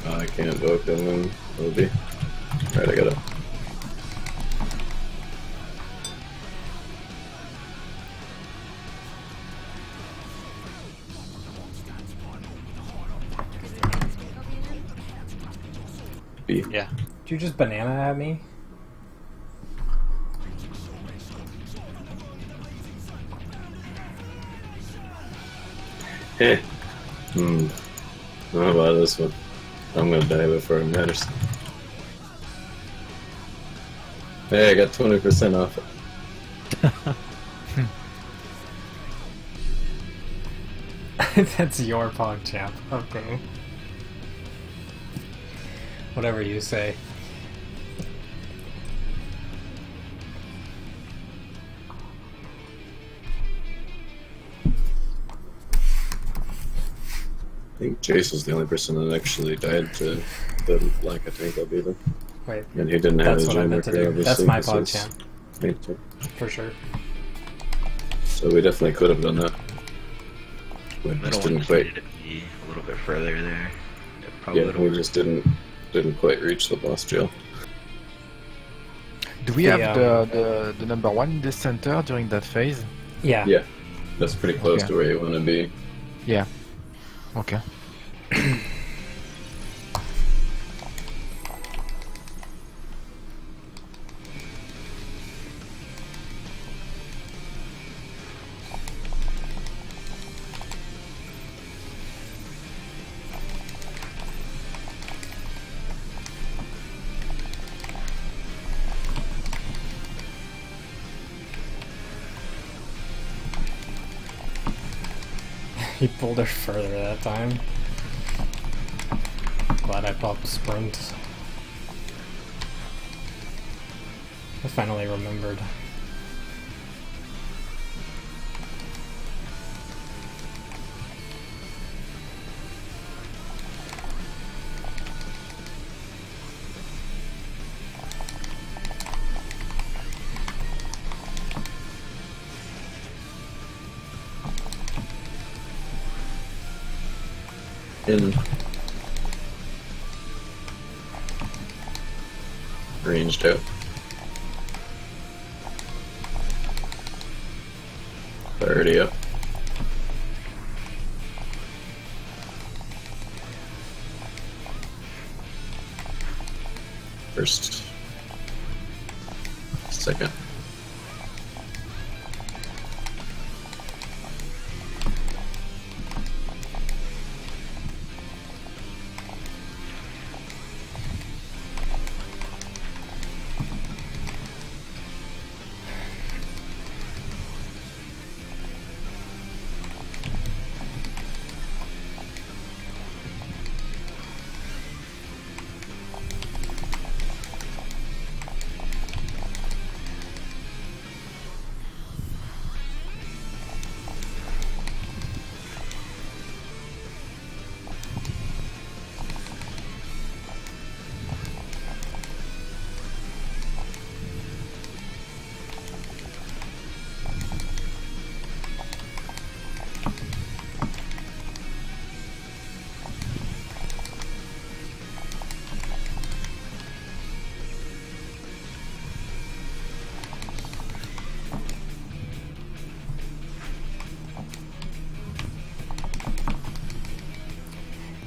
Oh, I can't vote them. Will be. Alright, I got it. B. Yeah. Did you just banana at me? Heh. How about this one? I'm gonna die before it matters. Hey, I got 20% off it. That's your PogChamp. Okay. Whatever you say. I think Chase was the only person that actually died to the lack of tank up either. Wait. And he didn't have That's a what I meant to do. obviously. That's my 'cause he's PogChamp. tank too. For sure. So we definitely could have done that. We I just don't didn't want quite. it to be a little bit further there. It probably Yeah, would've we worked. just didn't quite reach the boss jail. Do we The, have the number 1 in the center during that phase? Yeah. Yeah, that's pretty close Okay. to where you want to be. Yeah. Okay. He pulled her further that time. Glad I popped sprint. I finally remembered. in. Ranged out. Already up. First. Second.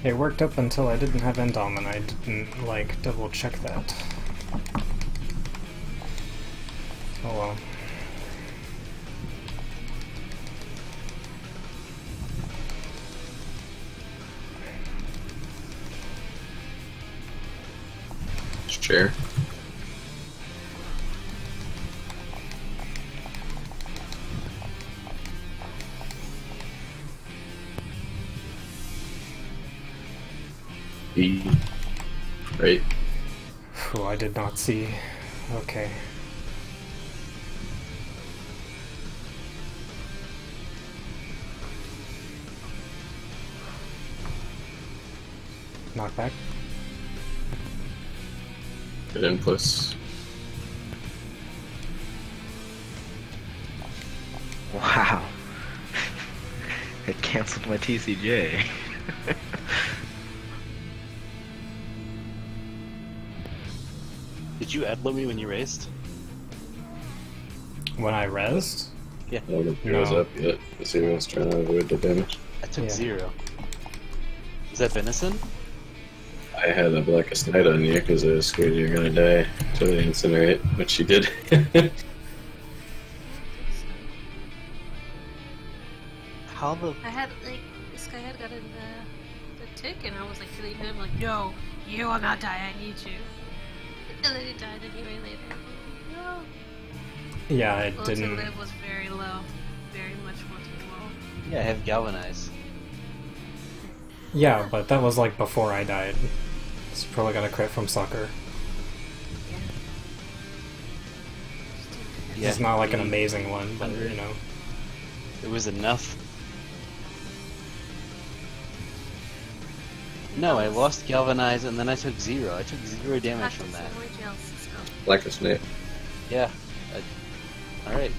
It worked up until I didn't have Endom and I didn't, like, double check that. Oh well. Chair. E. Right. Oh, I did not see. Okay. Knockback. Good inputs. Wow. It canceled my TCJ. Did you ad-load me when you raced? When I rezzed? Yeah. I don't think it was up yet. The zero was trying to avoid the damage. I took 0. Was that venison? I had a Blackest Night on you because I was scared you were gonna die. So I incinerate, which you did. How the... I had, like, this guy had gotten the tick, and I was, like, killing him, like, no, you will not die, I need you. And then he died anyway later. No. Yeah, it Will didn't. to live was very low. Very much more too low. Yeah, I have galvanize. Yeah, but that was like before I died. It's probably got a crit from Sucker. Yeah, It's not like an amazing one, but you know. It was enough. No, I lost galvanize and then I took 0. I took 0 damage from that. Blackest Night. Yeah. Alright.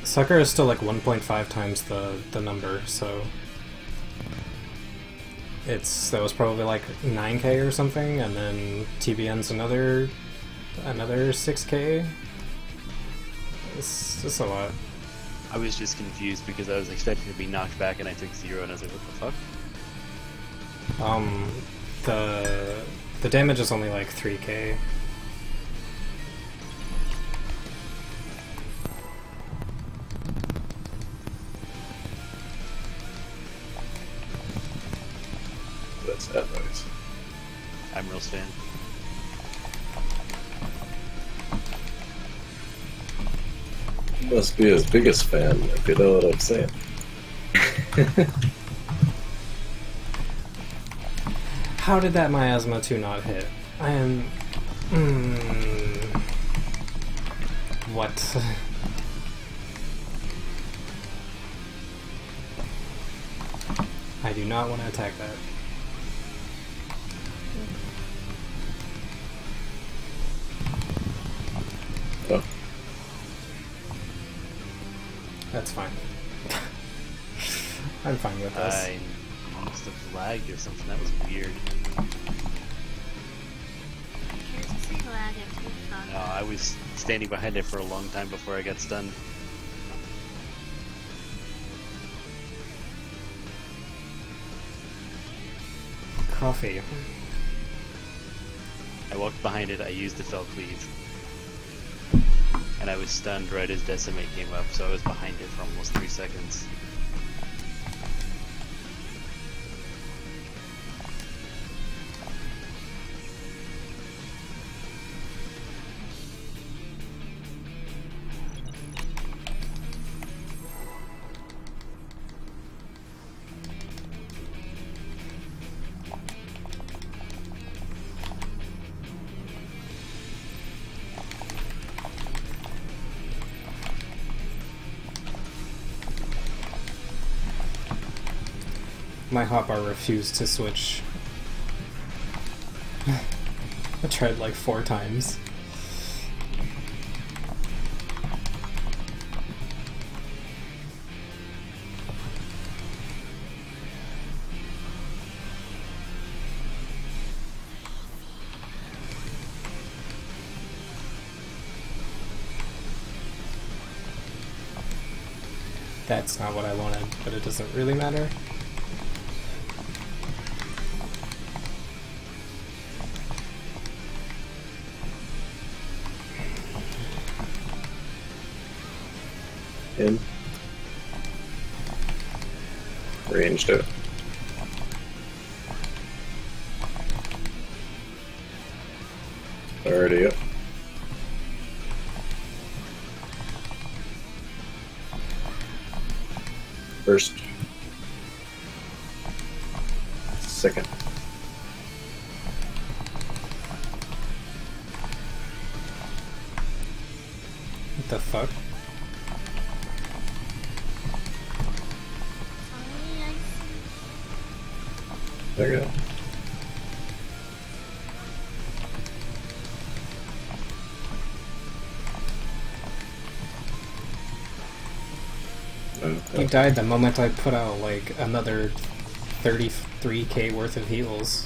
Sucker is still like 1.5 times the number, so that was probably like 9k or something, and then TBN's another 6k. It's just a lot. I was just confused because I was expecting to be knocked back and I took 0 and I was like, what the fuck? The damage is only like 3k. That's that noise. I'm Reals fan. Must be his biggest fan, if you know what I'm saying. How did that miasma 2 not hit? I am... What? I do not want to attack that. Oh. That's fine. I'm fine with this. I must have lagged or something. That was weird. No, I was standing behind it for a long time before I got stunned. Coffee. I walked behind it, I used the fell cleave. And I was stunned right as Decimate came up, so I was behind it for almost 3 seconds. My hotbar refused to switch. I tried like 4 times. That's not what I wanted, but it doesn't really matter. In. Ranged it. Already up. First. Second. What the fuck? There you go. He died the moment I put out like another 33k worth of heals.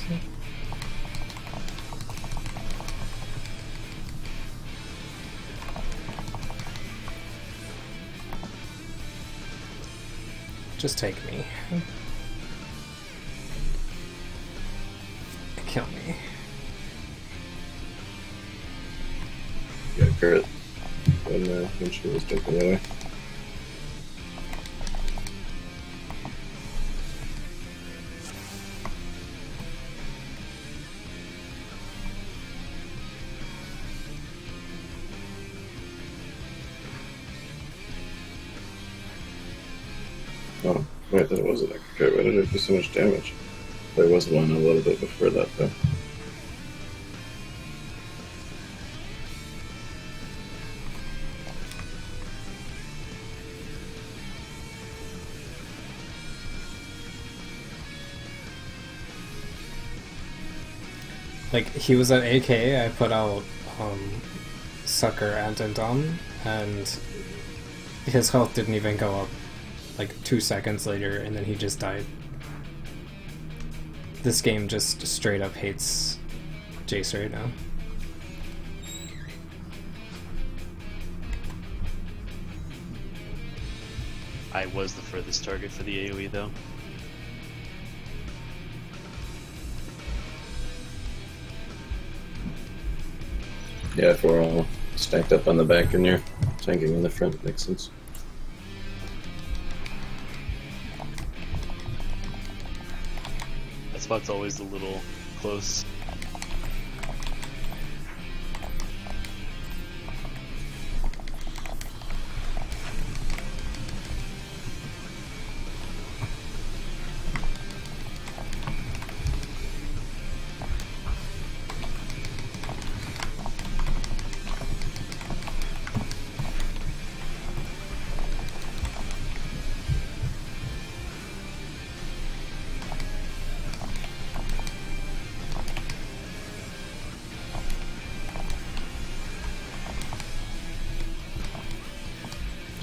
Just take me. Kill me. Yeah, Garrett. When she was jumping away. Oh, wait, that wasn't like okay, why did it do so much damage? There was one a little bit before that though. Like, he was at AK, I put out Sucker and Dom, and his health didn't even go up like 2 seconds later, and then he just died. This game just straight up hates Jace right now. I was the furthest target for the AoE though. Yeah, if we're all stacked up on the back and you're tanking in the front, makes sense. That spot's always a little close.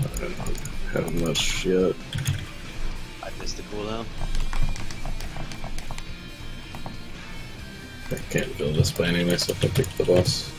I don't have much yet. I Missed the cooldown. I can't build a spine anyway, so I'll pick the boss.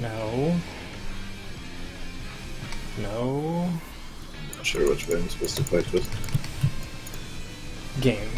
No. No. Not sure which way I'm supposed to fight with. Game.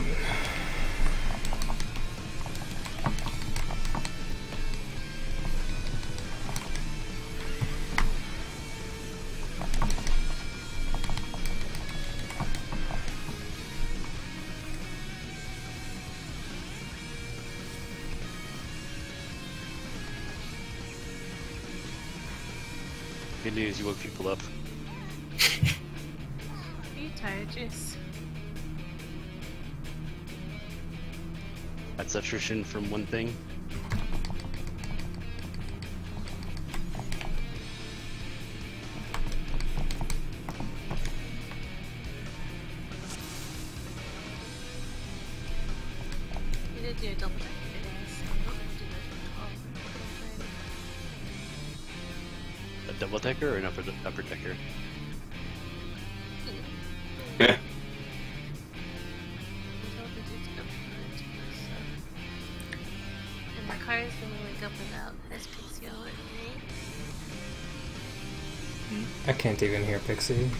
Good news, you woke people up. Are you tired, Jace? That's attrition from one thing. You did do a double decker today, so I'm not gonna do that at all. A double decker or an upper decker? Yeah. And the car is gonna wake up without his Pixie on it, right? I can't even hear Pixie.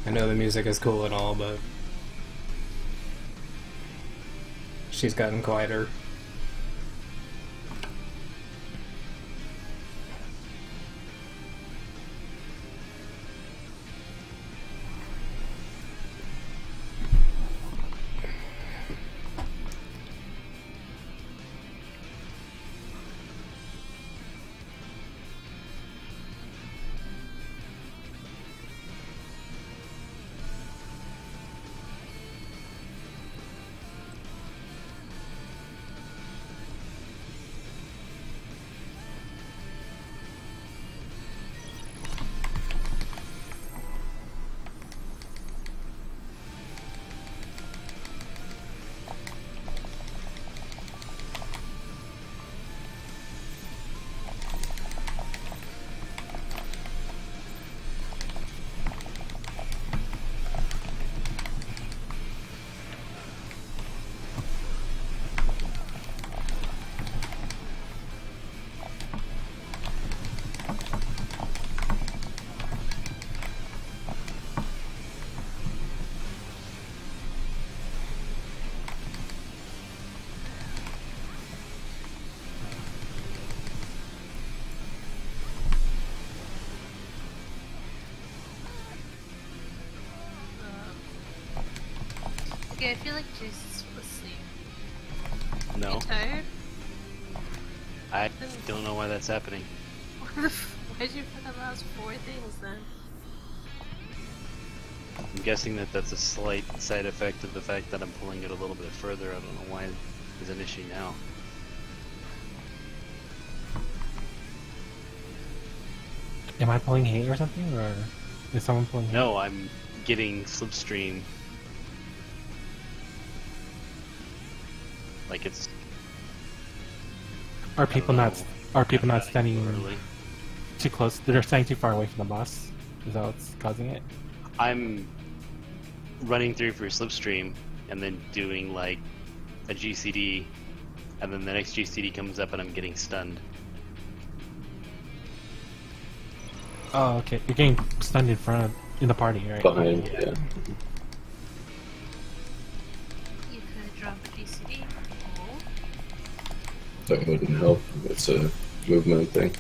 I know the music is cool and all, but she's gotten quieter. Okay, I feel like Jace is asleep. No. You tired? I don't know why that's happening. Why'd you put the last 4 things then? I'm guessing that that's a slight side effect of the fact that I'm pulling it a little bit further. I don't know why there's an issue now. Am I pulling hate or something, or is someone pulling hate? No, I'm getting slipstream. Like it's. Are people not Mathematically standing early. too close? They're standing too far away from the boss. Is that what's causing it? I'm running through for slipstream and then doing like a GCD, and then the next GCD comes up and I'm getting stunned. Oh, okay. You're getting stunned in the party, right? Behind, yeah. You could drop a GCD. That wouldn't help. It's a movement thing.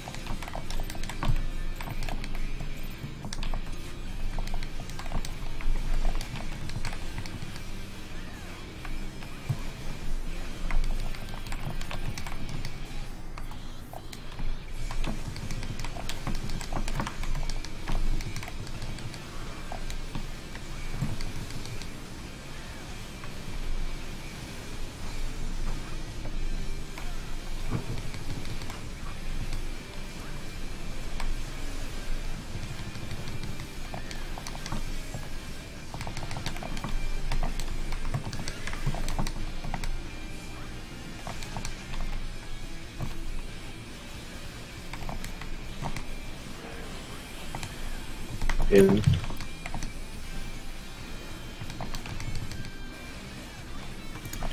In.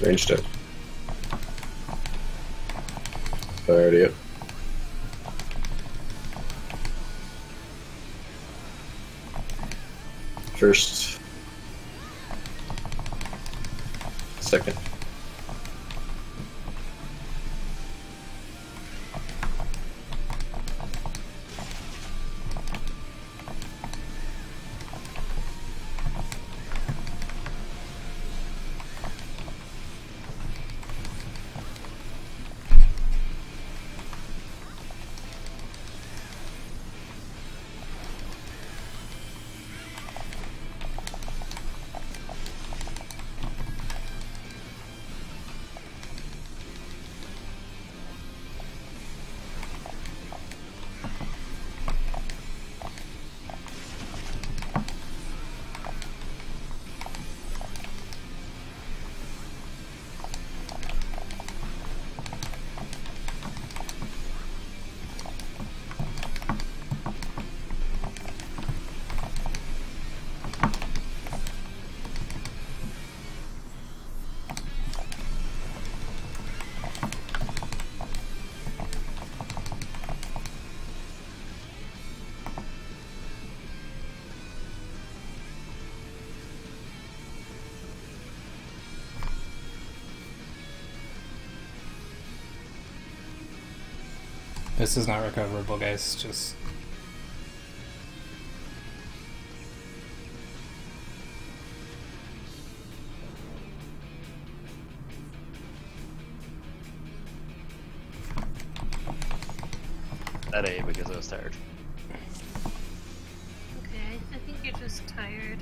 Ranged up. Already up. First. Second. This is not recoverable, guys. Just... That A because I was tired. Okay, I think you're just tired.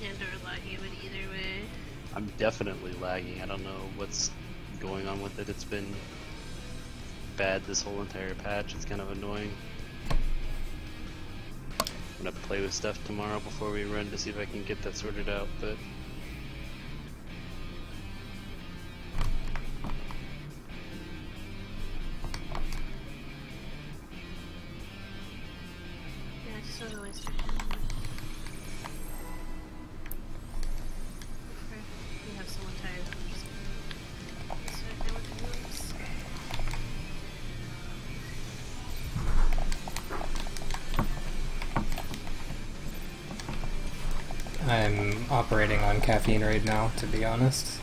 And or lagging, but either way. I'm definitely lagging. I don't know what's going on with it. It's been bad this whole entire patch. It's kind of annoying. I'm gonna play with stuff tomorrow before we run to see if I can get that sorted out, but Yeah, I just don't know waste your time. You have someone tired, I'm just gonna decide now what to do next. I'm operating on caffeine right now, to be honest.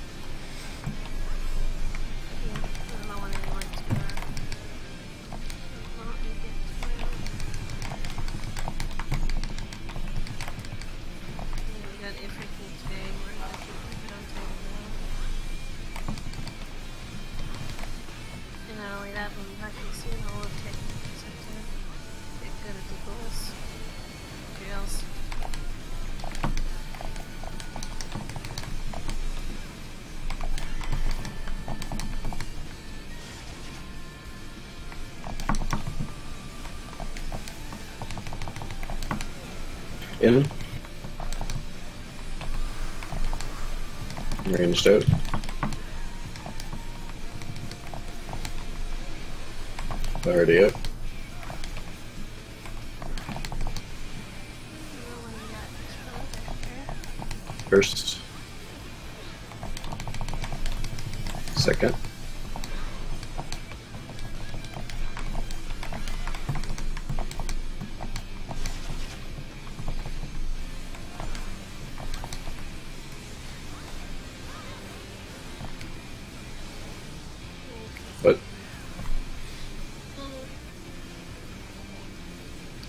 Yeah, I don't know when anyone to not make it tomorrow. Yeah, we got everything today, we're gonna keep it on time now. And not only that, but we've actually seen all of techniques have to get good at the goals. Jails. In. Ranged out. Already up. I don't know when we got extra there. First. Second. But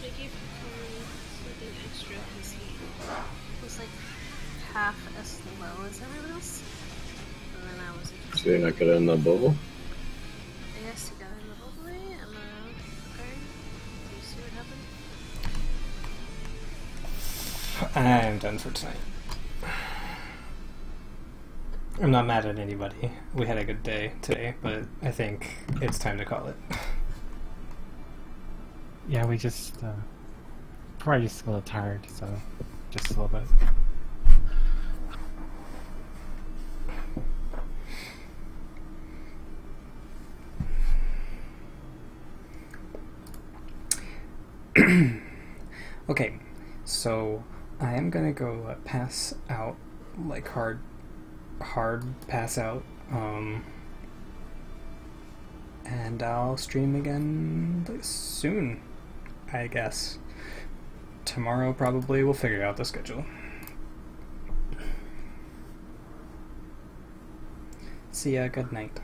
I gave Conan something extra because he was like half as low as everyone else. And then I was interested. so you're not gonna end the bubble? I guess he got in the bubble, and okay. Do you see what happened? I'm done for tonight. I'm not mad at anybody. We had a good day today, but I think it's time to call it. Yeah, we just probably just a little tired, so just a little bit. Okay, so I am gonna go pass out, like hard pass out, and I'll stream again soon, I guess. Tomorrow probably. We'll figure out the schedule. See ya, good night.